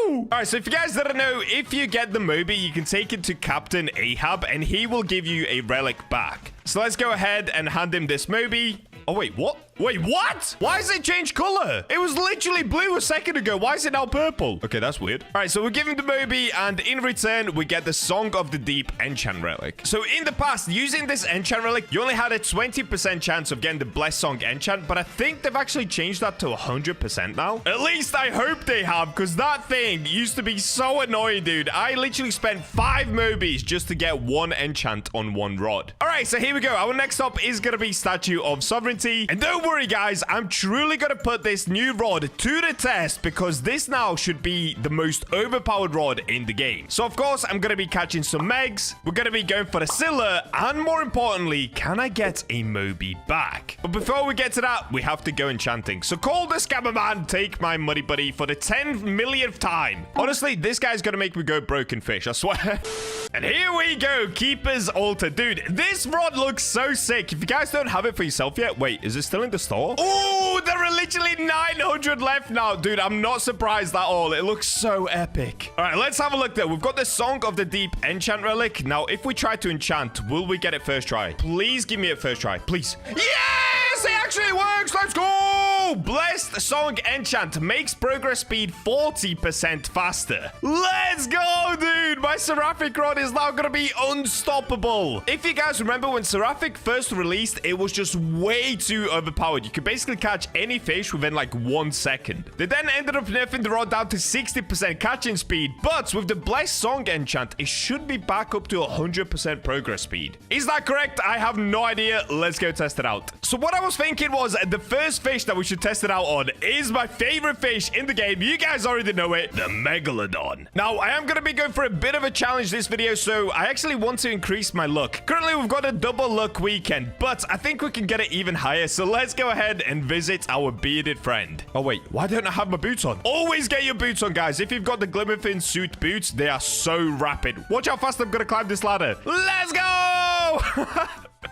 All right, so if you guys didn't know, if you get the Moby, you can take it to Captain Ahab, and he will give you a relic back. So let's go ahead and hand him this Moby. Oh, wait, what? Wait, what? Why has it changed color? It was literally blue a second ago. Why is it now purple? Okay, that's weird. All right, so we're giving the Moby, and in return, we get the Song of the Deep enchant relic. So in the past, using this enchant relic, you only had a 20% chance of getting the Blessed Song enchant, but I think they've actually changed that to 100% now. At least I hope they have, because that thing used to be so annoying, dude. I literally spent 5 Mobies just to get 1 enchant on 1 rod. All right, so here we go. Our next stop is going to be Statue of Sovereignty, and don't worry, guys, I'm truly going to put this new rod to the test because this now should be the most overpowered rod in the game. So, of course, I'm going to be catching some Megs. We're going to be going for the Scylla, and more importantly, can I get a Moby back? But before we get to that, we have to go enchanting. So call the scammer man, take my money, buddy, for the 10 millionth time. Honestly, this guy's going to make me go broken fish, I swear. And here we go, Keeper's Altar. Dude, this rod looks so sick. If you guys don't have it for yourself yet, wait, is it still in the store? Oh, there are literally 900 left now. Dude, I'm not surprised at all. It looks so epic. All right, let's have a look there. We've got the Song of the Deep enchant relic. Now, if we try to enchant, will we get it first try? Please give me it first try. Please. Yes, it actually works. Let's go. Blessed Song enchant makes progress speed 40% faster. Let's go, dude. My seraphic rod is now going to be unstoppable. If you guys remember when seraphic first released, it was just way too overpowered. You could basically catch any fish within like 1 second. They then ended up nerfing the rod down to 60% catching speed, but with the Blessed Song enchant, it should be back up to 100% progress speed. Is that correct? I have no idea. Let's go test it out. So what I was thinking was the first fish that we should test it out on is my favorite fish in the game. You guys already know it, the Megalodon. Now, I am going to be going for a bit of a challenge this video, so I actually want to increase my luck. Currently, we've got a double luck weekend, but I think we can get it even higher, so let's go ahead and visit our bearded friend. Oh, wait, why don't I have my boots on? Always get your boots on, guys. If you've got the Glimmerfin suit boots, they are so rapid. Watch how fast I'm going to climb this ladder. Let's go!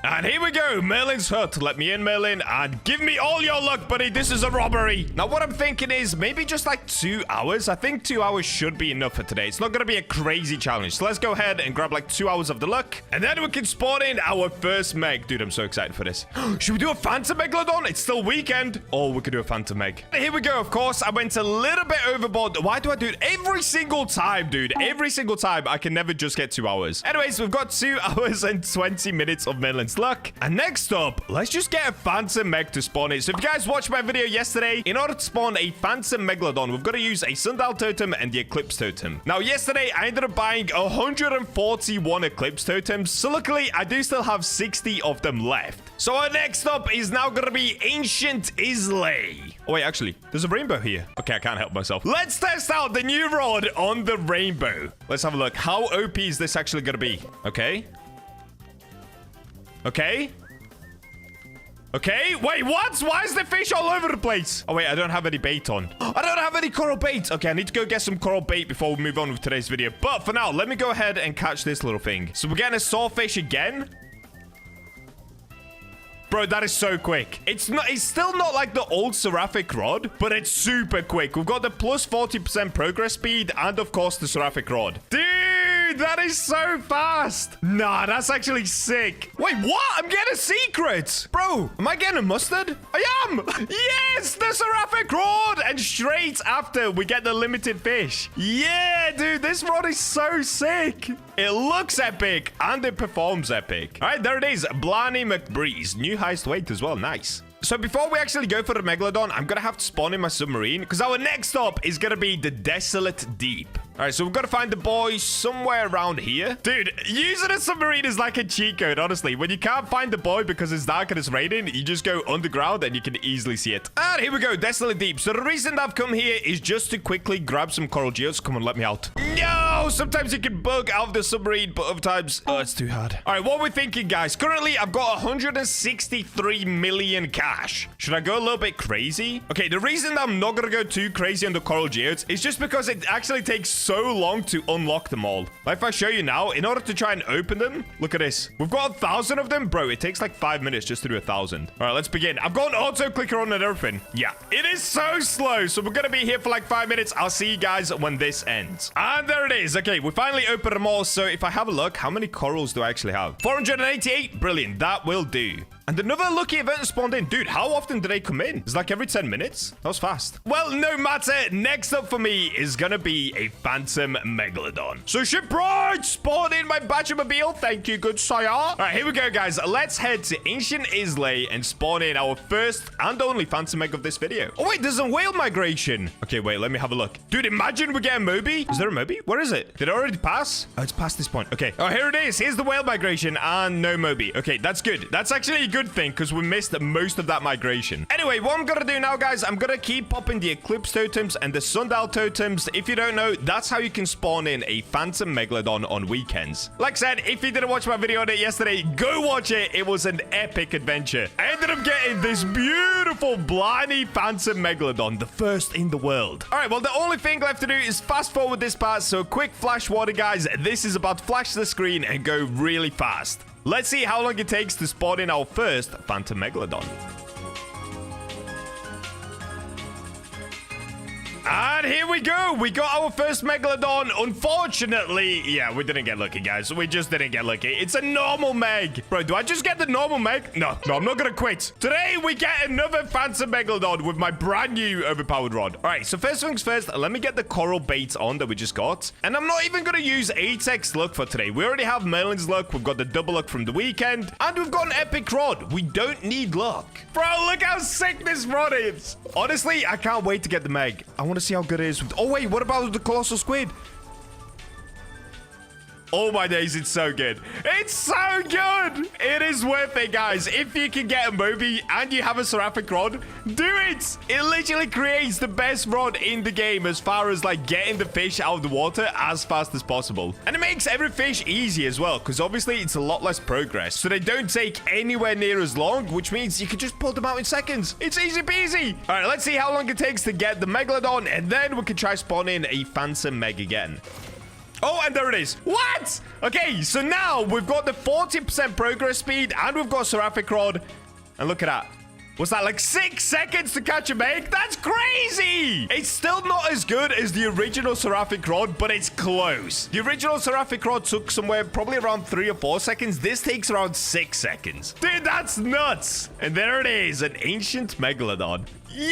And here we go. Merlin's hut. Let me in, Merlin. And give me all your luck, buddy. This is a robbery. Now, what I'm thinking is maybe just like 2 hours. I think 2 hours should be enough for today. It's not going to be a crazy challenge. So let's go ahead and grab like 2 hours of the luck. And then we can spawn in our first meg. Dude, I'm so excited for this. Should we do a phantom megalodon? It's still weekend. Or we could do a phantom meg. Here we go. Of course, I went a little bit overboard. Why do I do it every single time, dude? Every single time. I can never just get 2 hours. Anyways, we've got 2 hours and 20 minutes of Merlin's luck. And next up, let's just get a phantom meg to spawn it. So if you guys watched my video yesterday, in order to spawn a phantom megalodon, we've got to use a sundial totem and the eclipse totem. Now, yesterday, I ended up buying 141 eclipse totems. So luckily, I do still have 60 of them left. So our next up is now going to be Ancient Islay. Oh, wait, actually, there's a rainbow here. Okay, I can't help myself. Let's test out the new rod on the rainbow. Let's have a look. How OP is this actually going to be? Okay. Okay. Okay. Wait, what? Why is the fish all over the place? Oh, wait, I don't have any bait on. I don't have any coral bait. Okay, I need to go get some coral bait before we move on with today's video. But for now, let me go ahead and catch this little thing. So we're getting a sawfish again. Bro, that is so quick. It's still not like the old seraphic rod, but it's super quick. We've got the plus 40% progress speed and, of course, the seraphic rod. Dude, that is so fast. Nah, that's actually sick. Wait, what? I'm getting a secret. Bro, am I getting a mustard? I am. Yes, the seraphic rod. And straight after, we get the limited fish. Yeah, dude, this rod is so sick. It looks epic and it performs epic. All right, there it is. Blarney McBreeze. New highest weight as well. Nice. So before we actually go for the megalodon, I'm going to have to spawn in my submarine because our next stop is going to be the Desolate Deep. All right, so we've got to find the boy somewhere around here. Dude, using a submarine is like a cheat code, honestly. When you can't find the boy because it's dark and it's raining, you just go underground and you can easily see it. And here we go, Desolate Deep. So the reason I've come here is just to quickly grab some coral geodes. Come on, let me out. No, sometimes you can bug out of the submarine, but other times, oh, it's too hard. All right, what we're thinking, guys. Currently, I've got 163 million cash. Should I go a little bit crazy? Okay, the reason I'm not going to go too crazy on the coral geodes is just because it actually takes so long to unlock them all. Like if I show you now, in order to try and open them, look at this. We've got 1,000 of them. Bro, it takes like 5 minutes just to do 1,000. All right, let's begin. I've got an auto clicker on and everything. Yeah, it is so slow. So we're going to be here for like 5 minutes. I'll see you guys when this ends. And there it is. Okay, we finally opened them all. So if I have a look, how many corals do I actually have? 488. Brilliant. That will do. And another lucky event spawned in. Dude, how often do they come in? It's like every 10 minutes. That was fast. Well, no matter. Next up for me is going to be a phantom megalodon. So shipwright, spawn in my BachaBlox. Thank you, good sire. All right, here we go, guys. Let's head to Ancient Islay and spawn in our first and only phantom meg of this video. Oh, wait, there's a whale migration. Okay, wait, let me have a look. Dude, imagine we get a Moby. Is there a Moby? Where is it? Did it already pass? Oh, it's past this point. Okay. Oh, here it is. Here's the whale migration and no Moby. Okay, that's good. That's actually a good thing because we missed most of that migration. Anyway, what I'm going to do now, guys, I'm going to keep popping the eclipse totems and the sundial totems. If you don't know, that's how you can spawn in a phantom megalodon on weekends. Like I said, if you didn't watch my video on it yesterday, go watch it. It was an epic adventure. I ended up getting this beautiful Blarney phantom megalodon, the first in the world. All right, well, the only thing left to do is fast forward this part. So quick flash warning, guys. This is about to flash the screen and go really fast. Let's see how long it takes to spawn in our first phantom megalodon. And here we go. We got our first megalodon. Unfortunately, yeah, we didn't get lucky, guys. We just didn't get lucky. It's a normal meg. Bro, do I just get the normal meg? No, I'm not going to quit. Today, we get another phantom megalodon with my brand new overpowered rod. All right, so first things first, let me get the coral bait on that we just got. And I'm not even going to use 8x luck for today. We already have Merlin's luck. We've got the double luck from the weekend. And we've got an epic rod. We don't need luck. Bro, look how sick this rod is. Honestly, I can't wait to get the meg. I want to see how good it is. Oh, wait, what about the colossal squid? Oh my days, it's so good. It's so good. It is worth it, guys. If you can get a Moby and you have a seraphic rod, do it. It literally creates the best rod in the game as far as like getting the fish out of the water as fast as possible. And it makes every fish easy as well, because obviously it's a lot less progress. So they don't take anywhere near as long, which means you can just pull them out in seconds. It's easy peasy. All right, let's see how long it takes to get the megalodon, and then we can try spawning a phantom meg again. Oh, and there it is. What? Okay, so now we've got the 40% progress speed and we've got Seraphic Rod. And look at that. Was that like 6 seconds to catch a meg? That's crazy! It's still not as good as the original Seraphic Rod, but it's close. The original Seraphic Rod took somewhere probably around 3 or 4 seconds. This takes around 6 seconds. Dude, that's nuts! And there it is, an ancient megalodon. Yo,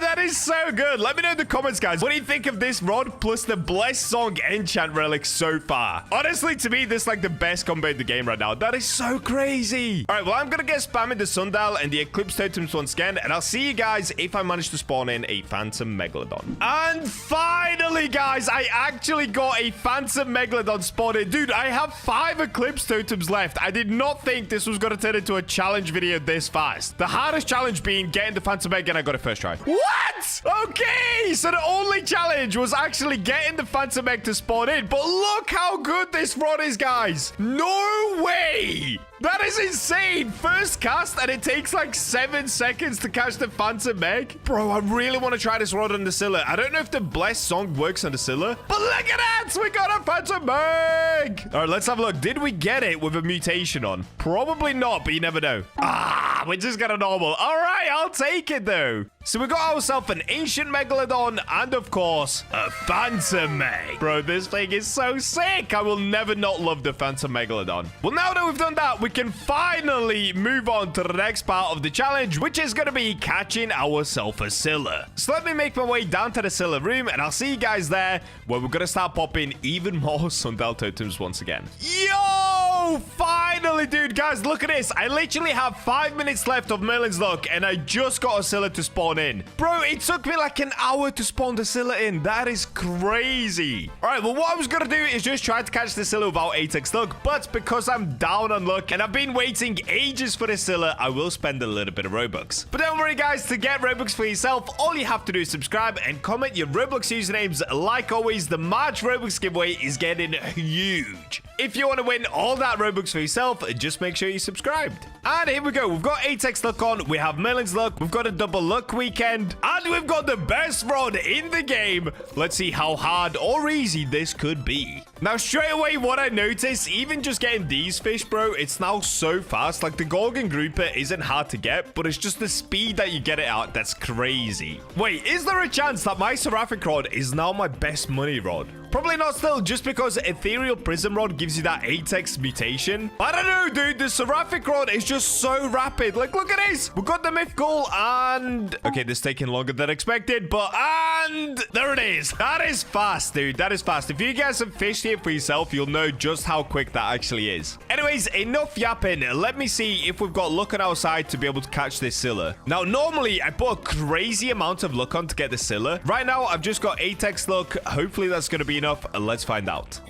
that is so good. Let me know in the comments, guys. What do you think of this rod plus the Blessed Song enchant relic so far? Honestly, to me, this is like the best combo in the game right now. That is so crazy. All right, well, I'm going to get spamming the sundial and the eclipse totems once again, and I'll see you guys if I manage to spawn in a phantom megalodon. And finally, guys, I actually got a phantom megalodon spotted. Dude, I have 5 eclipse totems left. I did not think this was going to turn into a challenge video this fast. The hardest challenge being getting the phantom egg, and I got it first try. What? Okay, so the only challenge was actually getting the phantom egg to spawn in, but look how good this rod is, guys. No way. That is insane. First cast, and it takes like 7 seconds to catch the phantom egg. Bro, I really want to try this rod on the Scylla. I don't know if the Blessed Song works on the Scylla, but look at that. We got a phantom egg. All right, let's have a look. Did we get it with a mutation on? Probably not, but you never know. Ah, we just got a normal. All right, I'll take it, though. So we got ourselves an ancient megalodon and, of course, a phantom egg. Bro, this thing is so sick. I will never not love the phantom megalodon. Well, now that we've done that, we can finally move on to the next part of the challenge, which is going to be catching ourselves a Scylla. So let me make my way down to the Scylla room, and I'll see you guys there, where we're going to start popping even more sundial totems once again. Yo! Finally, dude. Guys, look at this. I literally have 5 minutes left of Merlin's luck, and I just got a Scylla to spawn in. Bro, it took me like an hour to spawn the Scylla in. That is crazy. All right, well, what I was going to do is just try to catch the Scylla without 8x luck, but because I'm down on luck, and I've been waiting ages for the Scylla, I will spend a little bit of Robux. But don't worry, guys. To get Robux for yourself, all you have to do is subscribe and comment your Roblox usernames. Like always, the March Robux giveaway is getting huge. If you want to win all that Robux for yourself, just make sure you're subscribed. And here we go. We've got 8x luck on. We have Merlin's luck. We've got a double luck weekend. And we've got the best rod in the game. Let's see how hard or easy this could be. Now, straight away, what I noticed, even just getting these fish, bro, it's now so fast. Like, the Gorgon grouper isn't hard to get, but it's just the speed that you get it out that's crazy. Wait, is there a chance that my Seraphic Rod is now my best money rod? Probably not still, just because Ethereal Prism Rod gives you that 8x mutation. I don't know, dude. The Seraphic Rod is just so rapid. Like, look at this. We got the mythical and... Okay, this is taking longer than expected, but... And there it is. That is fast, dude. That is fast. If you guys have fished here for yourself, you'll know just how quick that actually is. Anyways, enough yapping. Let me see if we've got luck on our side to be able to catch this Scylla. Now, normally, I put a crazy amount of luck on to get the Scylla. Right now, I've just got 8x luck. Hopefully, that's going to be enough. Let's find out.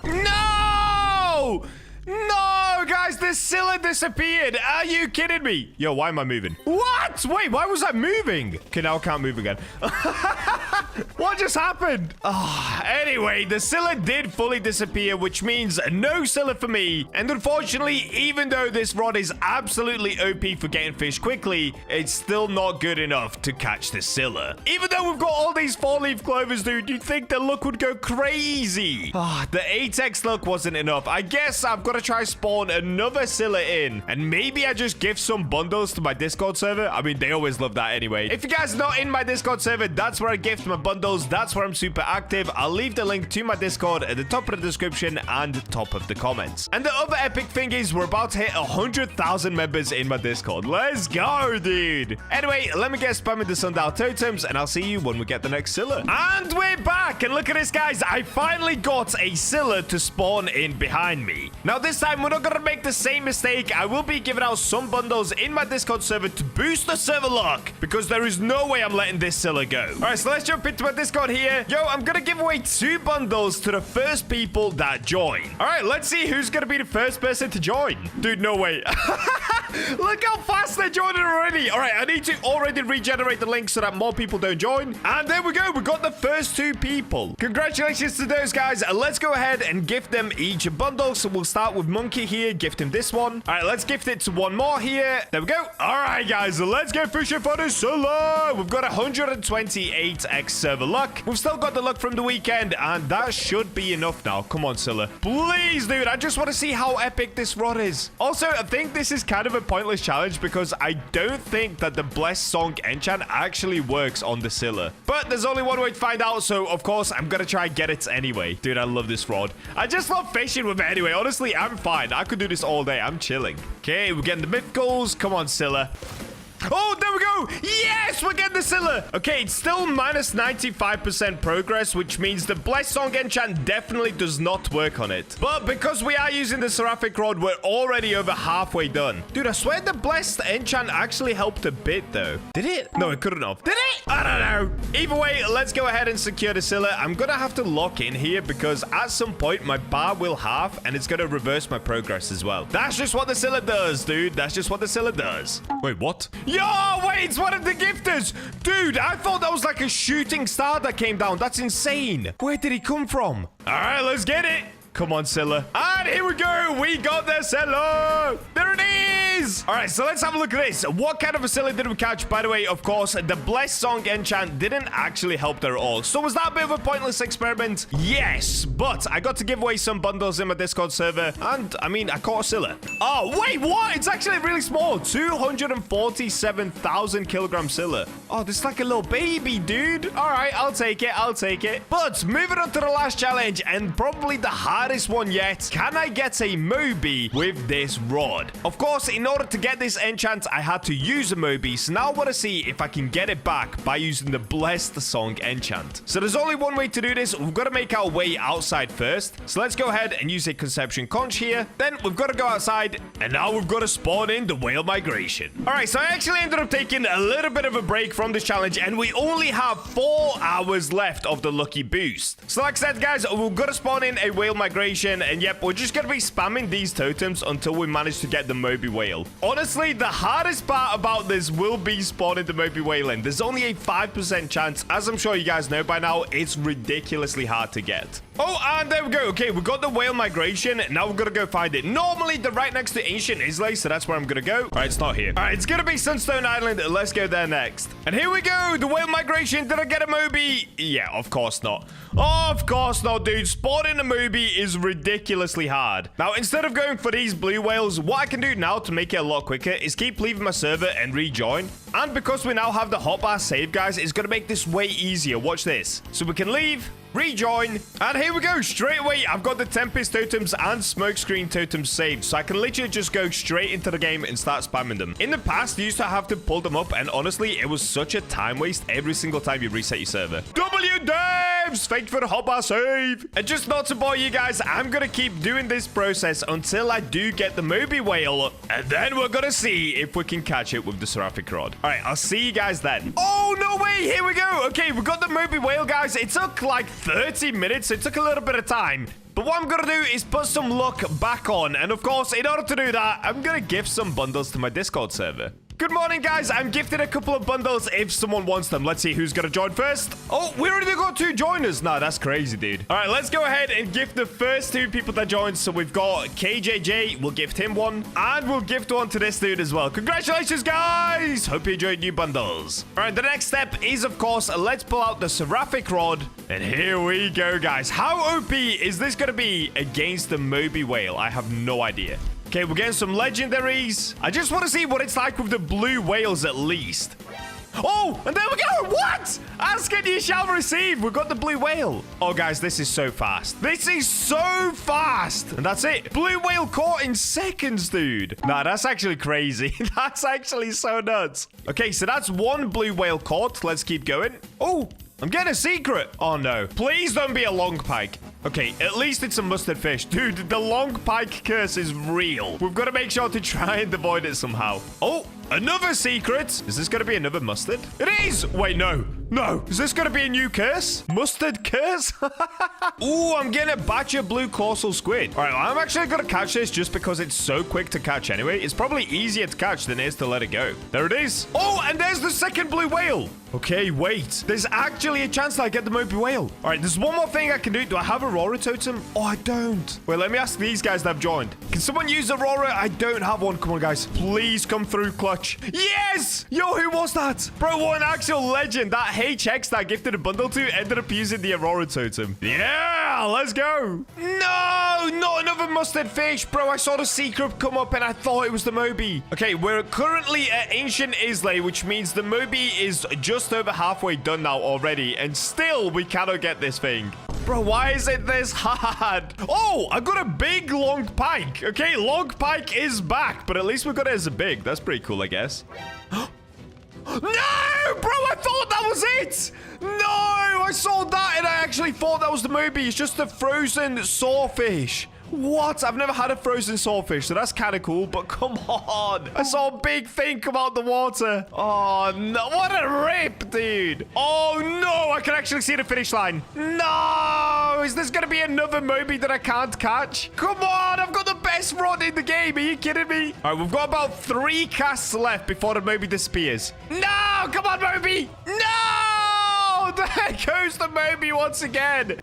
No! No, guys, the Scylla disappeared. Are you kidding me? Yo, why am I moving? What? Wait, why was I moving? Okay, now I can't move again. What just happened? Oh, anyway, the Scylla did fully disappear, which means no Scylla for me. And unfortunately, even though this rod is absolutely OP for getting fish quickly, it's still not good enough to catch the Scylla. Even though we've got all these 4-leaf clovers, dude, you'd think the luck would go crazy. The 8x luck wasn't enough. I guess I've got to try spawn another Scylla in, and maybe I just give some bundles to my Discord server. I mean, they always love that anyway. If you guys are not in my Discord server, that's where I gift my bundles. That's where I'm super active. I'll leave the link to my Discord at the top of the description and top of the comments. And the other epic thing is we're about to hit 100,000 members in my Discord. Let's go, dude. Anyway, let me get spamming the sundial totems, and I'll see you when we get the next Scylla. And we're back, and look at this, guys. I finally got a Scylla to spawn in behind me. Now, this time, we're not going to make the same mistake. I will be giving out some bundles in my Discord server to boost the server luck, because there is no way I'm letting this Scylla go. All right, so let's jump into my Discord here. Yo, I'm going to give away 2 bundles to the first people that join. All right, let's see who's going to be the first person to join. Dude, no way. Look how fast they're joining already. All right, I need to already regenerate the link so that more people don't join. And there we go. We got the first 2 people. Congratulations to those guys. Let's go ahead and gift them each a bundle. So we'll start with Monkey here. Gift him this one. All right, let's gift it to one more here. There we go. All right, guys, let's go fishing for the Scylla. We've got 128x server luck. We've still got the luck from the weekend, and that should be enough now. Come on, Scylla. Please, dude. I just want to see how epic this rod is. Also, I think this is kind of a pointless challenge because I don't think that the Blessed Song enchant actually works on the Scylla. But there's only one way to find out, so of course, I'm going to try and get it anyway. Dude, I love this rod. I just love fishing with it anyway. Honestly, I'm fine. I could do this all day. I'm chilling. Okay, we're getting the mythicals. Come on, Scylla. Oh, there we go. Yes, we're getting the Scylla. Okay, it's still minus 95% progress, which means the Blessed Song enchant definitely does not work on it. But because we are using the Seraphic Rod, we're already over halfway done. Dude, I swear the Blessed enchant actually helped a bit, though. Did it? No, it couldn't have. Did it? I don't know. Either way, let's go ahead and secure the Scylla. I'm going to have to lock in here because at some point, my bar will halve, and it's going to reverse my progress as well. That's just what the Scylla does, dude. That's just what the Scylla does. Wait, what? Yo, wait, it's one of the gifters. Dude, I thought that was like a shooting star that came down. That's insane. Where did he come from? All right, let's get it. Come on, Scylla. And here we go. We got the Scylla. There it is. All right, so let's have a look at this. What kind of a Scylla did we catch? By the way, of course, the Blessed Song enchant didn't actually help there at all. So was that a bit of a pointless experiment? Yes, but I got to give away some bundles in my Discord server. And, I mean, I caught a Scylla. Oh, wait, what? It's actually really small. 247,000 kilogram Scylla. Oh, this is like a little baby, dude. All right, I'll take it. I'll take it. But moving on to the last challenge and probably the hardest one yet. Can I get a Moby with this rod? Of course, in order to get this enchant, I had to use a Moby. So now I want to see if I can get it back by using the Blessed Song enchant. So there's only one way to do this. We've got to make our way outside first. So let's go ahead and use a Conception Conch here. Then we've got to go outside. And now we've got to spawn in the whale migration. All right, so I actually ended up taking a little bit of a break from this challenge. And we only have 4 hours left of the lucky boost. So like I said, guys, we've got to spawn in a whale migration. And yep, we're just gonna be spamming these totems until we manage to get the Moby whale. Honestly, the hardest part about this will be spawning the Moby whale in. There's only a 5% chance. As I'm sure you guys know by now, it's ridiculously hard to get. Oh, and there we go. Okay, we got the whale migration. Now we're gonna go find it. Normally, they're right next to Ancient Islay, so that's where I'm gonna go. All right, it's not here. All right, it's gonna be Sunstone Island. Let's go there next. And here we go. The whale migration. Did I get a Moby? Yeah, of course not. Oh, of course not, dude. Spawning a Moby is ridiculously hard. Now, instead of going for these blue whales, what I can do now to make it a lot quicker is keep leaving my server and rejoin. And because we now have the hotbar save, guys, it's gonna make this way easier. Watch this. So we can leave, rejoin, and here we go. Straight away, I've got the Tempest totems and Smokescreen totems saved, so I can literally just go straight into the game and start spamming them. In the past, you used to have to pull them up, and honestly, it was such a time waste every single time you reset your server. Devs, thank you for the hotbar save. And just not to bore you guys, I'm gonna keep doing this process until I do get the Moby whale, and then we're gonna see if we can catch it with the Seraphic Rod. All right, I'll see you guys then. Oh, no way, here we go. Okay, we got the Moby whale, guys. It took like 30 minutes. It took a little bit of time. But what I'm going to do is put some luck back on. And of course, in order to do that, I'm going to gift some bundles to my Discord server. Good morning, guys. I'm gifted a couple of bundles if someone wants them. Let's see who's going to join first. Oh, we already got 2 joiners. Nah, that's crazy, dude. All right, let's go ahead and gift the first 2 people that joined. So we've got KJJ. We'll gift him one. And we'll gift one to this dude as well. Congratulations, guys. Hope you enjoyed new bundles. All right, the next step is, of course, let's pull out the Seraphic Rod. And here we go, guys. How OP is this going to be against the Moby whale? I have no idea. Okay, we're getting some legendaries. I just want to see what it's like with the blue whales at least. Oh, and there we go. What? Ask and you shall receive. We've got the blue whale. Oh, guys, this is so fast. This is so fast. And that's it. Blue whale caught in seconds, dude. Nah, that's actually crazy. That's actually so nuts. Okay, so that's 1 blue whale caught. Let's keep going. Oh, I'm getting a secret. Oh, no. Please don't be a long pike. Okay, at least it's a mustard fish. Dude, the long pike curse is real. We've got to make sure to try and avoid it somehow. Oh, another secret. Is this going to be another mustard? It is. Wait, no. No. Is this going to be a new curse? Mustard curse? Ooh, I'm getting a batch of blue corsal squid. All right, well, I'm actually going to catch this just because it's so quick to catch anyway. It's probably easier to catch than it is to let it go. There it is. Oh, and there's the second blue whale. Okay, wait. There's actually a chance that I get the Moby whale. All right, there's one more thing I can do. Do I have Aurora totem? Oh, I don't. Wait, let me ask these guys that have joined. Can someone use Aurora? I don't have one. Come on, guys. Please come through, clutch. Yes! Yo, who was that? Bro, what an actual legend. That HX that I gifted a bundle to ended up using the Aurora totem. Yeah, let's go. No, not another mustard fish. Bro, I saw the secret come up and I thought it was the Moby. Okay, we're currently at Ancient Islay, which means the Moby is just over halfway done now already, and still we cannot get this thing. Bro, why is it this hard? Oh, I got a big long pike. Okay, long pike is back, but at least we got it as a big. That's pretty cool, I guess. No, bro, I thought that was it. No, I saw that and I actually thought that was the Moby. It's just a frozen sawfish. What? I've never had a frozen sawfish, so that's kind of cool, but come on. I saw a big thing come out the water. Oh, no. What a rip, dude. Oh, no. I can actually see the finish line. No. Is this going to be another Moby that I can't catch? Come on. I've got the best rod in the game. Are you kidding me? All right, we've got about 3 casts left before the Moby disappears. No. Come on, Moby. No. There goes the Moby once again.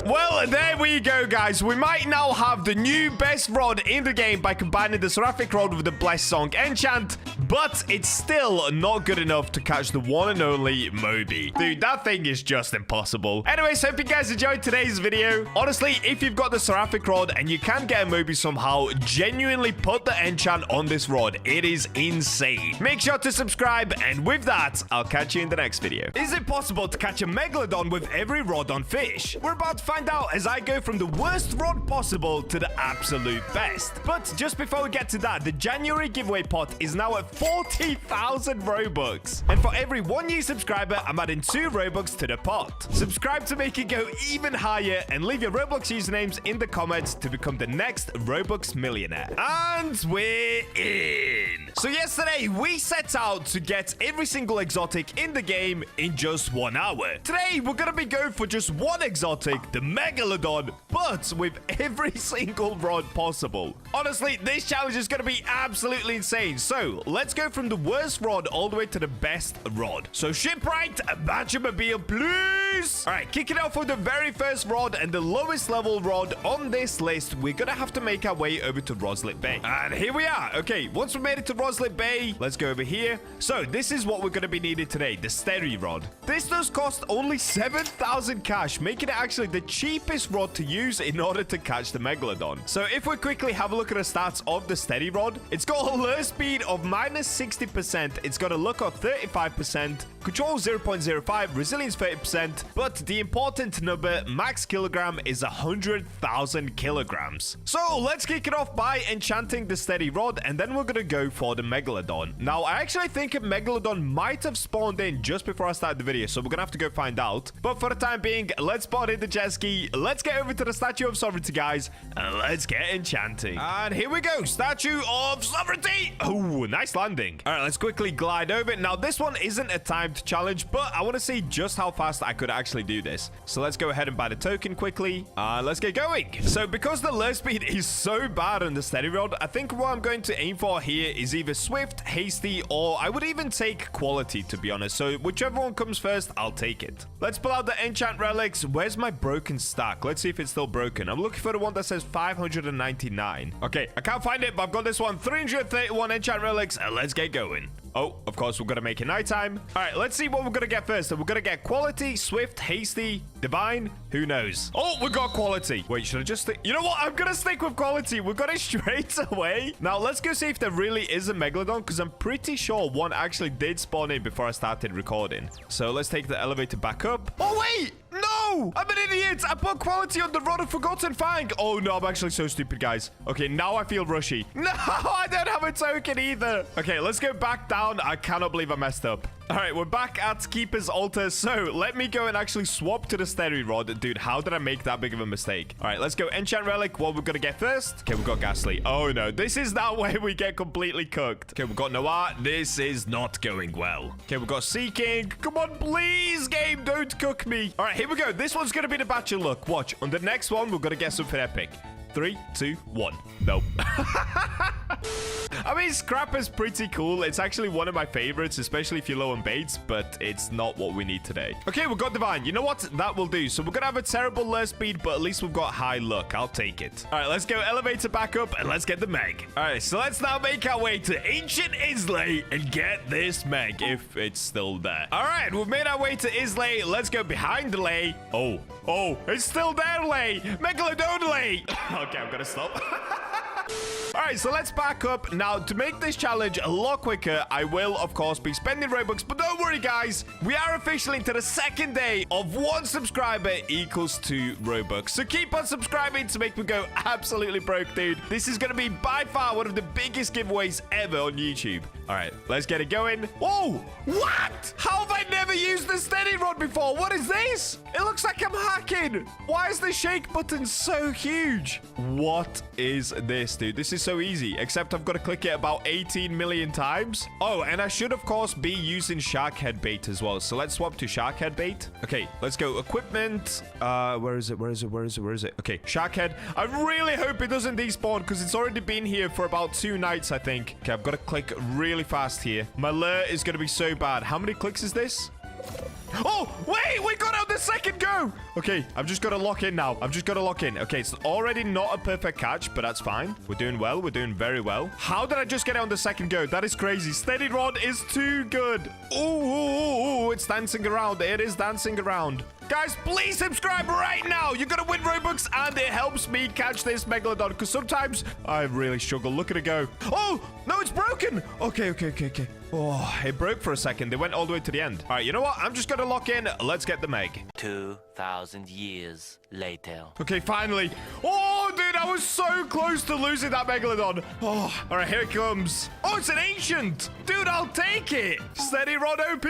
Well, there we go, guys. We might now have the new best rod in the game by combining the seraphic rod with the blessed song enchant, but it's still not good enough to catch the one and only Moby. Dude, that thing is just impossible. Anyways, hope you guys enjoyed today's video. Honestly, if you've got the seraphic rod and you can get a Moby somehow, genuinely put the enchant on this rod. It is insane. Make sure to subscribe, and with that, I'll catch you in the next video. Is it possible to catch a megalodon with every rod on Fish? We're about to find out as I go from the worst rod possible to the absolute best. But just before we get to that, the January giveaway pot is now at 40,000 Robux. And for every 1 new subscriber, I'm adding 2 Robux to the pot. Subscribe to make it go even higher and leave your Roblox usernames in the comments to become the next Robux millionaire. And we're in. So yesterday, we set out to get every single exotic in the game in just 1 hour. Today, we're going to be going for just one exotic, the Megalodon, but with every single rod possible. Honestly, this challenge is going to be absolutely insane. So let's go from the worst rod all the way to the best rod. So shipwright, BachaBlox, please. All right, kicking off with the very first rod and the lowest level rod on this list, we're going to have to make our way over to Roslet Bay. And here we are. Okay, once we made it to Roslet Bay, let's go over here. So this is what we're going to be needing today, the steady rod. This does cost only 7,000 cash, making it actually the cheapest rod to use in order to catch the Megalodon. So if we quickly have a look at the stats of the steady rod, it's got a lure speed of minus 60%, it's got a look of 35%, control 0.05, resilience 30%, but the important number, max kilogram, is 100,000 kilograms. So let's kick it off by enchanting the steady rod, and then we're gonna go for the Megalodon. Now, I actually think a Megalodon might have spawned in just before I started the video, so we're gonna have to go find out. But for the time being, let's spawn in the jet ski, let's get over to the Statue of Sovereignty, guys, and let's get enchanting. And here we go, Statue of Sovereignty. Oh, nice landing. All right, let's quickly glide over. Now, this one isn't a timed challenge, but I want to see just how fast I could actually do this. So let's go ahead and buy the token quickly. Let's get going. So because the lure speed is so bad on the steady rod, I think what I'm going to aim for here is either swift, hasty, or I would even take quality, to be honest. So whichever one comes first, I'll take it. Let's pull out the enchant relics. Where's my broken stack? Let's see if it's still broken. I'm looking for the one that says 599. Okay, I can't find it, but I've got this one. 331 enchant relics, and let's get going. Oh, of course, we're going to make it nighttime. All right, let's see what we're going to get first. So we're going to get quality, swift, hasty, divine. Who knows? Oh, we got quality. Wait, should I just... You know what? I'm going to stick with quality. We got it straight away. Now, let's go see if there really is a Megalodon, because I'm pretty sure one actually did spawn in before I started recording. So let's take the elevator back up. Oh, wait! No! I'm an idiot! I put quality on the Rod of Forgotten Fang! Oh no, I'm actually so stupid, guys. Okay, now I feel rushy. No, I don't have a token either. Okay, let's go back down. I cannot believe I messed up. All right, we're back at Keeper's Altar. So let me go and actually swap to the steady rod. Dude, how did I make that big of a mistake? All right, let's go enchant relic. What we're going to get first? Okay, we got Ghastly. Oh, no. This is that way we get completely cooked. Okay, we got Noah. This is not going well. Okay, we got Seeking. Come on, please, game. Don't cook me. All right, here we go. This one's going to be the batch of luck. Watch. On the next one, we're going to get something epic. 3, 2, 1. Nope. I mean, scrap is pretty cool. It's actually one of my favorites, especially if you're low on baits, but it's not what we need today. Okay, we got Divine. You know what? That will do. So we're going to have a terrible lure speed, but at least we've got high luck. I'll take it. All right, let's go elevator back up and let's get the Meg. All right, so let's now make our way to Ancient Islay and get this Meg, if it's still there. All right, we've made our way to Islay. Let's go behind the lay. Oh, it's still there, lay. Megalodon lay. Okay, I'm going to stop. All right, so let's back up. Now, to make this challenge a lot quicker, I will, of course, be spending Robux. But don't worry, guys. We are officially into the second day of 1 subscriber equals 2 Robux. So keep on subscribing to make me go absolutely broke, dude. This is going to be by far one of the biggest giveaways ever on YouTube. All right, let's get it going. Oh, what? How have I never used the steady rod before? What is this? It looks like I'm hacking. Why is the shake button so huge? What is this, dude? This is so easy, except I've got to click it about 18 million times. Oh, and I should, of course, be using shark head bait as well. So let's swap to shark head bait. Okay, let's go. Equipment. Where is it? Okay, shark head. I really hope it doesn't despawn because it's already been here for about 2 nights, I think. Okay, I've got to click really fast here. My lure is going to be so bad. How many clicks is this? Oh, wait, we got out the second go. Okay, I've just got to lock in now. Okay, it's already not a perfect catch, but that's fine. We're doing well. We're doing very well. How did I just get out on the second go? That is crazy. Steady rod is too good. Oh, it's dancing around. It is dancing around. Guys, please subscribe right now. You're going to win Robux, and it helps me catch this Megalodon, because sometimes I really struggle. Look at it go. Oh, no, it's broken. Okay. Oh, it broke for a second. They went all the way to the end. All right, you know what? I'm just going to lock in. Let's get the Meg. 2,000 years later. Okay, finally. Oh, dude, I was so close to losing that Megalodon. Oh, all right, here it comes. Oh, it's an ancient. Dude, I'll take it. Steady rod OP.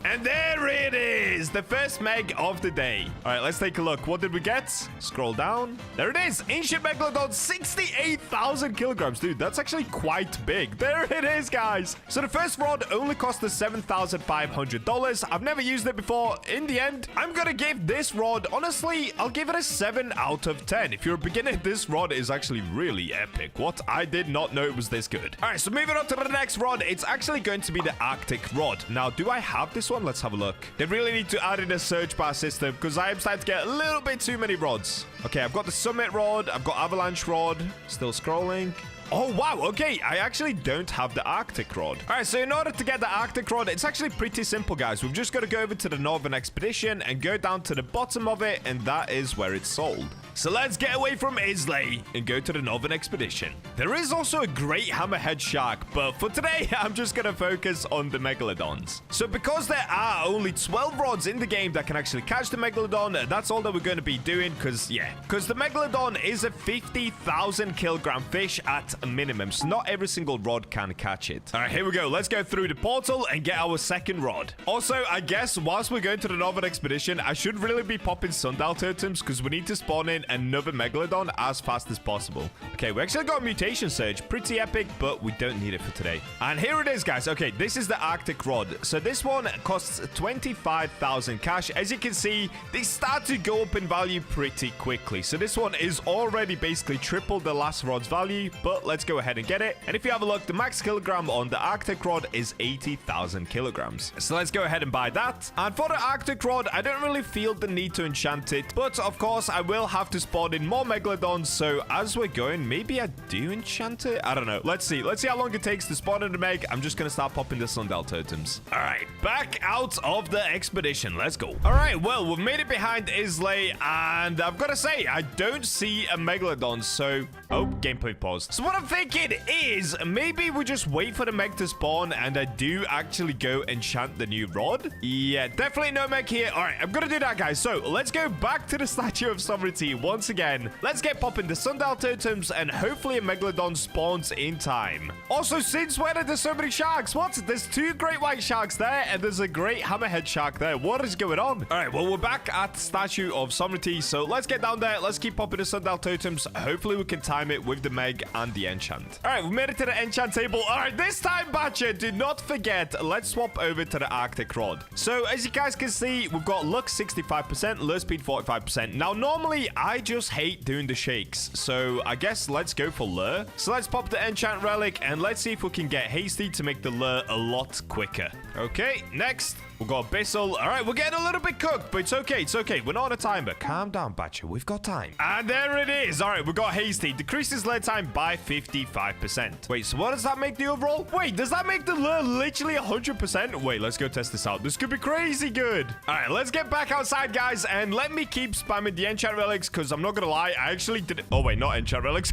And there it is. The first Meg of the day. All right, let's take a look. What did we get? Scroll down. There it is. Ancient Megalodon, 68,000 kilograms. Dude, that's actually quite big. There it is, guys. So the first rod only cost us $7,500. I've never used it before. In the end, I'm going to give this rod, honestly, I'll give it a 7 out of 10. If you're a beginner, this rod is actually really epic. What? I did not know it was this good. All right, so moving on to the next rod. It's actually going to be the Arctic rod. Now, do I have this one? Let's have a look. They really need to add in a search bar system because I am starting to get a little bit too many rods. Okay, I've got the Summit rod. I've got Avalanche rod. Still scrolling. Oh, wow. Okay, I actually don't have the Arctic rod. All right, so in order to get the Arctic rod, it's actually pretty simple, guys. We've just got to go over to the Northern Expedition and go down to the bottom of it, and that is where it's sold. So let's get away from Islay and go to the Northern Expedition. There is also a great hammerhead shark, but for today, I'm just going to focus on the Megalodons. So because there are only 12 rods in the game that can actually catch the Megalodon, that's all that we're going to be doing because the Megalodon is a 50,000 kilogram fish at a minimum, so not every single rod can catch it. All right, here we go. Let's go through the portal and get our second rod. Also, I guess whilst we're going to the Northern Expedition, I should really be popping sundial totems because we need to spawn in another Megalodon as fast as possible. Okay, we actually got a mutation surge. Pretty epic, but we don't need it for today. And here it is, guys. Okay, this is the Arctic rod. So this one costs 25,000 cash. As you can see, they start to go up in value pretty quickly. So this one is already basically triple the last rod's value, but let's go ahead and get it. And if you have a look, the max kilogram on the Arctic rod is 80,000 kilograms. So let's go ahead and buy that. And for the Arctic rod, I don't really feel the need to enchant it, but of course, I will have to spawn in more Megalodons. So as we're going, maybe I do enchant it. I don't know. Let's see how long it takes to spawn in the Meg. I'm just gonna start popping the sundial totems. All right, back out of the expedition. Let's go. All right, well, we've made it behind Islay, and I've got to say, I don't see a Megalodon. So, oh, gameplay pause. So what I'm thinking is maybe we just wait for the Meg to spawn, and I do actually go enchant the new rod. Yeah, definitely no Meg here. All right, I'm gonna do that, guys. So let's go back to the Statue of Sovereignty once again, let's get popping the sundial totems and hopefully a megalodon spawns in time. Also, since when are there so many sharks? What? There's 2 great white sharks there and there's a great hammerhead shark there. What is going on? All right, well, we're back at the Statue of Sovereignty, so let's get down there. Let's keep popping the sundial totems. Hopefully, we can time it with the Meg and the enchant. All right, we made it to the enchant table. All right, this time, Bacha, do not forget, let's swap over to the Arctic Rod. So, as you guys can see, we've got luck 65%, lure speed 45%. Now, normally, I just hate doing the shakes, so I guess let's go for lure. So, let's pop the enchant relic, and let's see if we can get hasty to make the lure a lot quicker. Okay, next. We've got Abyssal. All right, we're getting a little bit cooked, but it's okay. It's okay. We're not on a timer. Calm down, Bacha. We've got time. And there it is. All right, we've got Hasty. Decreases lure time by 55%. Wait, so what does that make the overall? Wait, does that make the lure literally 100%? Wait, let's go test this out. This could be crazy good. All right, let's get back outside, guys, and let me keep spamming the enchant relics, because I'm not going to lie. I actually did it. Oh, wait, not enchant relics.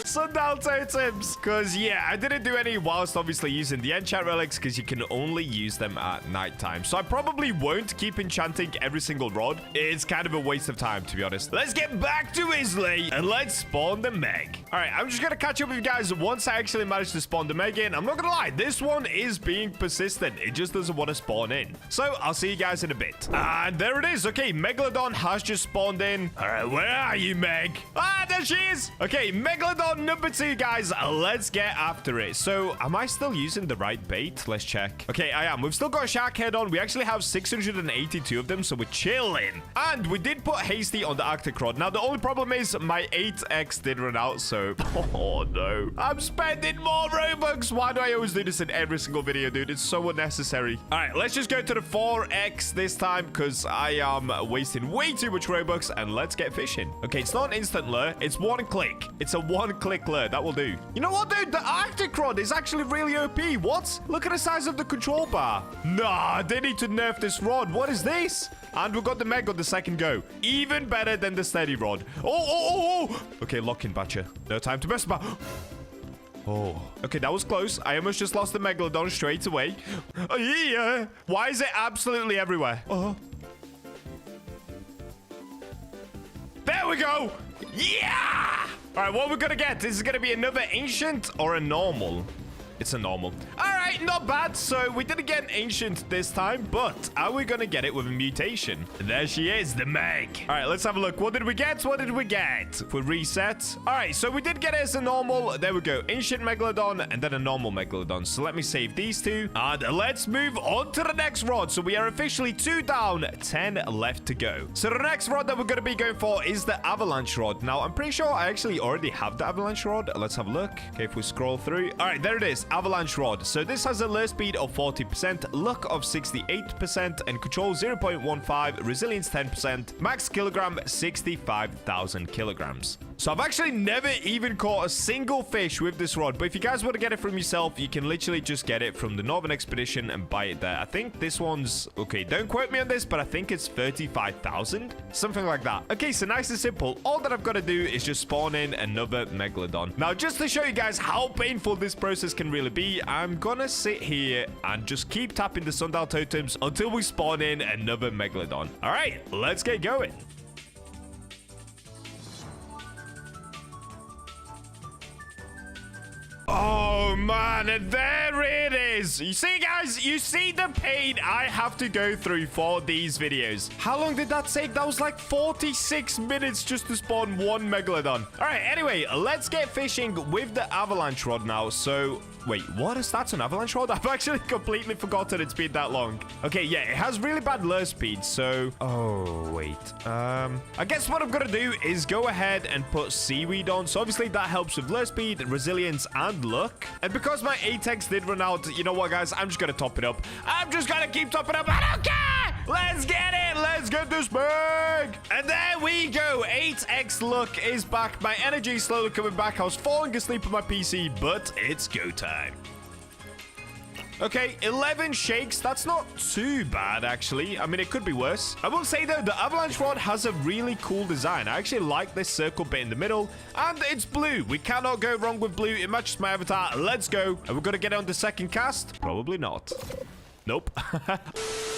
Sundial totems, because yeah, I didn't do any whilst obviously using the enchant relics, because you can only use them at nighttime. So I probably won't keep enchanting every single rod. It's kind of a waste of time, to be honest. Let's get back to Islay and let's spawn the Meg. All right, I'm just gonna catch up with you guys once I actually manage to spawn the Meg in. I'm not gonna lie, this one is being persistent. It just doesn't want to spawn in. So I'll see you guys in a bit. And there it is. Okay, Megalodon has just spawned in. All right, where are you, Meg? Ah, there she is. Okay, Megalodon number 2, guys. Let's get after it. So, am I still using the right bait? Let's check. Okay, I am. We've still got a shark head on. We actually have 682 of them, so we're chilling. And we did put Hasty on the Arctic Rod. Now, the only problem is my 8x did run out, so... Oh, no. I'm spending more Robux. Why do I always do this in every single video, dude? It's so unnecessary. All right, let's just go to the 4x this time, because I am wasting way too much Robux, and let's get fishing. Okay, it's not an instant lure. It's 1 click. It's a 1-click lure. That will do. You know what, dude? The Arctic Rod is actually really OP. What? Look at the size of the control bar. Nah, they need to nerf this rod. What is this? And we got the Meg on the second go. Even better than the steady rod. Oh. Okay, lock in, Bacha. No time to mess about. Oh. Okay, that was close. I almost just lost the Megalodon straight away. Oh, yeah. Why is it absolutely everywhere? Oh. There we go. Yeah! All right, what we're gonna get? This is gonna be another ancient or a normal? It's a normal. All right, not bad. So we didn't get an ancient this time, but are we gonna get it with a mutation? There she is, the Meg. All right, let's have a look. What did we get? What did we get? If we reset. All right, so we did get it as a normal. There we go. Ancient Megalodon and then a normal Megalodon. So let me save these 2. And let's move on to the next rod. So we are officially 2 down, 10 left to go. So the next rod that we're gonna be going for is the avalanche rod. Now, I'm pretty sure I actually already have the avalanche rod. Let's have a look. Okay, if we scroll through. All right, there it is. Avalanche rod. So this has a lure speed of 40%, luck of 68%, and control 0.15, resilience 10%, max kilogram 65,000 kilograms. So I've actually never even caught a single fish with this rod, but if you guys want to get it from yourself, you can literally just get it from the Northern Expedition and buy it there. I think this one's, okay, don't quote me on this, but I think it's 35,000, something like that. Okay, so nice and simple. All that I've got to do is just spawn in another Megalodon. Now, just to show you guys how painful this process can really be, I'm gonna sit here and just keep tapping the sundial totems until we spawn in another Megalodon. All right, let's get going. Oh, man, and there it is. You see, guys, you see the pain I have to go through for these videos. How long did that take? That was like 46 minutes just to spawn 1 Megalodon. All right, anyway, let's get fishing with the avalanche rod now. So... wait, what is that? An avalanche rod? I've actually completely forgotten it's been that long. Okay, yeah, it has really bad lure speed, so... oh, wait. I guess what I'm gonna do is go ahead and put seaweed on. So obviously that helps with lure speed, resilience, and luck. And because my 8x did run out, you know what, guys? I'm just gonna top it up. I'm just gonna keep topping up. I don't care! Let's get it! Let's get this bag! And there we go. 8x luck is back. My energy is slowly coming back. I was falling asleep on my PC, but it's go time. Okay, 11 shakes. That's not too bad, actually. I mean, it could be worse. I will say, though, the avalanche rod has a really cool design. I actually like this circle bit in the middle, and it's blue. We cannot go wrong with blue. It matches my avatar. Let's go. Are we going to get on the second cast? Probably not. Nope.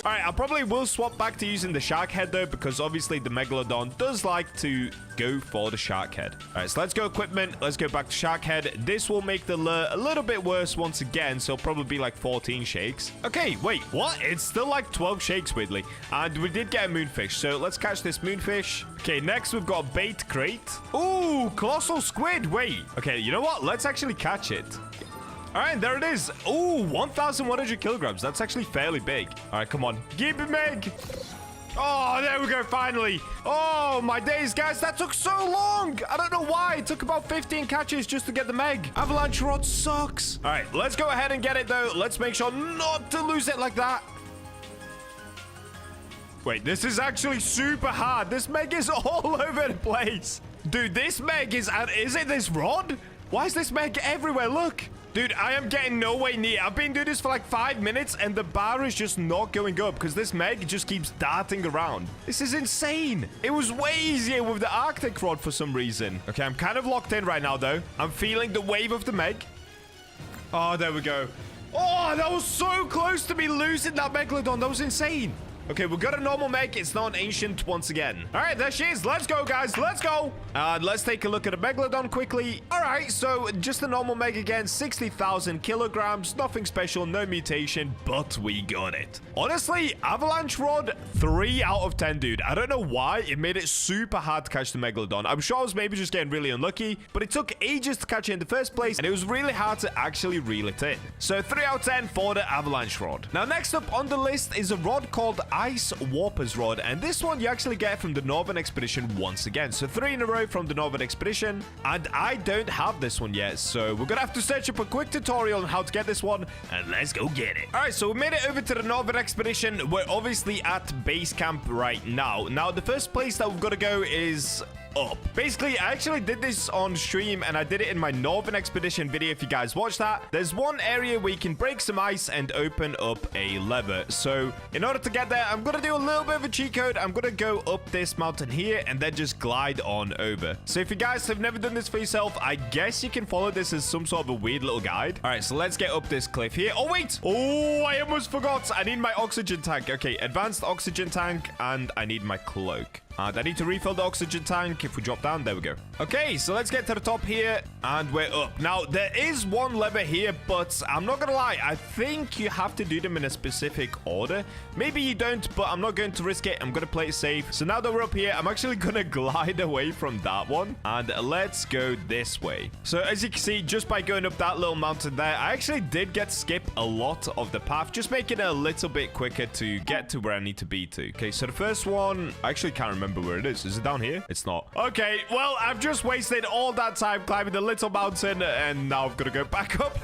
All right, I probably will swap back to using the shark head, though, because obviously the megalodon does like to go for the shark head. All right, so let's go equipment. Let's go back to shark head. This will make the lure a little bit worse once again, so it'll probably be like 14 shakes. Okay, wait, what? It's still like 12 shakes, weirdly. And we did get a moonfish, so let's catch this moonfish. Okay, next we've got a bait crate. Ooh, colossal squid. Wait. Okay, you know what? Let's actually catch it. All right, there it is. Ooh, 1,100 kilograms. That's actually fairly big. All right, come on. Give me Meg. Oh, there we go, finally. Oh, my days, guys. That took so long. I don't know why. It took about 15 catches just to get the Meg. Avalanche rod sucks. All right, let's go ahead and get it, though. Let's make sure not to lose it like that. Wait, this is actually super hard. This Meg is all over the place. Dude, this Meg is it this rod? Why is this Meg everywhere? Look. Dude, I am getting no way near. I've been doing this for like 5 minutes and the bar is just not going up because this Meg just keeps darting around. This is insane. It was way easier with the Arctic rod for some reason. Okay, I'm kind of locked in right now, though. I'm feeling the wave of the Meg. Oh, there we go. Oh, that was so close to me losing that Megalodon. That was insane. Okay, we've got a normal Meg. It's not an ancient once again. All right, there she is. Let's go, guys. Let's go. Let's take a look at a Megalodon quickly. All right, so just a normal Meg again. 60,000 kilograms. Nothing special, no mutation, but we got it. Honestly, Avalanche Rod, 3 out of 10, dude. I don't know why. It made it super hard to catch the Megalodon. I'm sure I was maybe just getting really unlucky, but it took ages to catch it in the first place, and it was really hard to actually reel it in. So 3 out of 10 for the Avalanche Rod. Now, next up on the list is a rod called Ice Warper's Rod, and this one you actually get from the Northern Expedition once again. So 3 in a row from the Northern Expedition, and I don't have this one yet, so we're gonna have to search up a quick tutorial on how to get this one, and let's go get it. All right, so we made it over to the Northern Expedition. We're obviously at base camp right now. Now, the first place that we've got to go is up. Basically, I actually did this on stream and I did it in my Northern Expedition video if you guys watched that. There's one area where you can break some ice and open up a lever. So in order to get there, I'm gonna do a little bit of a cheat code. I'm gonna go up this mountain here and then just glide on over. So if you guys have never done this for yourself, I guess you can follow this as some sort of a weird little guide. All right, so let's get up this cliff here. Oh wait, oh, I almost forgot. I need my oxygen tank. Okay, advanced oxygen tank, and I need my cloak. And I need to refill the oxygen tank. If we drop down, there we go. Okay, so let's get to the top here, and we're up. Now, there is one lever here, but I'm not gonna lie. I think you have to do them in a specific order. Maybe you don't, but I'm not going to risk it. I'm gonna play it safe. So now that we're up here, I'm actually gonna glide away from that one, and let's go this way. So as you can see, just by going up that little mountain there, I actually did get to skip a lot of the path, just making it a little bit quicker to get to where I need to be to. Okay, so the first one, I actually can't remember where it is. Is it down here? It's not. Okay, well, I've just wasted all that time climbing the little mountain, and now I've got to go back up.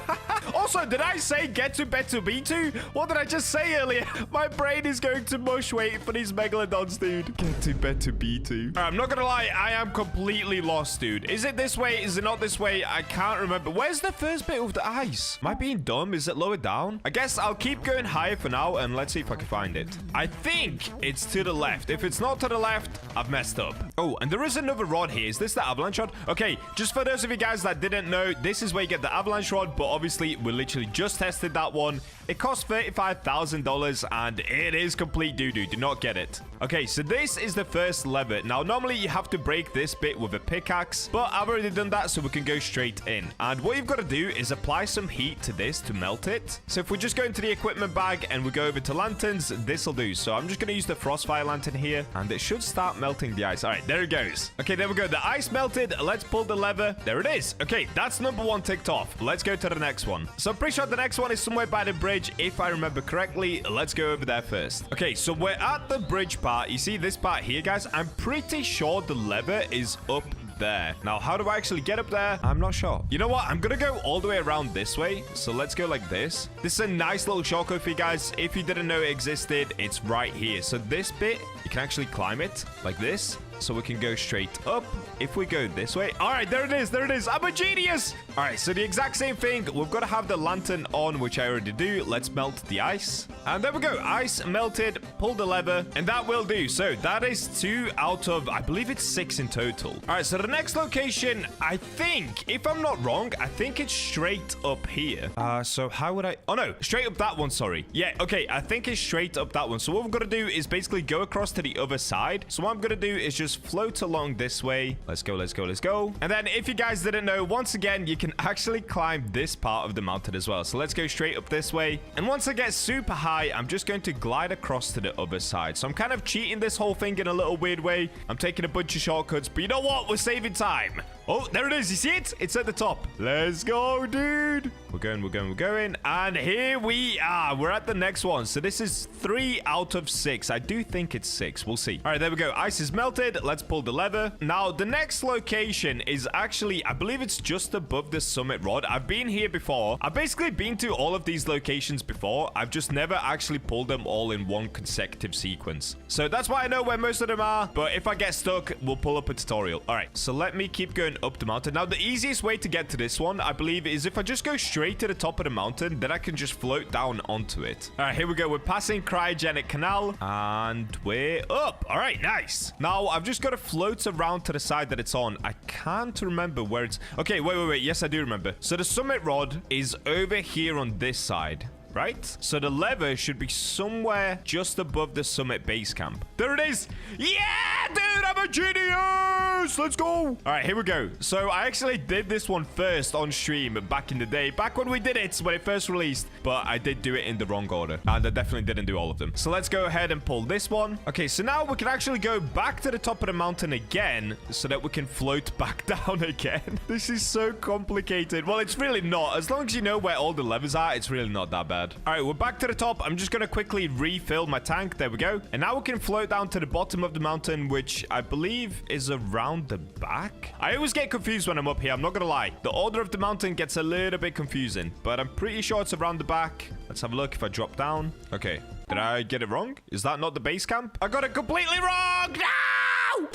Also, did I say get to bed to B2? What did I just say earlier? My brain is going to mush waiting for these megalodons, dude. Get to bed to B2. All right, I'm not gonna lie, I am completely lost, dude. Is it this way? Is it not this way? I can't remember. Where's the first bit of the ice? Am I being dumb? Is it lower down? I guess I'll keep going higher for now, and let's see if I can find it. I think it's to the left. If it's not to the left, I've messed up. Oh, and there is another rod here. Is this the avalanche rod? Okay, just for those of you guys that didn't know, this is where you get the avalanche rod, but obviously we literally just tested that one. It costs $35,000 and it is complete doo-doo. Do not get it. Okay, so this is the first lever. Now, normally you have to break this bit with a pickaxe, but I've already done that, so we can go straight in. And what you've got to do is apply some heat to this to melt it. So if we just go into the equipment bag and we go over to lanterns, this will do. So I'm just going to use the frostfire lantern here, and it should start melting the ice. All right, there it goes. Okay, there we go. The ice melted. Let's pull the lever. There it is. Okay, that's number 1 ticked off. Let's go to the next one. So I'm pretty sure the next one is somewhere by the bridge, if I remember correctly. Let's go over there first. Okay, so we're at the bridge part. You see this part here, guys? I'm pretty sure the lever is up there. Now, how do I actually get up there? I'm not sure. You know what? I'm gonna go all the way around this way. So let's go like this. This is a nice little shortcut for you guys. If you didn't know it existed, it's right here. So this bit, you can actually climb it like this. So we can go straight up if we go this way. All right, there it is. There it is. I'm a genius. All right, so the exact same thing. We've got to have the lantern on, which I already do. Let's melt the ice. And there we go. Ice melted. Pull the lever. And that will do. So that is 2 out of, I believe it's 6 in total. All right, so the next location, I think, if I'm not wrong, I think it's straight up here. So how would I... Oh, no. Straight up that one, sorry. Yeah, okay. I think it's straight up that one. So what we're going to do is basically go across to the other side. So what I'm going to do is just float along this way. Let's go, let's go, let's go. And then if you guys didn't know, once again, you can actually climb this part of the mountain as well. So let's go straight up this way. And once I get super high, I'm just going to glide across to the other side. So I'm kind of cheating this whole thing in a little weird way. I'm taking a bunch of shortcuts, but you know what? We're saving time. Oh, there it is. You see it? It's at the top. Let's go, dude. We're going, we're going, we're going. And here we are. We're at the next one. So this is 3 out of 6. I do think it's 6. We'll see. All right, there we go. Ice is melted. Let's pull the lever. Now, the next location is actually, I believe it's just above the summit rod. I've been here before. I've basically been to all of these locations before. I've just never actually pulled them all in one consecutive sequence. So that's why I know where most of them are. But if I get stuck, we'll pull up a tutorial. All right, so let me keep going up the mountain. Now, the easiest way to get to this one, I believe, is if I just go straight to the top of the mountain, then I can just float down onto it. All right, here we go. We're passing Cryogenic Canal, and we're up. All right, nice. Now, I've just got to float around to the side that it's on. I can't remember where it's... Okay, wait. Yes, I do remember. So the summit rod is over here on this side. Right? So the lever should be somewhere just above the summit base camp. There it is. Yeah, dude, I'm a genius. Let's go. All right, here we go. So I actually did this one first on stream back in the day, back when we did it, when it first released, but I did do it in the wrong order, and I definitely didn't do all of them. So let's go ahead and pull this one. Okay, so now we can actually go back to the top of the mountain again so that we can float back down again. This is so complicated. Well, it's really not. As long as you know where all the levers are, it's really not that bad. All right, we're back to the top. I'm just going to quickly refill my tank. There we go. And now we can float down to the bottom of the mountain, which I believe is around the back. I always get confused when I'm up here. I'm not going to lie. The order of the mountain gets a little bit confusing, but I'm pretty sure it's around the back. Let's have a look if I drop down. Okay. Did I get it wrong? Is that not the base camp? I got it completely wrong. No!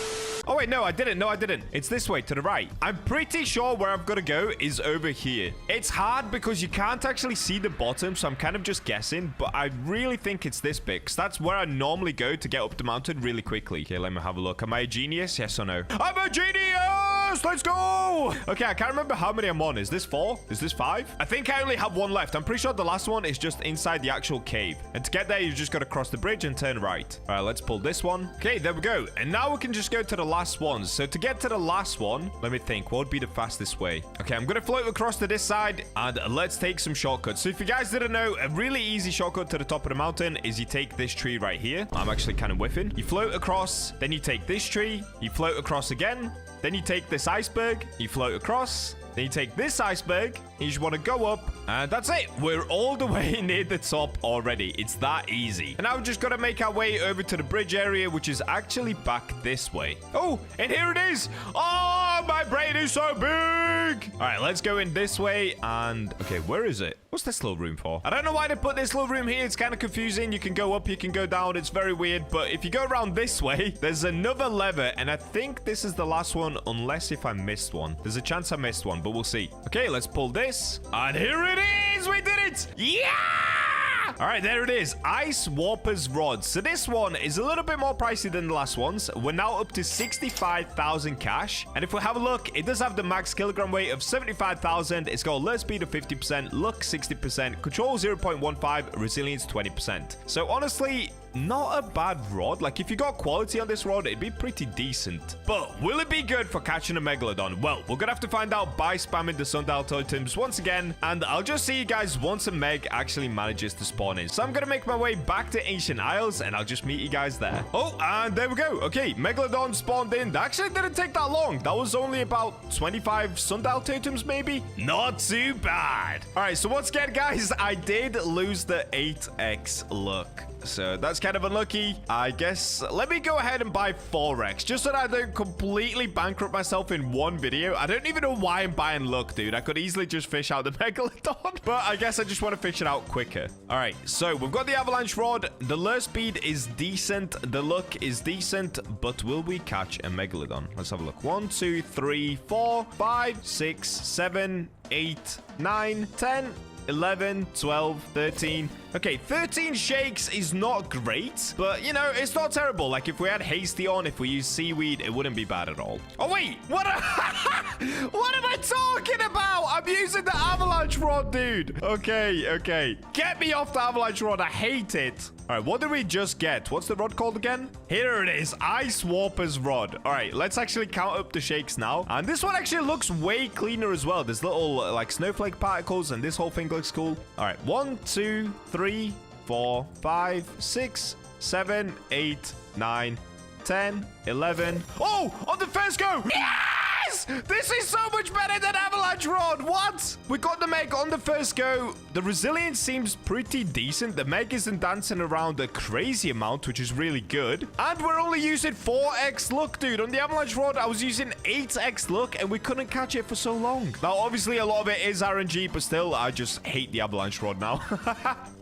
Oh, wait, no, I didn't. No, I didn't. It's this way to the right. I'm pretty sure where I've got to go is over here. It's hard because you can't actually see the bottom, so I'm kind of just guessing, but I really think it's this bit, because that's where I normally go to get up the mountain really quickly. Okay, let me have a look. Am I a genius? Yes or no? I'm a genius! Let's go! Okay, I can't remember how many I'm on. Is this 4? Is this 5? I think I only have 1 left. I'm pretty sure the last one is just inside the actual cave. And to get there, you just got to cross the bridge and turn right. All right, let's pull this one. Okay, there we go. And now we can just go to the last one. So to get to the last one, let me think. What would be the fastest way? Okay, I'm going to float across to this side and let's take some shortcuts. So if you guys didn't know, a really easy shortcut to the top of the mountain is you take this tree right here. I'm actually kind of whiffing. You float across, then you take this tree, you float across again, then you take this iceberg, you float across, then you take this iceberg, and you just want to go up, and that's it. We're all the way near the top already. It's that easy. And now we've just got to make our way over to the bridge area, which is actually back this way. Oh, and here it is. Oh, my brain is so big. All right, let's go in this way, and okay, where is it? What's this little room for? I don't know why they put this little room here. It's kind of confusing. You can go up, you can go down. It's very weird, but if you go around this way, there's another lever, and I think this is the last one, unless if I missed one. There's a chance I missed one, but we'll see. Okay, let's pull this. And here it is. We did it. Yeah! All right, there it is. Ice Warper's Rod. So this one is a little bit more pricey than the last ones. We're now up to 65,000 cash. And if we have a look, it does have the max kilogram weight of 75,000. It's got alert speed of 50%, luck 60%, control 0.15, resilience 20%. So honestly, not a bad rod. Like, if you got quality on this rod, it'd be pretty decent. But will it be good for catching a megalodon? Well, we're gonna have to find out by spamming the sundial totems once again, and I'll just see you guys once a meg actually manages to spawn in. So I'm gonna make my way back to Ancient Isles, and I'll just meet you guys there. Oh, and there we go. Okay, megalodon spawned in. That actually didn't take that long. That was only about 25 sundial totems, maybe. Not too bad. All right, so once again, guys, I did lose the 8x luck. So that's kind of unlucky. I guess let me go ahead and buy 4x just so that I don't completely bankrupt myself in one video. I don't even know why I'm buying luck, dude. I could easily just fish out the megalodon, but I guess I just want to fish it out quicker. All right, so we've got the avalanche rod. The lure speed is decent. The luck is decent, but will we catch a megalodon? Let's have a look. 1, 2, 3, 4, 5, 6, 7, 8, 9, 10, 11, 12, 13. Okay, 13 shakes is not great, but, you know, it's not terrible. Like, if we had hasty on, if we use seaweed, it wouldn't be bad at all. Oh, wait. What am I talking about? I'm using the avalanche rod, dude. Okay. Get me off the avalanche rod. I hate it. All right, what did we just get? What's the rod called again? Here it is. Ice Warper's rod. All right, let's actually count up the shakes now. And this one actually looks way cleaner as well. There's little, like, snowflake particles, and this whole thing looks cool. All right, 1, 2, 3, 4, 5, 6, 7, 8, 9, 10, 11. Oh, on the first go. Yes! This is so much better than avalanche rod. What? We got the meg on the first go. The resilience seems pretty decent. The meg isn't dancing around a crazy amount, which is really good. And we're only using 4x luck, dude. On the avalanche rod, I was using 8x luck, and we couldn't catch it for so long. Now, obviously, a lot of it is RNG, but still, I just hate the avalanche rod now.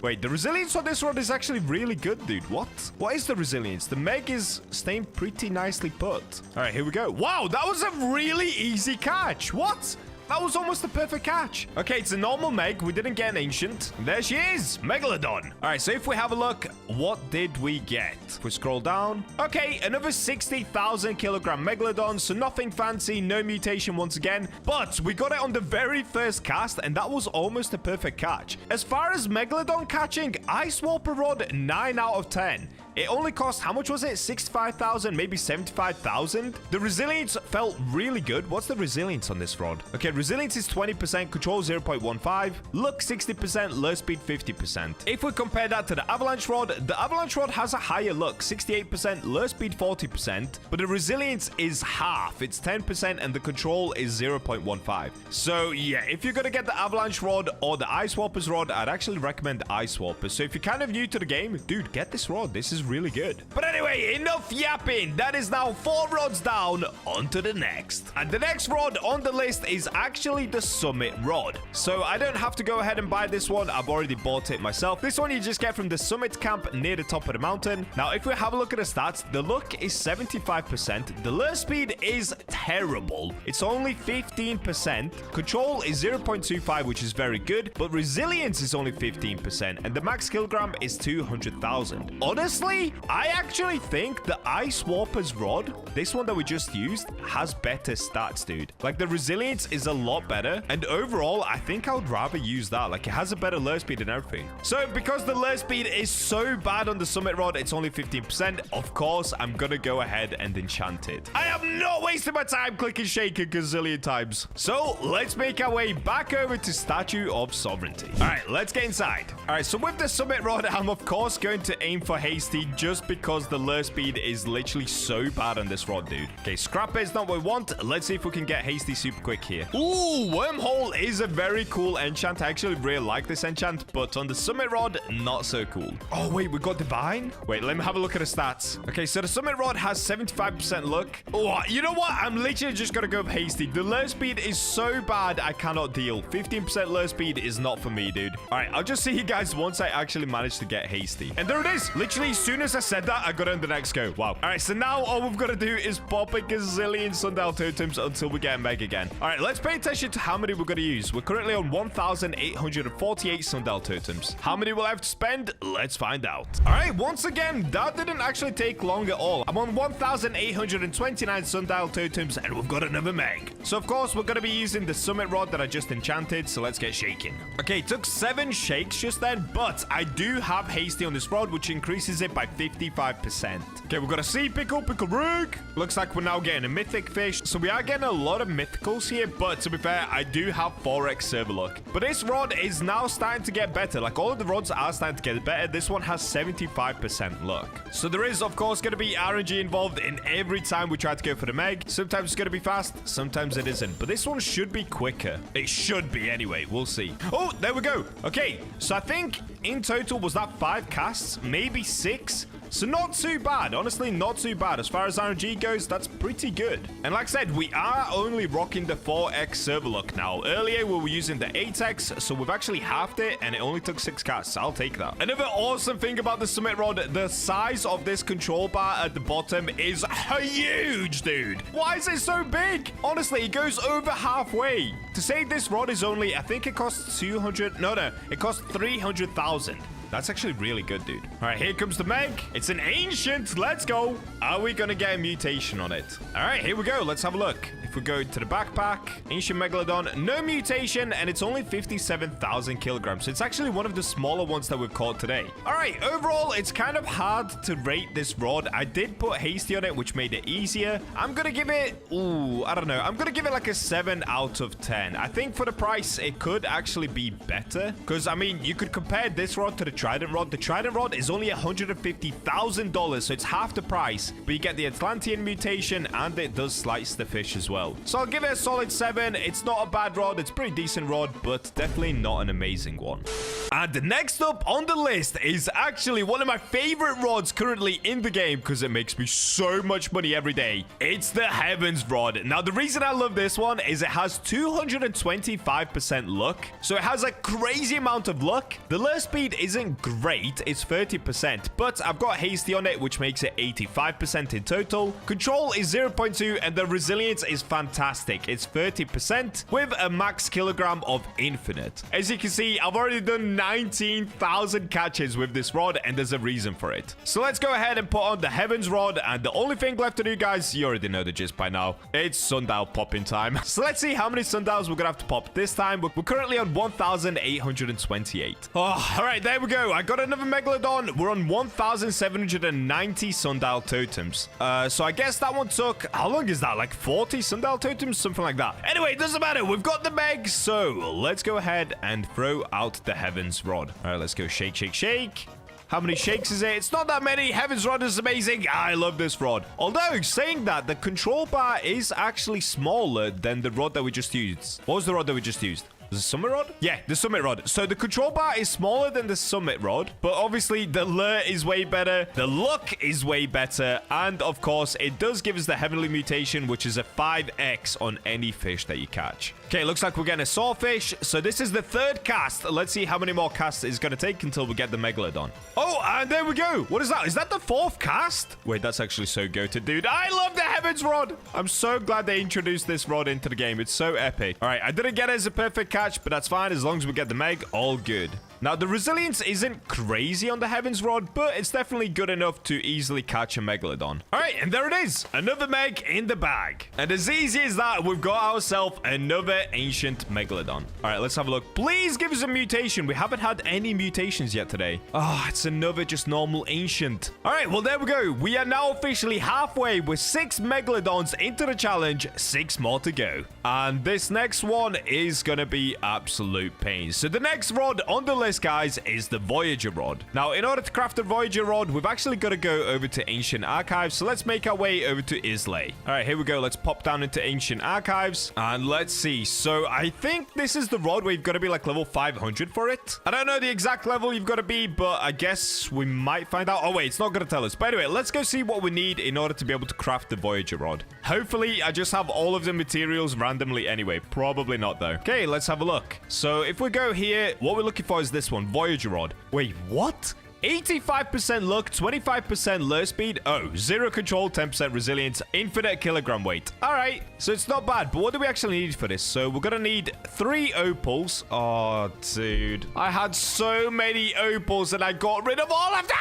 Wait, the resilience on this rod is actually really good, dude. What? What is the resilience? The meg is staying pretty nicely put. All right, here we go. Wow, that was a really easy catch. What? That was almost a perfect catch. Okay, it's a normal meg. We didn't get an ancient. There she is. Megalodon. All right, so if we have a look, what did we get? If we scroll down. Okay, another 60,000 kilogram megalodon. So nothing fancy, no mutation once again. But we got it on the very first cast, and that was almost a perfect catch. As far as megalodon catching, Ice Warper rod, 9 out of 10. It only cost, how much was it? 65,000, maybe 75,000. The resilience felt really good. What's the resilience on this rod? Okay, resilience is 20%, control 0.15, luck 60%, lure speed 50%. If we compare that to the avalanche rod has a higher luck, 68%, lure speed 40%, but the resilience is half. It's 10%, and the control is 0.15. So yeah, if you're gonna get the avalanche rod or the Ice Warper's rod, I'd actually recommend the Ice Warper. So if you're kind of new to the game, dude, get this rod. This is really good. But anyway, enough yapping. That is now 4 rods down. On to the next. And the next rod on the list is actually the summit rod. So I don't have to go ahead and buy this one. I've already bought it myself. This one you just get from the summit camp near the top of the mountain. Now, if we have a look at the stats, the luck is 75%. The lure speed is terrible. It's only 15%. Control is 0.25, which is very good, but resilience is only 15%, and the max kilogram is 200,000. Honestly, I actually think the Ice Warper's rod, this one that we just used, has better stats, dude. Like, the resilience is a lot better, and overall, I think I would rather use that. Like, it has a better lure speed and everything. So, because the lure speed is so bad on the summit rod, it's only 15%. Of course, I'm gonna go ahead and enchant it. I am not wasting my time clicking shake a gazillion times. So, let's make our way back over to Statue of Sovereignty. All right, let's get inside. All right, so with the summit rod, I'm of course going to aim for hasty, just because the lure speed is literally so bad on this rod, dude. Okay, scrap is not what we want. Let's see if we can get hasty super quick here. Ooh, wormhole is a very cool enchant. I actually really like this enchant, but on the summit rod, not so cool. Oh, wait, we got divine? Wait, let me have a look at the stats. Okay, so the summit rod has 75% luck. Oh, you know what? I'm literally just gonna go with hasty. The lure speed is so bad, I cannot deal. 15% lure speed is not for me, dude. All right, I'll just see you guys once I actually manage to get hasty. And there it is. Literally, as soon as I said that, I got it on the next go. Wow. All right, so now all we've got to do is pop a gazillion sundial totems until we get a meg again. All right, let's pay attention to how many we're going to use. We're currently on 1,848 sundial totems. How many will I have to spend? Let's find out. All right, once again, that didn't actually take long at all. I'm on 1,829 sundial totems, and we've got another meg. So, of course, we're going to be using the summit rod that I just enchanted, so let's get shaking. Okay, it took 7 shakes just then, but I do have hasty on this rod, which increases it by by 55%. Okay, we've got a sea pickle, pickle rig. Looks like we're now getting a mythic fish. So we are getting a lot of mythicals here, but to be fair, I do have 4x server luck. But this rod is now starting to get better. Like, all of the rods are starting to get better. This one has 75% luck. So there is, of course, going to be RNG involved in every time we try to go for the meg. Sometimes it's going to be fast, sometimes it isn't. But this one should be quicker. It should be anyway. We'll see. Oh, there we go. Okay, so I think in total, was that 5 casts? Maybe 6? So not too bad. Honestly, not too bad. As far as RNG goes, that's pretty good. And like I said, we are only rocking the 4x server luck now. Earlier, we were using the 8x, so we've actually halved it, and it only took 6 casts. I'll take that. Another awesome thing about the summit rod, the size of this control bar at the bottom is huge, dude. Why is it so big? Honestly, it goes over halfway. To say this rod is only, I think it costs 200. No, it costs 300,000. That's actually really good, dude. All right, here comes the meg. It's an ancient. Let's go. Are we going to get a mutation on it? All right, here we go. Let's have a look. If we go to the backpack, ancient megalodon, no mutation, and it's only 57,000 kilograms. So it's actually one of the smaller ones that we've caught today. All right, overall, it's kind of hard to rate this rod. I did put hasty on it, which made it easier. I'm going to give it, I don't know. I'm going to give it like a 7 out of 10. I think for the price, it could actually be better. Because, I mean, you could compare this rod to the trident rod. The trident rod is only $150,000, so it's half the price. But you get the Atlantean mutation, and it does slice the fish as well. So I'll give it a solid 7. It's not a bad rod. It's a pretty decent rod, but definitely not an amazing one. And next up on the list is actually one of my favorite rods currently in the game because it makes me so much money every day. It's the Heavens rod. Now, the reason I love this one is it has 225% luck. So it has a crazy amount of luck. The lure speed isn't great. It's 30%, but I've got hasty on it, which makes it 85% in total. Control is 0.2, and the resilience is fantastic. It's 30% with a max kilogram of infinite. As you can see, I've already done 19,000 catches with this rod, and there's a reason for it. So let's go ahead and put on the Heavens rod, and the only thing left to do, guys, you already know the gist by now. It's sundial popping time. So let's see how many sundials we're gonna have to pop this time. We're currently on 1,828. Oh, all right, there we go. I got another megalodon. We're on 1,790 sundial totems. So I guess that one took, how long is that? Like 40 sundial totems? Something like that. Anyway, it doesn't matter. We've got the meg, so let's go ahead and throw out the Heavens rod. All right, let's go shake, shake, shake. How many shakes is it? It's not that many. Heavens rod is amazing. I love this rod. Although, saying that, the control bar is actually smaller than the rod that we just used. What was the rod that we just used? The summit rod? Yeah, the summit rod. So the control bar is smaller than the summit rod, but obviously the lure is way better. The luck is way better. And of course, it does give us the heavenly mutation, which is a 5x on any fish that you catch. Okay, looks like we're getting a sawfish. So this is the 3rd cast. Let's see how many more casts it's going to take until we get the megalodon. Oh, and there we go. What is that? Is that the 4th cast? Wait, that's actually so goated, dude. I love the Heavens rod. I'm so glad they introduced this rod into the game. It's so epic. All right, I didn't get it as a perfect catch, but that's fine. As long as we get the meg, all good. Now, the resilience isn't crazy on the Heavens rod, but it's definitely good enough to easily catch a megalodon. All right, and there it is. Another meg in the bag. And as easy as that, we've got ourselves another ancient megalodon. All right, let's have a look. Please give us a mutation. We haven't had any mutations yet today. Oh, it's another just normal ancient. All right, well, there we go. We are now officially halfway with 6 megalodons into the challenge. 6 more to go. And this next one is going to be absolute pain. So the next rod on the list, guys, is the Voyager rod. Now, in order to craft the Voyager rod, we've actually got to go over to Ancient Archives. So let's make our way over to Islay. All right, here we go. Let's pop down into Ancient Archives and let's see. So I think this is the rod where you've got to be like level 500 for it. I don't know the exact level you've got to be, but I guess we might find out. Oh, wait, it's not going to tell us. But anyway, let's go see what we need in order to be able to craft the Voyager rod. Hopefully, I just have all of the materials randomly anyway. Probably not, though. Okay, let's have a look. So if we go here, what we're looking for is this one, Voyager rod. Wait, what? 85% luck, 25% lure speed. Oh, 0 control, 10% resilience, infinite kilogram weight. All right, so it's not bad, but what do we actually need for this? So we're gonna need 3 opals. Oh, dude. I had so many opals and I got rid of all of them!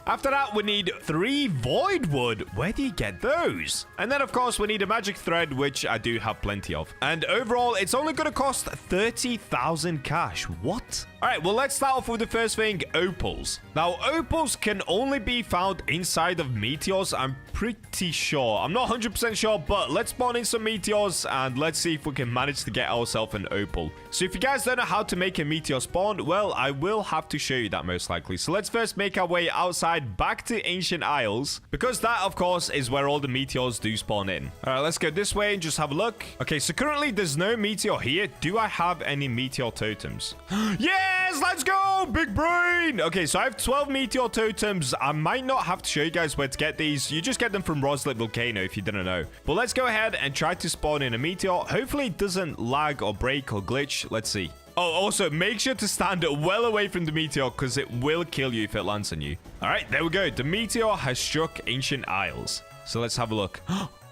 After that, we need 3 void wood. Where do you get those? And then, of course, we need a magic thread, which I do have plenty of. And overall, it's only gonna cost 30,000 cash. What? All right, well, let's start off with the first thing, opals. Now, opals can only be found inside of meteors, I'm pretty sure. I'm not 100% sure, but let's spawn in some meteors and let's see if we can manage to get ourselves an opal. So if you guys don't know how to make a meteor spawn, well, I will have to show you that most likely. So let's first make our way outside back to Ancient Isles, because that, of course, is where all the meteors do spawn in. All right, let's go this way and just have a look. Okay, so currently there's no meteor here. Do I have any meteor totems? Yes, let's go, big brain. Okay, so I have 12 meteor totems. I might not have to show you guys where to get these. You just get them from Roslip Volcano if you didn't know. But let's go ahead and try to spawn in a meteor. Hopefully it doesn't lag or break or glitch. Let's see. Oh, also, make sure to stand well away from the meteor because it will kill you if it lands on you. All right, there we go. The meteor has struck Ancient Isles. So let's have a look.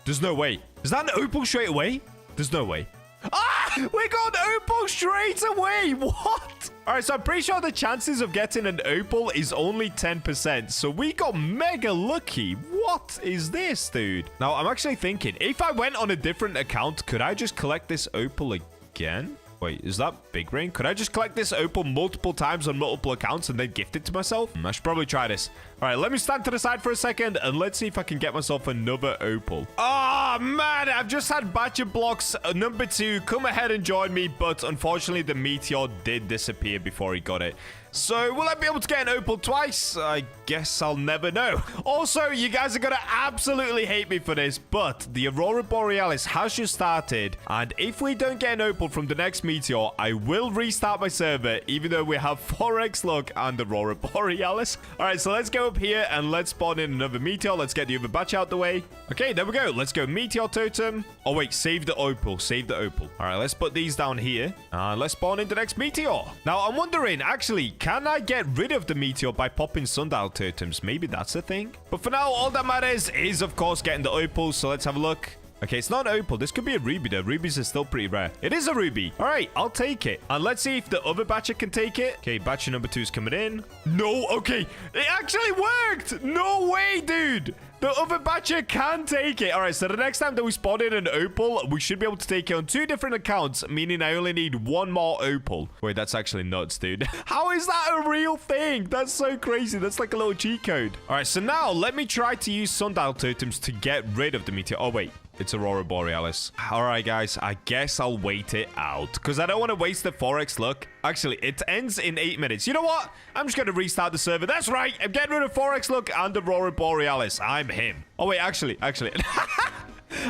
There's no way. Is that an opal straight away? There's no way. Ah! We got an opal straight away! What? Alright, so I'm pretty sure the chances of getting an opal is only 10%. So we got mega lucky. What is this, dude? Now, I'm actually thinking, if I went on a different account, could I just collect this opal again? Wait, is that big brain? Could I just collect this opal multiple times on multiple accounts and then gift it to myself? I should probably try this. All right, let me stand to the side for a second and let's see if I can get myself another opal. Oh, man, I've just had BachaBlox number 2 come ahead and join me, but unfortunately, the meteor did disappear before he got it. So, will I be able to get an opal twice? I guess I'll never know. Also, you guys are going to absolutely hate me for this, but the Aurora Borealis has just started, and if we don't get an opal from the next meteor, I will restart my server, even though we have 4x luck and Aurora Borealis. All right, so let's go up here and let's spawn in another meteor. Let's get the other batch out the way. Okay, there we go. Let's go meteor totem. Oh, wait, save the opal. Save the opal. All right, let's put these down here, and let's spawn in the next meteor. Now, I'm wondering, actually, can I get rid of the meteor by popping sundial totems? Maybe that's a thing. But for now, all that matters is, of course, getting the opal. So let's have a look. Okay, it's not an opal. This could be a ruby, though. Rubies are still pretty rare. It is a ruby. All right, I'll take it. And let's see if the other batcher can take it. Okay, batcher number 2 is coming in. No, okay. It actually worked. No way, dude. The other batcher can take it. All right, so the next time that we spawn in an opal, we should be able to take it on 2 different accounts, meaning I only need 1 more opal. Wait, that's actually nuts, dude. How is that a real thing? That's so crazy. That's like a little cheat code. All right, so now let me try to use sundial totems to get rid of the meteor. Oh, wait. It's Aurora Borealis. All right, guys. I guess I'll wait it out because I don't want to waste the 4x luck. Actually, it ends in 8 minutes. You know what? I'm just going to restart the server. That's right. I'm getting rid of 4x luck and Aurora Borealis. I'm him. Oh, wait. Actually.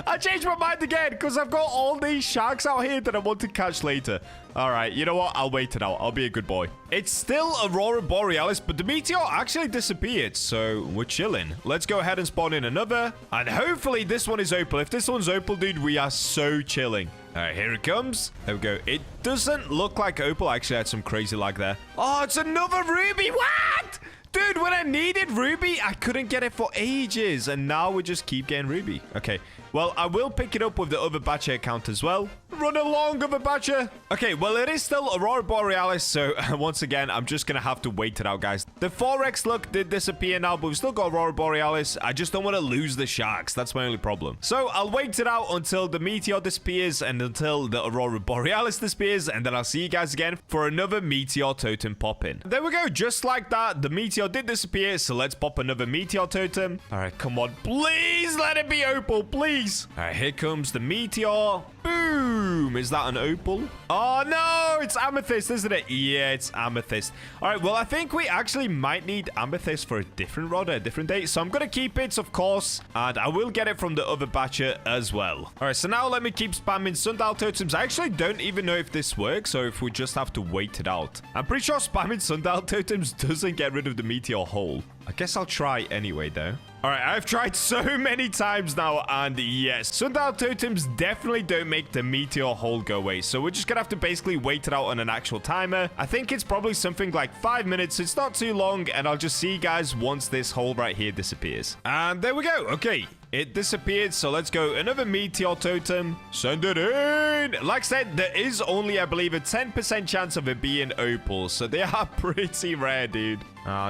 I changed my mind again because I've got all these sharks out here that I want to catch later. All right, you know what? I'll wait it out. I'll be a good boy. It's still Aurora Borealis, but the meteor actually disappeared, so we're chilling. Let's go ahead and spawn in another, and hopefully this one is opal. If this one's opal, dude, we are so chilling. All right, here it comes. There we go. It doesn't look like opal. I actually had some crazy lag there. Oh, it's another ruby. What? Dude, when I needed ruby, I couldn't get it for ages. And now we just keep getting ruby. Okay, well, I will pick it up with the other batcher account as well. Run along, other batcher. Okay, well, it is still Aurora Borealis. So, once again, I'm just going to have to wait it out, guys. The 4x luck did disappear now, but we've still got Aurora Borealis. I just don't want to lose the sharks. That's my only problem. So, I'll wait it out until the meteor disappears and until the Aurora Borealis disappears. And then I'll see you guys again for another meteor totem pop-in. There we go. Just like that, the meteor did disappear, so let's pop another meteor totem. All right, come on, please let it be opal, please. All right, here comes the meteor. Boom. Is that an opal? Oh no, it's amethyst, isn't it? Yeah, it's amethyst. All right, well, I think we actually might need amethyst for a different rod at a different date, so I'm gonna keep it, of course, and I will get it from the other batcher as well. All right, so now let me keep spamming sundial totems. I actually don't even know if this works or if we just have to wait it out. I'm pretty sure spamming sundial totems doesn't get rid of the meteor hole. I guess I'll try anyway, though. All right, I've tried so many times now, and yes, sundial totems definitely don't make the meteor hole go away, so we're just gonna have to basically wait it out on an actual timer. I think it's probably something like 5 minutes. It's not too long, and I'll just see you guys once this hole right here disappears. And there we go. Okay, it disappeared, so let's go another meteor totem. Send it in. Like I said, there is only, I believe, a 10% chance of it being opal, so they are pretty rare, dude.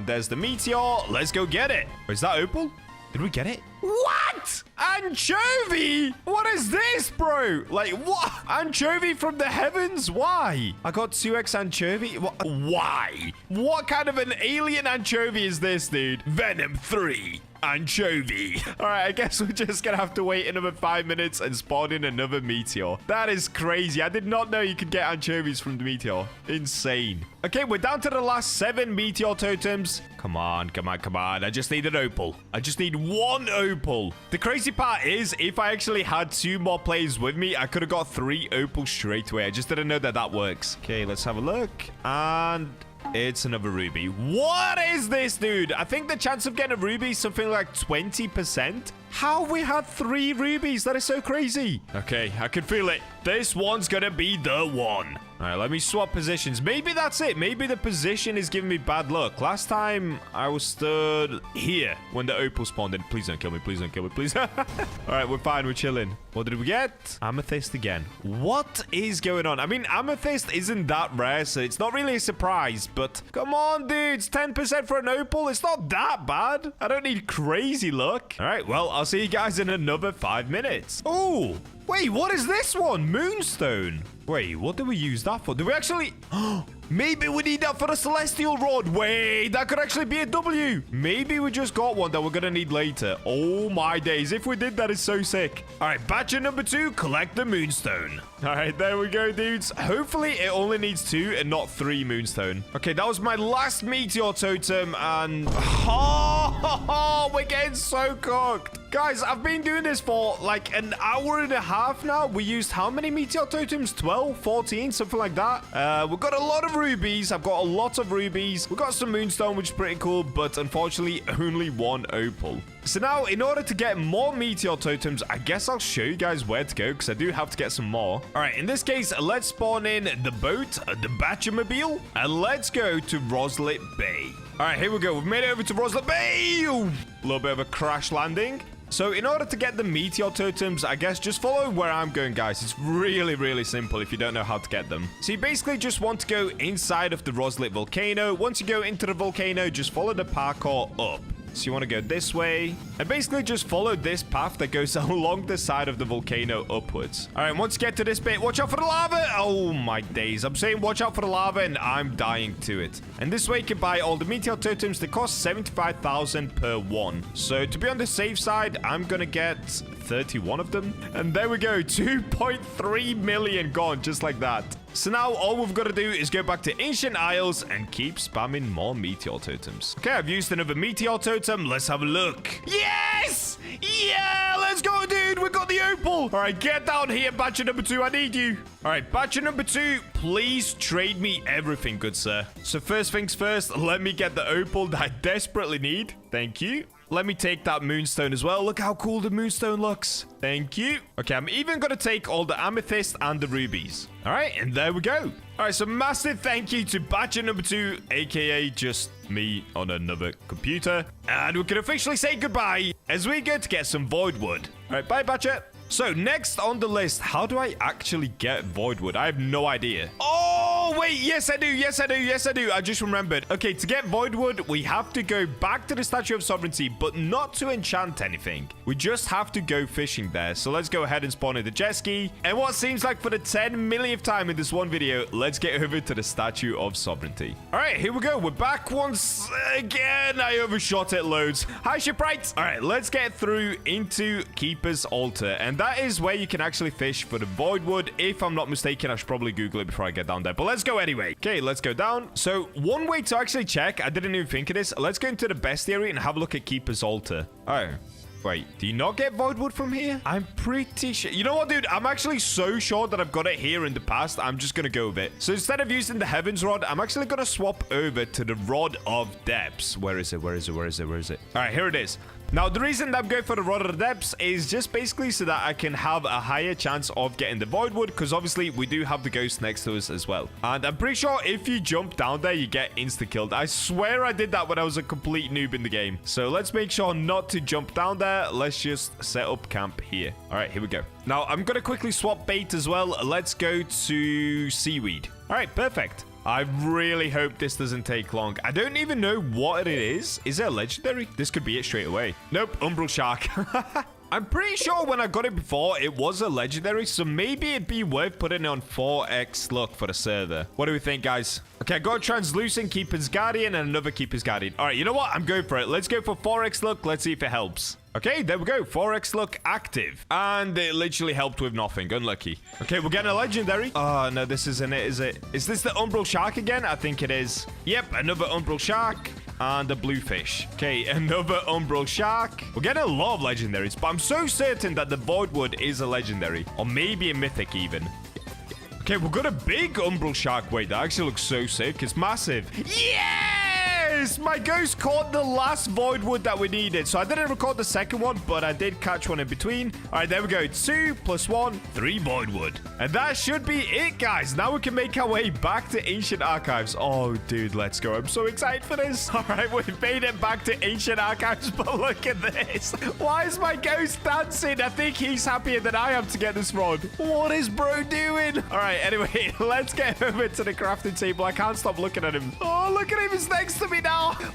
There's the meteor. Let's go get it. Is that opal? Did we get it? What? Anchovy? What is this, bro? Like, what? Anchovy from the heavens? Why? I got 2x anchovy? Why? What kind of an alien anchovy is this, dude? Venom 3. Anchovy. All right, I guess we're just gonna have to wait another 5 minutes and spawn in another meteor. That is crazy. I did not know you could get anchovies from the meteor. Insane. Okay, we're down to the last 7 meteor totems. Come on, come on, come on. I just need an opal. I just need 1 opal. The crazy part is, if I actually had 2 more players with me, I could have got 3 opals straight away. I just didn't know that that works. Okay, let's have a look. And it's another ruby. What is this, dude? I think the chance of getting a ruby is something like 20%. How have we had 3 rubies? That is so crazy. Okay, I can feel it. This one's gonna be the one. All right, let me swap positions. Maybe that's it. Maybe the position is giving me bad luck. Last time, I was stood here when the opal spawned in. Please don't kill me. Please don't kill me. Please. All right, we're fine. We're chilling. What did we get? Amethyst again. What is going on? I mean, amethyst isn't that rare, so it's not really a surprise. But come on, dudes. 10% for an opal. It's not that bad. I don't need crazy luck. All right, well, I'll see you guys in another 5 minutes. Oh, wait, what is this one? Moonstone. Wait, what do we use that for? Do we actually... Maybe we need that for the celestial rod. Wait, that could actually be a W. Maybe we just got one that we're gonna need later. Oh my days. If we did, that is so sick. All right, batch number 2, collect the moonstone. All right, there we go, dudes. Hopefully it only needs 2 and not 3 moonstone. Okay, that was my last meteor totem, and oh, we're getting so cooked. Guys, I've been doing this for like an hour and a half now. We used how many meteor totems? 12, 14, something like that. We've got a lot of rubies. I've got a lot of rubies. We've got some moonstone, which is pretty cool, but unfortunately, only 1 opal. So now, in order to get more meteor totems, I guess I'll show you guys where to go, because I do have to get some more. All right, in this case, let's spawn in the boat, the BachaMobile, and let's go to Roslet Bay. All right, here we go. We've made it over to Roslet Bay. Ooh, a little bit of a crash landing. So in order to get the meteor totems, I guess just follow where I'm going, guys. It's really, really simple if you don't know how to get them. So you basically just want to go inside of the Roslet volcano. Once you go into the volcano, just follow the parkour up. So you want to go this way and basically just follow this path that goes along the side of the volcano upwards. All right, once you get to this bit, watch out for the lava. Oh my days. I'm saying watch out for the lava and I'm dying to it. And this way you can buy all the meteor totems that cost 75,000 per one. So to be on the safe side, I'm going to get 31 of them. And there we go. 2.3 million gone just like that. So now all we've got to do is go back to Ancient Isles and keep spamming more meteor totems. Okay, I've used another meteor totem. Let's have a look. Yes! Yeah, let's go, dude. We got the opal. All right, get down here, batch number 2. I need you. All right, batch number 2, please trade me everything, good sir. So first things first, let me get the opal that I desperately need. Thank you. Let me take that moonstone as well. Look how cool the moonstone looks. Thank you. Okay, I'm even going to take all the amethyst and the rubies. All right, and there we go. All right, so massive thank you to Batcher number 2, aka just me on another computer. And we can officially say goodbye as we go to get some void wood. All right, bye, Batcher. So next on the list, how do I actually get void wood? I have no idea. Oh, wait. Yes, I do. Yes, I do. Yes, I do. I just remembered. Okay, to get void wood, we have to go back to the Statue of Sovereignty, but not to enchant anything. We just have to go fishing there. So let's go ahead and spawn in the jet ski. And what seems like for the 10 millionth time in this one video, let's get over to the Statue of Sovereignty. All right, here we go. We're back once again. I overshot it loads. Hi, shipwrights. All right, let's get through into Keeper's Altar. And that is where you can actually fish for the void wood. If I'm not mistaken, I should probably Google it before I get down there. But let's go anyway. Okay, let's go down. So one way to actually check, I didn't even think of this. Let's go into the bestiary and have a look at Keeper's Altar. Oh. Wait, do you not get void wood from here? I'm pretty sure. You know what, dude? I'm actually so sure that I've got it here in the past. I'm just going to go with it. So instead of using the Heavens Rod, I'm actually going to swap over to the Rod of Depths. Where is it? Where is it? Where is it? Where is it? All right, here it is. Now, the reason that I'm going for the Rod of the Depths is just basically so that I can have a higher chance of getting the void wood, because obviously we do have the ghost next to us as well. And I'm pretty sure if you jump down there, you get insta-killed. I swear I did that when I was a complete noob in the game. So let's make sure not to jump down there. Let's just set up camp here. All right, here we go. Now, I'm going to quickly swap bait as well. Let's go to seaweed. All right, perfect. I really hope this doesn't take long. I don't even know what it is. Is it a legendary? This could be it straight away. Nope, umbral shark. I'm pretty sure when I got it before, it was a legendary, so maybe it'd be worth putting it on 4x luck for the server. What do we think, guys? Okay, I got a translucent Keeper's Guardian and another Keeper's Guardian. All right, you know what? I'm going for it. Let's go for 4x luck. Let's see if it helps. Okay, there we go. 4x luck active. And it literally helped with nothing. Unlucky. Okay, we're getting a legendary. Oh, no, this isn't it, is it? Is this the umbral shark again? I think it is. Yep, another umbral shark. And a blue fish. Okay, another umbral shark. We're getting a lot of legendaries, but I'm so certain that the voidwood is a legendary. Or maybe a mythic even. Okay, we've got a big umbral shark. Wait, that actually looks so sick. It's massive. Yes! My ghost caught the last voidwood that we needed. So I didn't record the second one, but I did catch one in between. All right, there we go. 2 + 1, 3 voidwood. And that should be it, guys. Now we can make our way back to Ancient Archives. Oh, dude, let's go. I'm so excited for this. All right, we've made it back to Ancient Archives, but look at this. Why is my ghost dancing? I think he's happier than I am to get this rod. What is bro doing? All right, anyway, let's get over to the crafting table. I can't stop looking at him. Oh, look at him. He's next to me now.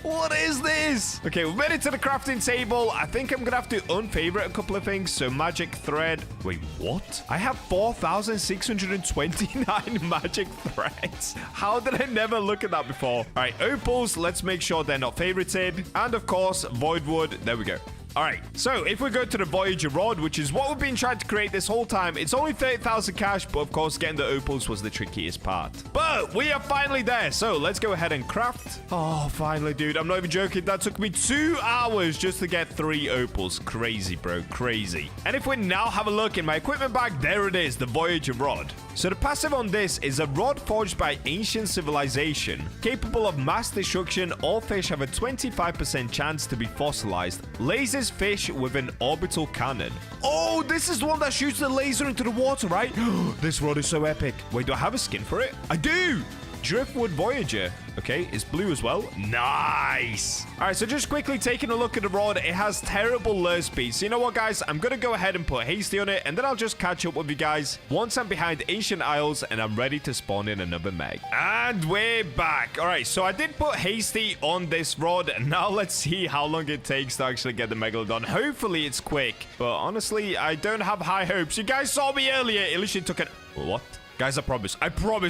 What is this? Okay, we've made it to the crafting table. I think I'm gonna have to unfavorite a couple of things. So magic thread. Wait, what? I have 4,629 magic threads. How did I never look at that before? All right, opals. Let's make sure they're not favorited. And of course, voidwood. There we go. All right, so if we go to the Voyager Rod, which is what we've been trying to create this whole time, it's only 30,000 cash, but of course, getting the opals was the trickiest part. But we are finally there, so let's go ahead and craft. Oh, finally, dude. I'm not even joking. That took me 2 hours just to get 3 opals. Crazy, bro. Crazy. And if we now have a look in my equipment bag, there it is, the Voyager Rod. So the passive on this is a rod forged by ancient civilization. Capable of mass destruction, all fish have a 25% chance to be fossilized. Lasers fish with an orbital cannon. Oh, this is the one that shoots the laser into the water, right? This rod is so epic. Wait, do I have a skin for it? I do! Driftwood Voyager. Okay, it's blue as well. Nice. All right, so just quickly taking a look at the rod, it has terrible lure speed. So you know what, guys? I'm going to go ahead and put hasty on it, and then I'll just catch up with you guys once I'm behind Ancient Isles, and I'm ready to spawn in another meg. And we're back. All right, so I did put hasty on this rod, and now let's see how long it takes to actually get the megalodon. Hopefully, it's quick, but honestly, I don't have high hopes. You guys saw me earlier. It literally took an... What? Guys, I promise,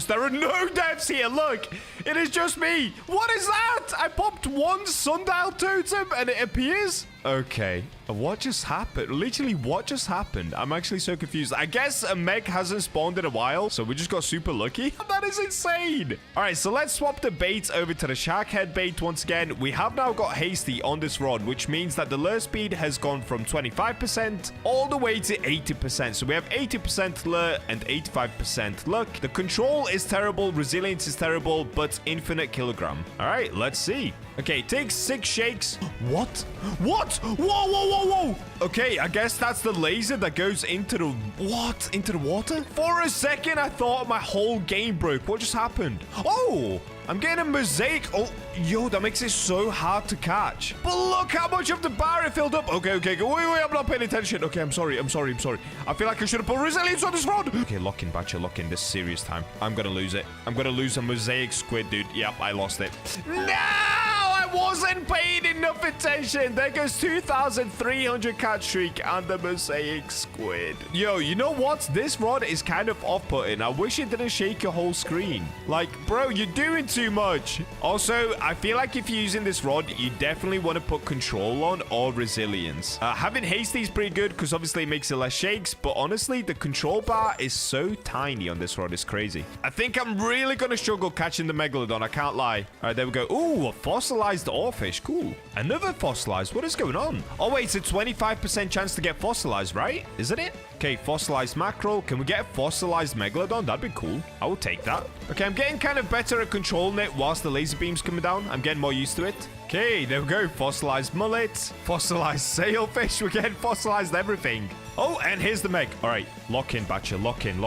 there are no deaths here. Look, it is just me. What is that? I popped one sundial totem and it appears. Okay, what just happened? Literally, what just happened? I'm actually so confused. I guess a meg hasn't spawned in a while, so we just got super lucky. That is insane. All right, so let's swap the baits over to the shark head bait once again. We have now got hasty on this rod, which means that the lure speed has gone from 25% all the way to 80%. So we have 80% lure and 85% luck. The control is terrible, resilience is terrible, but infinite kilogram. All right, let's see. Okay, it takes 6 shakes. What? What? Whoa, whoa, whoa, whoa. Okay, I guess that's the laser that goes into the... What? Into the water? For a second, I thought my whole game broke. What just happened? Oh, I'm getting a mosaic. Oh, yo, that makes it so hard to catch. But look how much of the bar it filled up. Okay, wait, I'm not paying attention. Okay, I'm sorry. I feel like I should have put resilience on this rod. Okay, lock in, Bacha, lock in. This is serious time. I'm gonna lose it. I'm gonna lose a mosaic squid, dude. Yep, I lost it. No! I wasn't paying enough attention. There goes 2,300 catch streak and the mosaic squid. Yo, you know what? This rod is kind of off-putting. I wish it didn't shake your whole screen. Like, bro, you're doing too much. Also, I feel like if you're using this rod, you definitely want to put control on or resilience. Having hasty is pretty good because obviously it makes it less shakes, but honestly, the control bar is so tiny on this rod. It's crazy. I think I'm really going to struggle catching the megalodon. I can't lie. All right, there we go. Ooh, a fossilized oarfish. Cool. Another fossilized. What is going on? Oh, wait, it's a 25% chance to get fossilized, right? Isn't it? Okay, fossilized mackerel. Can we get a fossilized megalodon? That'd be cool. I will take that. Okay, I'm getting kind of better at controlling it whilst the laser beam's coming down. I'm getting more used to it. Okay, there we go. Fossilized mullet. Fossilized sailfish. We're getting fossilized everything. Oh, and here's the meg. All right, lock in, Bacha. Lock in.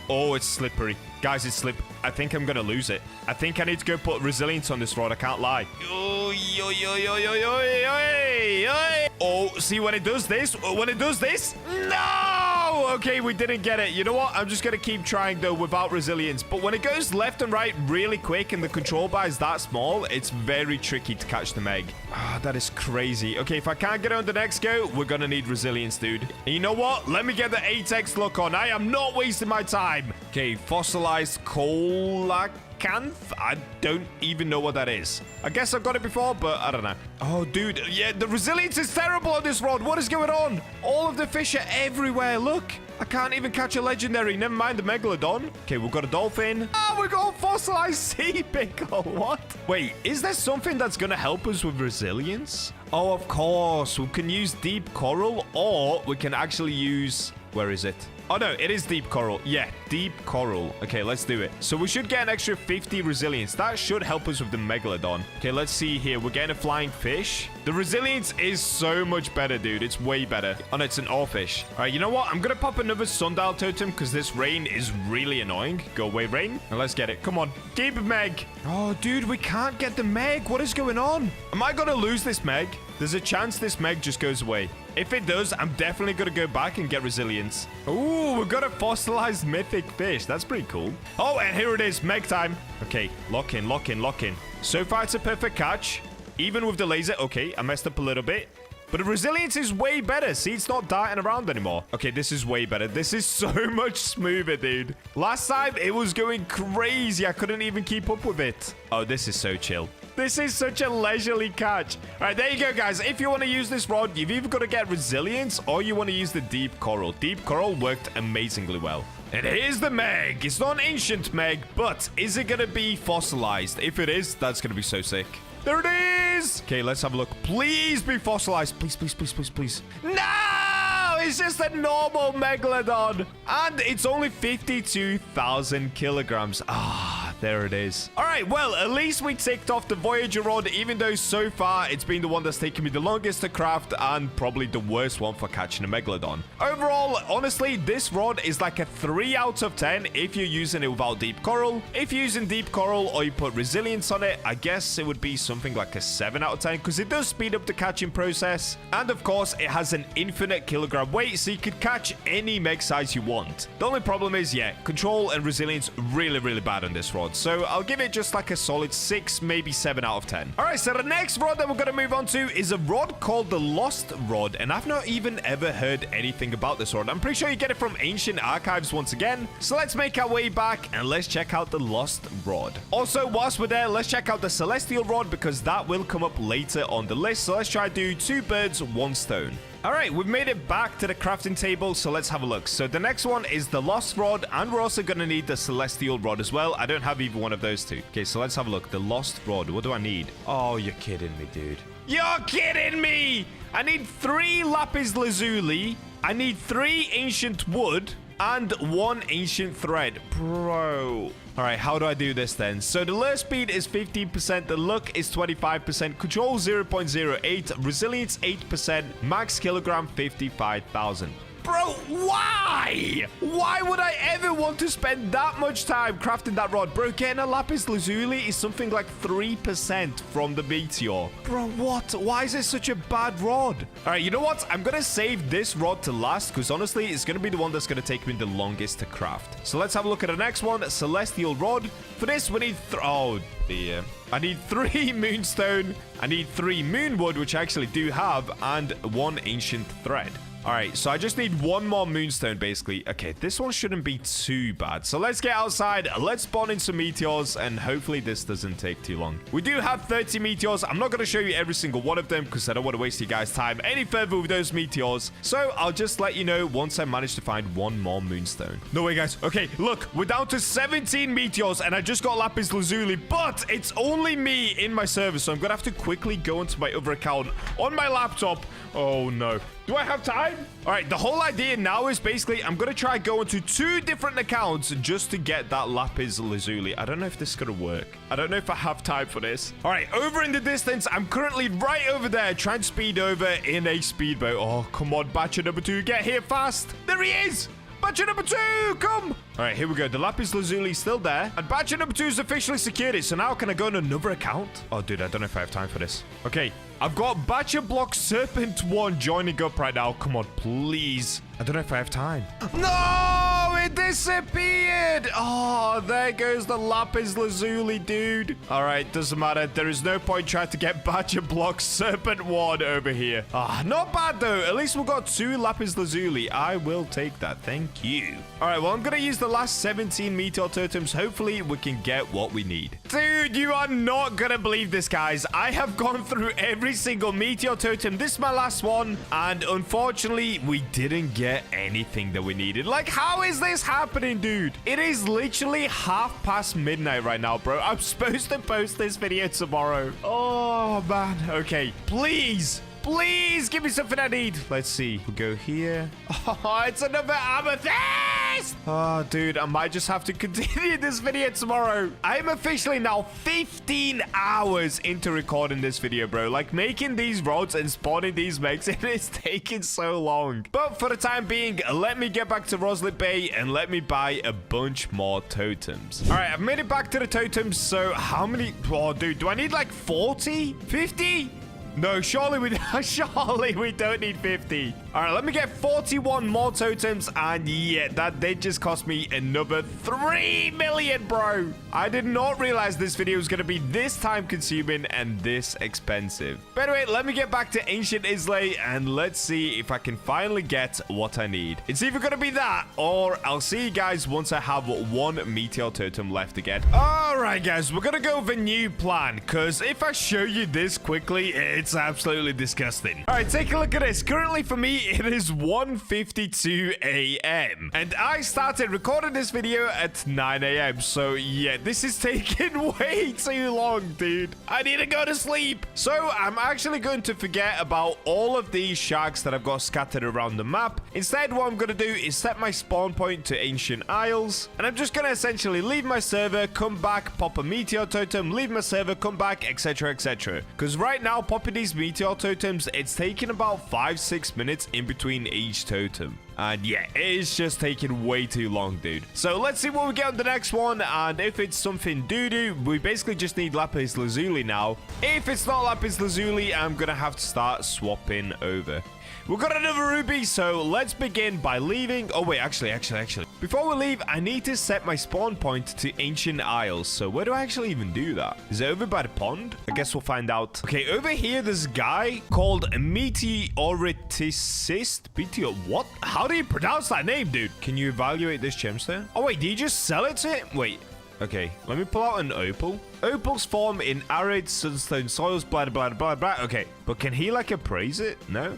Oh, it's slippery. Guys, it's slip. I think I'm going to lose it. I think I need to go put resilience on this rod. I can't lie. Oh, see when it does this? No! No! Okay, we didn't get it. You know what? I'm just going to keep trying, though, without resilience. But when it goes left and right really quick and the control bar is that small, it's very tricky to catch the Meg. Ah, that is crazy. Okay, if I can't get on the next go, we're going to need resilience, dude. And you know what? Let me get the 8x look on. I am not wasting my time. Okay, fossilized coelacanth. I don't even know what that is. I guess I've got it before, but I don't know. Oh, dude. Yeah, the resilience is terrible on this rod. What is going on? All of the fish are everywhere. Look. I can't even catch a legendary. Never mind the megalodon. Okay, we've got a dolphin. Oh, we got a fossilized sea pickle. What? Wait, is there something that's going to help us with resilience? Oh, of course. We can use deep coral, or we can actually use... Where is it? Oh, no, it is deep coral. Yeah, deep coral. Okay, let's do it. So we should get an extra 50 resilience. That should help us with the megalodon. Okay, let's see here. We're getting a flying fish. The resilience is so much better, dude. It's way better. Oh, no, it's an oarfish. All right, you know what? I'm going to pop another sundial totem because this rain is really annoying. Go away, rain. And let's get it. Come on. Keep it, Meg. Oh, dude, we can't get the Meg. What is going on? Am I going to lose this Meg? There's a chance this Meg just goes away. If it does, I'm definitely going to go back and get resilience. Ooh, we've got a fossilized mythic fish. That's pretty cool. Oh, and here it is. Meg time. Okay, lock in, lock in, lock in. So far, it's a perfect catch. Even with the laser. Okay, I messed up a little bit. But the resilience is way better. See, it's not darting around anymore. Okay, this is way better. This is so much smoother, dude. Last time, it was going crazy. I couldn't even keep up with it. Oh, this is so chill. This is such a leisurely catch. All right, there you go, guys. If you want to use this rod, you've either got to get resilience or you want to use the deep coral. Deep coral worked amazingly well. And here's the Meg. It's not an ancient Meg, but is it going to be fossilized? If it is, that's going to be so sick. There it is. Okay, let's have a look. Please be fossilized. Please, please, please, please, please. No! It's just a normal megalodon. And it's only 52,000 kilograms. Ah, there it is. All right, well, at least we ticked off the Voyager rod, even though so far it's been the one that's taken me the longest to craft and probably the worst one for catching a megalodon. Overall, honestly, this rod is like a 3 out of 10 if you're using it without deep coral. If you're using deep coral or you put resilience on it, I guess it would be something like a 7 out of 10 because it does speed up the catching process. And of course, it has an infinite kilogram weight, so you could catch any meg size you want. The only problem is, yeah, control and resilience really, really bad on this rod. So I'll give it just like a solid 6, maybe 7 out of 10. All right, so the next rod that we're going to move on to is a rod called the Lost Rod. And I've not even ever heard anything about this rod. I'm pretty sure you get it from ancient archives once again. So let's make our way back and let's check out the Lost Rod. Also, whilst we're there, let's check out the Celestial Rod because that will come up later on the list. So let's try to do 2 birds, 1 stone. All right, we've made it back to the crafting table, so let's have a look. So the next one is the Lost Rod, and we're also going to need the Celestial Rod as well. I don't have either one of those two. Okay, so let's have a look. The Lost Rod, what do I need? Oh, you're kidding me, dude. You're kidding me! I need 3 lapis lazuli, I need 3 ancient wood, and 1 ancient thread. Bro. All right, how do I do this then? So the lure speed is 15%, the luck is 25%, control 0.08, resilience 8%, max kilogram 55,000. Bro, why? Why would I ever want to spend that much time crafting that rod? Bro, getting a lapis lazuli is something like 3% from the meteor. Bro, what? Why is it such a bad rod? All right, you know what? I'm going to save this rod to last because honestly, it's going to be the one that's going to take me the longest to craft. So let's have a look at the next one, Celestial Rod. For this, we need... oh, dear. I need 3 moonstone. I need 3 moonwood, which I actually do have, and 1 ancient thread. All right, so I just need 1 more moonstone, basically. Okay, this one shouldn't be too bad. So let's get outside. Let's spawn in some meteors, and hopefully this doesn't take too long. We do have 30 meteors. I'm not going to show you every single one of them because I don't want to waste you guys' time any further with those meteors. So I'll just let you know once I manage to find 1 more moonstone. No way, guys. Okay, look, we're down to 17 meteors, and I just got lapis lazuli, but it's only me in my server, so I'm going to have to quickly go into my other account on my laptop. Oh, no. Do I have time? All right, the whole idea now is basically I'm going to try going to 2 different accounts just to get that lapis lazuli. I don't know if this is going to work. I don't know if I have time for this. All right, over in the distance, I'm currently right over there trying to speed over in a speedboat. Oh, come on, Bacha number 2, get here fast. There he is. Bacha number 2, come. All right, here we go. The lapis lazuli is still there. And Bacha number 2 has officially secured it. So now can I go on another account? Oh, dude, I don't know if I have time for this. Okay, I've got BachaBlox Serpent 1 joining up right now. Come on, please. I don't know if I have time. No, it disappeared. Oh, there goes the lapis lazuli, dude. All right, doesn't matter. There is no point trying to get BachaBlox Serpent 1 over here. Ah, not bad, though. At least we've got 2 lapis lazuli. I will take that. Thank you. All right, well, I'm going to use the last 17 meteor totems. Hopefully, we can get what we need. Dude, you are not going to believe this, guys. I have gone through every single meteor totem. This is my last one. And unfortunately, we didn't get anything that we needed. Like, how is this happening, dude? It is literally midnight right now, bro. I'm supposed to post this video tomorrow. Oh, man. Okay, please. Please give me something I need. Let's see. We'll go here. Oh, it's another amethyst. Oh, dude, I might just have to continue this video tomorrow. I'm officially now 15 hours into recording this video, bro. Like, making these rods and spawning these megs, it is taking so long. But for the time being, let me get back to Roslet Bay and let me buy a bunch more totems. All right, I've made it back to the totems. So how many? Oh, dude, do I need like 40? 50? No, surely we don't need 50. All right, let me get 41 more totems. And yeah, that did just cost me another 3 million, bro. I did not realize this video was going to be this time consuming and this expensive. But anyway, let me get back to Ancient Islay and let's see if I can finally get what I need. It's either going to be that or I'll see you guys once I have 1 meteor totem left again. All right, guys, we're going to go with a new plan because if I show you this quickly, it's absolutely disgusting. All right, take a look at this. Currently for me, it is 1:52 a.m. and I started recording this video at 9 a.m. So yeah, this is taking way too long, dude. I need to go to sleep. So I'm actually going to forget about all of these sharks that I've got scattered around the map. Instead, what I'm going to do is set my spawn point to Ancient Isles, and I'm just going to essentially leave my server, come back, pop a meteor totem, leave my server, come back, etc, etc. Because right now, popping these meteor totems, it's taking about 5-6 minutes in between each totem. And yeah, it is just taking way too long, dude. So let's see what we get on the next one. And if it's something doo-doo, we basically just need lapis lazuli now. If it's not lapis lazuli, I'm gonna have to start swapping over. We've got another ruby, so let's begin by leaving. Oh, wait, actually. Before we leave, I need to set my spawn point to Ancient Isles. So where do I actually even do that? Is it over by the pond? I guess we'll find out. Okay, over here, there's a guy called Meteoriticist. What? How do you pronounce that name, dude? Can you evaluate this gemstone? Oh, wait, do you just sell it to him? Wait. Okay, let me pull out an opal. Opals form in arid sunstone soils, blah, blah, blah, blah. Okay, but can he, like, appraise it? No?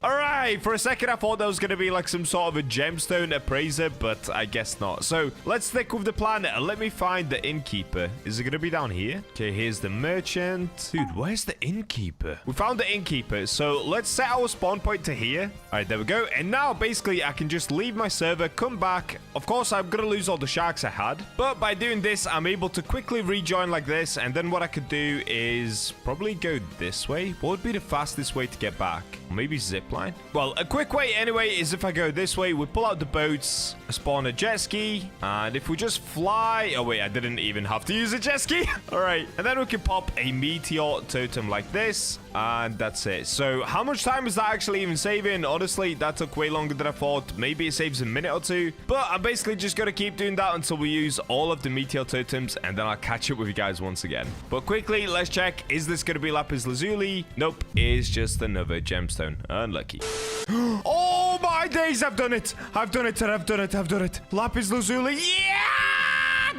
All right, for a second, I thought that was going to be, like, some sort of a gemstone appraiser, but I guess not. So, let's stick with the plan. Let me find the innkeeper. Is it going to be down here? Okay, here's the merchant. Dude, where's the innkeeper? We found the innkeeper, so let's set our spawn point to here. All right, there we go. And now, basically, I can just leave my server, come back. Of course, I'm going to lose all the sharks I had, but by doing this, I'm able to quickly rejoin like this, and then what I could do is probably go this way. What would be the fastest way to get back? Maybe zipline? Well, a quick way anyway is if I go this way, we pull out the boats, spawn a jet ski, and if we just fly... Oh, wait, I didn't even have to use a jet ski. All right, and then we can pop a meteor totem like this, and that's it. So how much time is that actually even saving? Honestly, that took way longer than I thought. Maybe it saves a minute or two, but I'm basically just going to keep doing that until we use all of the meteor totems, and then I'll catch up with you guys once again. But quickly, let's check. Is this going to be lapis lazuli? Nope, it's just another gemstone. Unlucky. Oh my days, I've done it. I've done it. Lapis lazuli. Yeah!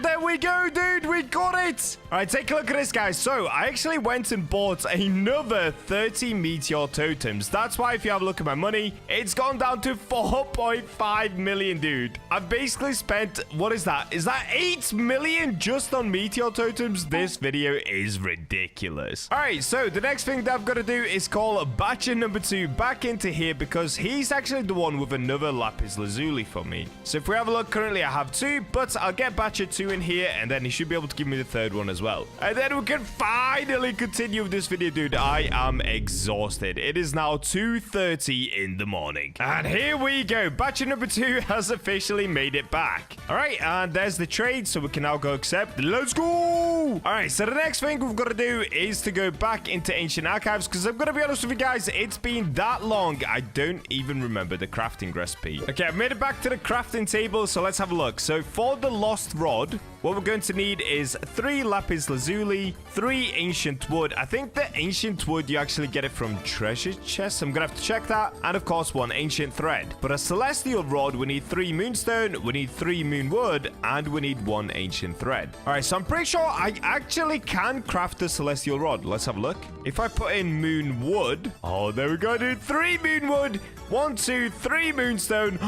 There we go, dude. We got it. All right, take a look at this, guys. So I actually went and bought another 30 meteor totems. That's why if you have a look at my money, it's gone down to 4.5 million, dude. I've basically spent, what is that? Is that 8 million just on meteor totems? This video is ridiculous. All right, so the next thing that I've got to do is call Bacha number 2 back into here because he's actually the one with another lapis lazuli for me. So if we have a look, currently I have 2, but I'll get Bacha 2 2 in here, and then he should be able to give me the third one as well. And then we can finally continue with this video, dude. I am exhausted. It is now 2:30 in the morning. And here we go. Batch number 2 has officially made it back. All right, and there's the trade, so we can now go accept. Let's go! All right, so the next thing we've got to do is to go back into ancient archives, because I'm going to be honest with you guys, it's been that long, I don't even remember the crafting recipe. Okay, I've made it back to the crafting table, so let's have a look. So for the lost rod, what we're going to need is 3 lapis lazuli, 3 ancient wood. I think the ancient wood, you actually get it from treasure chests. I'm going to have to check that. And of course, 1 ancient thread. But a celestial rod, we need 3 moonstone, we need 3 moon wood, and we need 1 ancient thread. All right, so I'm pretty sure I actually can craft the celestial rod. Let's have a look. If I put in moon wood, oh, there we go, dude. 3 moon wood, 1, 2, 3 moonstone.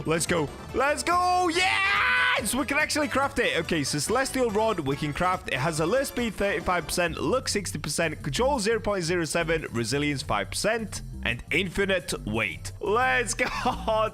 Let's go. Let's go. Yes! We can actually craft it. Okay, so celestial rod we can craft. It has a lure speed 35%, luck 60%, control 0.07, resilience 5%, and infinite weight. Let's go.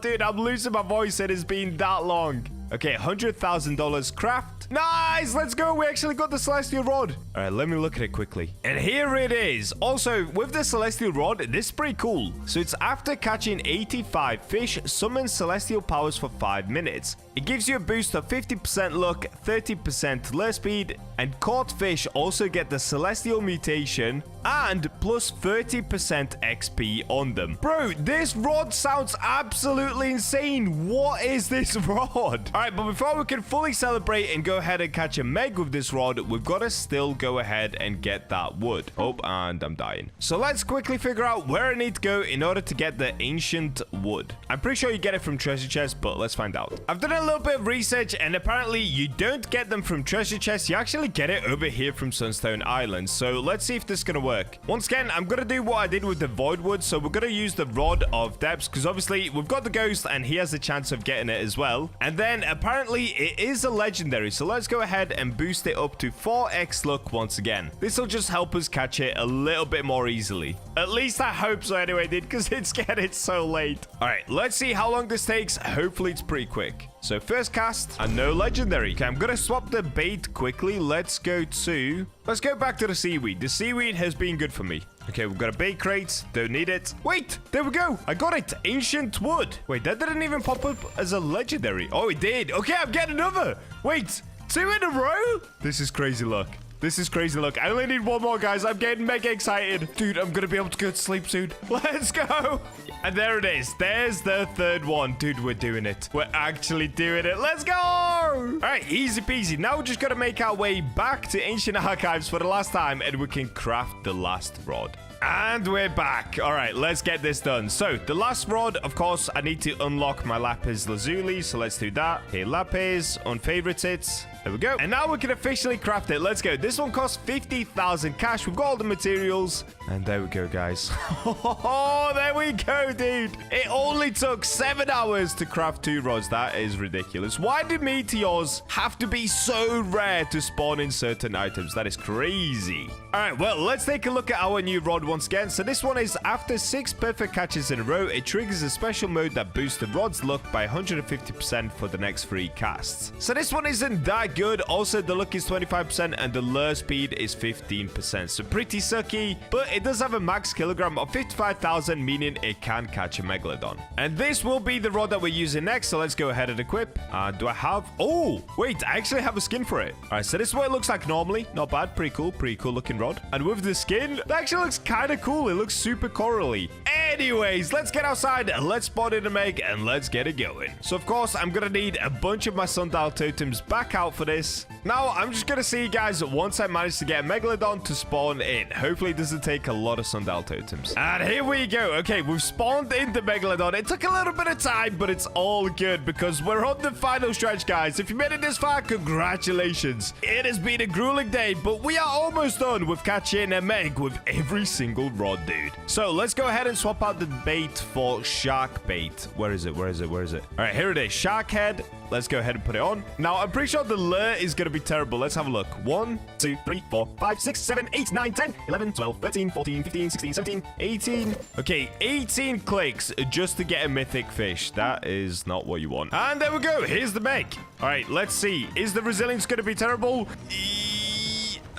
Dude, I'm losing my voice. It has been that long. Okay, $100,000 craft. Nice, let's go. We actually got the celestial rod. All right, let me look at it quickly. And here it is. Also, with the celestial rod, this is pretty cool. So it's after catching 85 fish, summon celestial powers for 5 minutes. It gives you a boost of 50% luck, 30% lure speed, and caught fish also get the celestial mutation and plus 30% XP on them. Bro, this rod sounds absolutely insane. What is this rod? All right, but before we can fully celebrate and go ahead and catch a meg with this rod, we've got to still go ahead and get that wood. Oh, and I'm dying. So let's quickly figure out where I need to go in order to get the ancient wood. I'm pretty sure you get it from treasure chests, but let's find out. I've done a little bit of research, and apparently you don't get them from treasure chests. You actually get it over here from Sunstone Island. So let's see if this is going to work. Once again, I'm going to do what I did with the void wood. So we're going to use the rod of depths, because obviously we've got the ghost and he has a chance of getting it as well. And then apparently it is a legendary, so let's go ahead and boost it up to 4x luck once again. This will just help us catch it a little bit more easily. At least I hope so anyway, dude, because it's getting so late. All right, let's see how long this takes. Hopefully it's pretty quick. So first cast, and no legendary. Okay, I'm gonna swap the bait quickly. Let's go back to the seaweed. The seaweed has been good for me. Okay, we've got a bait crate. Don't need it. Wait, there we go. I got it. Ancient wood. Wait, that didn't even pop up as a legendary. Oh, it did. Okay, I'm getting another. Wait, 2 in a row? This is crazy luck. This is crazy luck. I only need 1 more, guys. I'm getting mega excited. Dude, I'm going to be able to go to sleep soon. Let's go. And there it is. There's the 3rd one. Dude, we're doing it. We're actually doing it. Let's go. All right, easy peasy. Now we're just going to make our way back to ancient archives for the last time, and we can craft the last rod. And we're back. All right, let's get this done. So the last rod, of course, I need to unlock my lapis lazuli. So let's do that. Here, lapis, unfavorite it. There we go. And now we can officially craft it. Let's go. This one costs 50,000 cash. We've got all the materials. And there we go, guys. Oh, there we go, dude. It only took 7 hours to craft 2 rods. That is ridiculous. Why do meteors have to be so rare to spawn in certain items? That is crazy. All right, well, let's take a look at our new rod once again. So this one is after 6 perfect catches in a row, it triggers a special mode that boosts the rod's luck by 150% for the next 3 casts. So this one isn't that good. Also, the luck is 25% and the lure speed is 15%. So pretty sucky, but it does have a max kilogram of 55,000, meaning it can catch a megalodon. And this will be the rod that we're using next. So let's go ahead and equip. Do I have... Oh, wait, I actually have a skin for it. All right, so this is what it looks like normally. Not bad. Pretty cool looking rod. And with the skin, that actually looks kind of cool. It looks super corally. Anyways, let's get outside, let's spawn in a meg, and let's get it going. So, of course, I'm going to need a bunch of my sundial totems back out for this. Now, I'm just going to see you guys once I manage to get a megalodon to spawn in. Hopefully, it doesn't take a lot of sundial totems. And here we go. Okay, we've spawned in the megalodon. It took a little bit of time, but it's all good because we're on the final stretch, guys. If you made it this far, congratulations. It has been a grueling day, but we are almost done with catching a meg with every single rod, dude. So, let's go ahead and swap about the bait for shark bait? Where is it? Where is it? Where is it? All right, here it is. Shark head. Let's go ahead and put it on. Now, I'm pretty sure the lure is going to be terrible. Let's have a look. 1, 2, 3, 4, 5, 6, 7, 8, 9, 10, 11, 12, 13, 14, 15, 16, 17, 18. Okay, 18 clicks just to get a mythic fish. That is not what you want. And there we go. Here's the meg. All right, let's see. Is the resilience going to be terrible?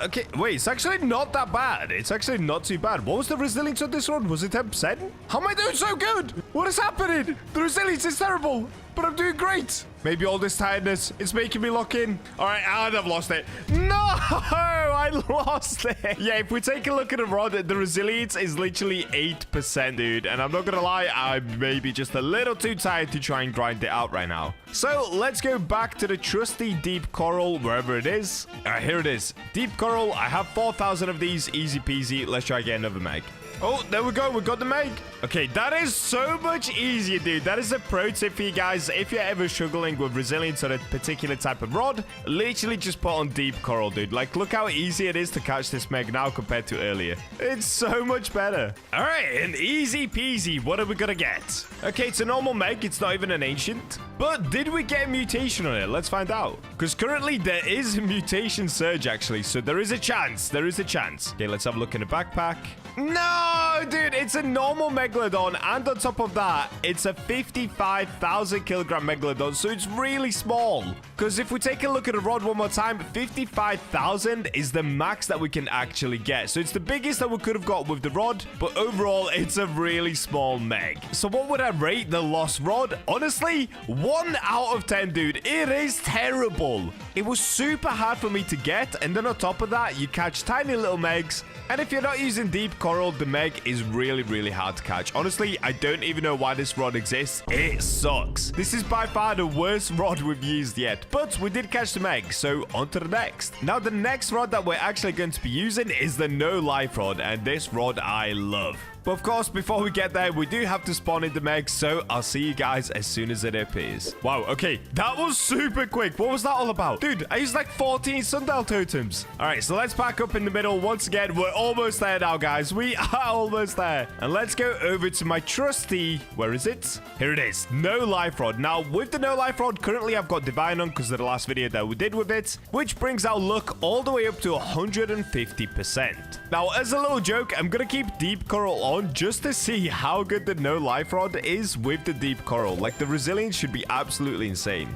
Okay, wait, it's actually not that bad. It's actually not too bad. What was the resilience on this one? Was it 10%? How am I doing so good? What is happening? The resilience is terrible, but I'm doing great. Maybe all this tiredness is making me lock in. All right, and I've lost it. No, I lost it. Yeah, if we take a look at the rod, the resilience is literally 8%, dude. And I'm not going to lie, I'm maybe just a little too tired to try and grind it out right now. So let's go back to the trusty deep coral, wherever it is. All right, here it is. Deep coral. I have 4,000 of these. Easy peasy. Let's try get another meg. Oh, there we go. We got the meg. Okay, that is so much easier, dude. That is a pro tip for you guys. If you're ever struggling with resilience on a particular type of rod, literally just put on deep coral, dude. Like, look how easy it is to catch this meg now compared to earlier. It's so much better. All right, an easy peasy. What are we gonna get? Okay, it's a normal meg. It's not even an ancient. But did we get a mutation on it? Let's find out. Because currently there is a mutation surge, actually. So there is a chance. There is a chance. Okay, let's have a look in the backpack. No, dude, it's a normal megalodon, and on top of that, it's a 55,000 kilogram megalodon, so it's really small. Because if we take a look at the rod one more time, 55,000 is the max that we can actually get. So it's the biggest that we could have got with the rod, but overall, it's a really small meg. So what would I rate the lost rod? Honestly, 1 out of 10, dude. It is terrible. It was super hard for me to get, and then on top of that, you catch tiny little megs. And if you're not using deep coral, the meg is really, really hard to catch. Honestly, I don't even know why this rod exists. It sucks. This is by far the worst rod we've used yet. But we did catch the meg, so on to the next. Now, the next rod that we're actually going to be using is the no life rod. And this rod I love. But of course, before we get there, we do have to spawn in the meg, so I'll see you guys as soon as it appears. Wow, okay, that was super quick. What was that all about? Dude, I used like 14 sundial totems. All right, so let's pack up in the middle. Once again, we're almost there now, guys. We are almost there. And let's go over to my trusty... Where is it? Here it is. No life rod. Now, with the no life rod, currently I've got divine on because of the last video that we did with it, which brings our luck all the way up to 150%. Now, as a little joke, I'm going to keep deep coral on just to see how good the no life rod is with the deep coral. Like, the resilience should be absolutely insane.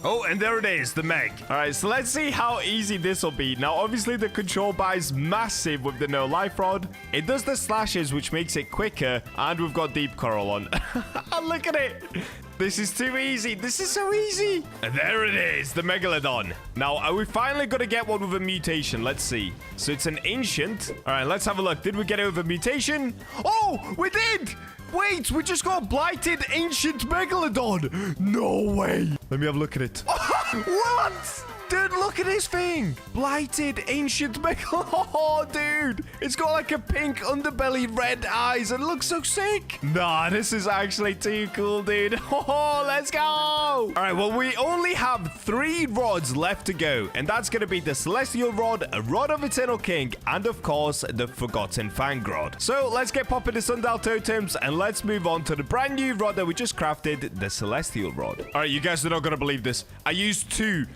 Oh, and there it is, the meg. All right, so let's see how easy this will be. Now, obviously, the control bar is massive with the no life rod. It does the slashes, which makes it quicker, and we've got deep coral on. Look at it. This is too easy. This is so easy. And there it is, the megalodon. Now, are we finally going to get one with a mutation? Let's see. So it's an ancient. All right, let's have a look. Did we get it with a mutation? Oh, we did. Wait, we just got a blighted ancient megalodon. No way. Let me have a look at it. What? Dude, look at this thing. Blighted ancient megalodon. Oh, dude. It's got like a pink underbelly, red eyes, and it looks so sick. Nah, this is actually too cool, dude. Oh, let's go. All right, well, we only have 3 rods left to go, and that's going to be the Celestial Rod, a Rod of Eternal King, and of course, the Forgotten Fang Rod. So let's get popping the Sundial Totems, and let's move on to the brand new rod that we just crafted, the Celestial Rod. All right, you guys are not going to believe this. I used two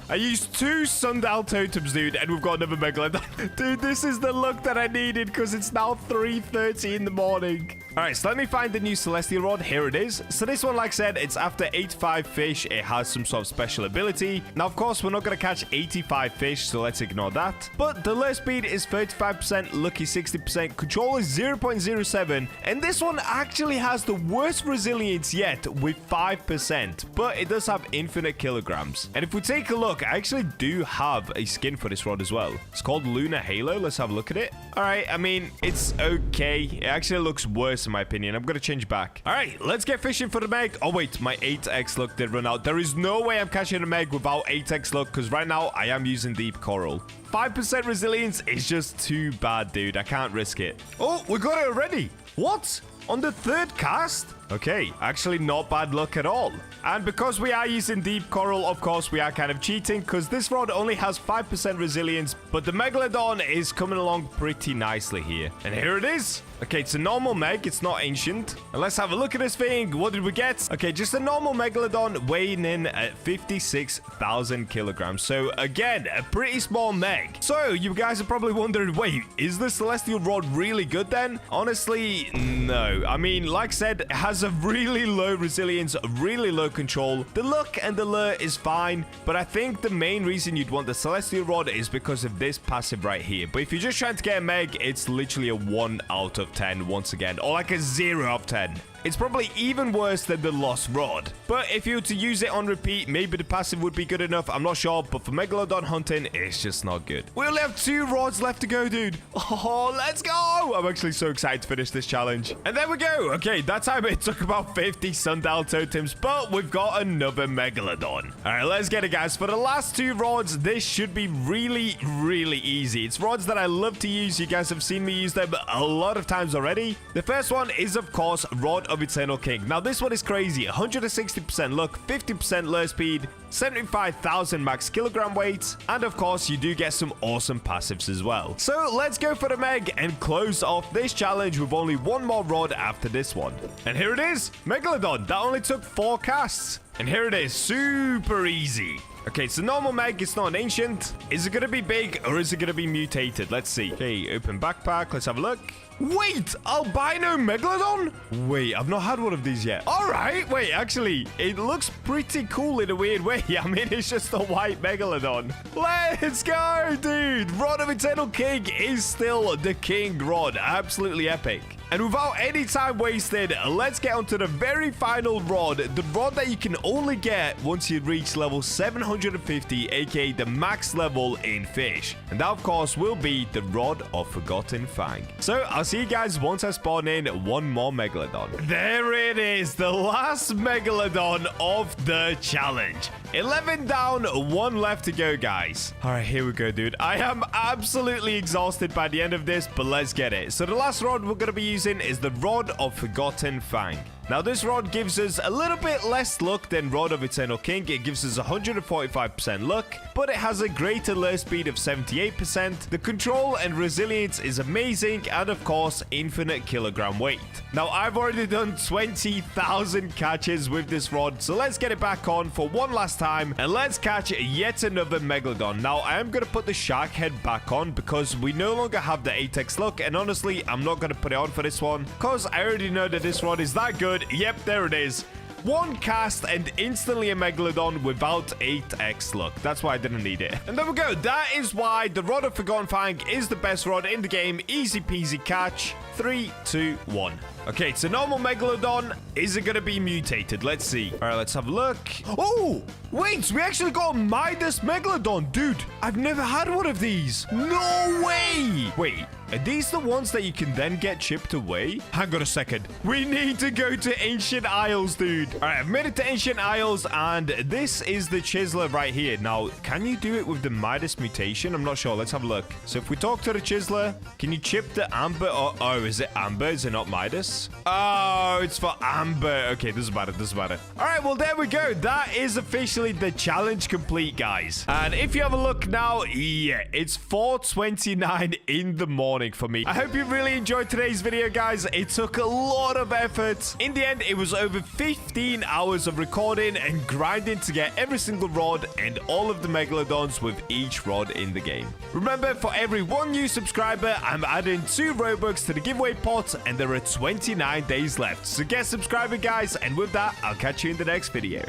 Sundial Totems, dude, and we've got another Megalodon. Dude, this is the luck that I needed because it's now 3:30 in the morning. All right, so let me find the new Celestial Rod. Here it is. So this one, like I said, it's after 85 fish. It has some sort of special ability. Now, of course, we're not going to catch 85 fish, so let's ignore that. But the lure speed is 35%, lucky 60%, control is 0.07, and this one actually has the worst resilience yet with 5%, but it does have infinite kilograms. And if we take a look, I actually do have a skin for this rod as well. It's called Lunar Halo. Let's have a look at it. All right, I mean, it's okay. It actually looks worse in my opinion. I'm going to change back. All right, let's get fishing for the meg. Oh, wait, my 8x luck did run out. There is no way I'm catching a meg without 8x luck because right now I am using deep coral. 5% resilience is just too bad, dude. I can't risk it. Oh, we got it already. What? On the 3rd cast? Okay, actually not bad luck at all. And because we are using deep coral, of course, we are kind of cheating because this rod only has 5% resilience, but the Megalodon is coming along pretty nicely here. And here it is. Okay, it's a normal meg. It's not ancient. And let's have a look at this thing. What did we get? Okay, just a normal megalodon weighing in at 56,000 kilograms. So, again, a pretty small meg. So, you guys are probably wondering, wait, is the celestial rod really good then? Honestly, no. I mean, like I said, it has a really low resilience, really low control. The look and the lure is fine, but I think the main reason you'd want the celestial rod is because of this passive right here. But if you're just trying to get a meg, it's literally a 1 out of 10 once again, or like a 0 out of 10. It's probably even worse than the lost rod. But if you were to use it on repeat, maybe the passive would be good enough. I'm not sure, but for megalodon hunting, it's just not good. We only have 2 rods left to go, dude. Oh, let's go. I'm actually so excited to finish this challenge. And there we go. Okay, that time it took about 50 sundial totems, but we've got another megalodon. All right, let's get it, guys. For the last 2 rods, this should be really, really easy. It's rods that I love to use. You guys have seen me use them a lot of times already. The first one is, of course, Rod of Eternal King. Now, this one is crazy. 160% luck, 50% lure speed, 75,000 max kilogram weight, and of course, you do get some awesome passives as well. So, let's go for the meg and close off this challenge with only 1 more rod after this one. And here it is, Megalodon. That only took 4 casts. And here it is, super easy. Okay, it's a normal meg. It's not an ancient. Is it going to be big or is it going to be mutated? Let's see. Okay, open backpack. Let's have a look. Wait, albino megalodon? Wait, I've not had one of these yet. All right, wait, actually, it looks pretty cool in a weird way. I mean, it's just a white megalodon. Let's go, dude. Rod of Eternal King is still the king rod. Absolutely epic. And without any time wasted, let's get onto the very final rod. The rod that you can only get once you reach level 750, aka the max level in Fish. And that, of course, will be the Rod of Forgotten Fang. So, I'll see you guys once I spawn in 1 more Megalodon. There it is, the last Megalodon of the challenge. 11 down, 1 left to go, guys. All right, here we go, dude. I am absolutely exhausted by the end of this, but let's get it. So, the last rod we're going to be using is the Rod of Forgotten Fang. Now, this rod gives us a little bit less luck than Rod of Eternal King. It gives us 145% luck, but it has a greater lure speed of 78%. The control and resilience is amazing, and of course, infinite kilogram weight. Now, I've already done 20,000 catches with this rod, so let's get it back on for one last time, and let's catch yet another Megalodon. Now, I am going to put the shark head back on because we no longer have the 8x luck, and honestly, I'm not going to put it on for this one because I already know that this rod is that good. Yep, there it is. 1 cast and instantly a Megalodon without 8x luck. That's why I didn't need it. And there we go. That is why the Rod of Forgotten Fang is the best rod in the game. Easy peasy catch. 3, 2, 1. Okay, it's a normal Megalodon. Is it going to be mutated? Let's see. All right, let's have a look. Oh, wait, we actually got a Midas Megalodon. Dude, I've never had one of these. No way. Wait, are these the ones that you can then get chipped away? Hang on a second. We need to go to Ancient Isles, dude. All right, I've made it to Ancient Isles, and this is the chiseler right here. Now, can you do it with the Midas mutation? I'm not sure. Let's have a look. So if we talk to the chiseler, can you chip the amber? Oh, is it amber? Is it not Midas? Oh, it's for amber. Okay, doesn't matter. Doesn't matter. All right, well, there we go. That is officially the challenge complete, guys. And if you have a look now, yeah, it's 4:29 in the morning for me. I hope you really enjoyed today's video, guys. It took a lot of effort. In the end, it was over 15 hours of recording and grinding to get every single rod and all of the Megalodons with each rod in the game. Remember, for every 1 new subscriber, I'm adding 2 Robux to the giveaway pot, and there are 29 days left. So get subscribing, guys, and with that, I'll catch you in the next video.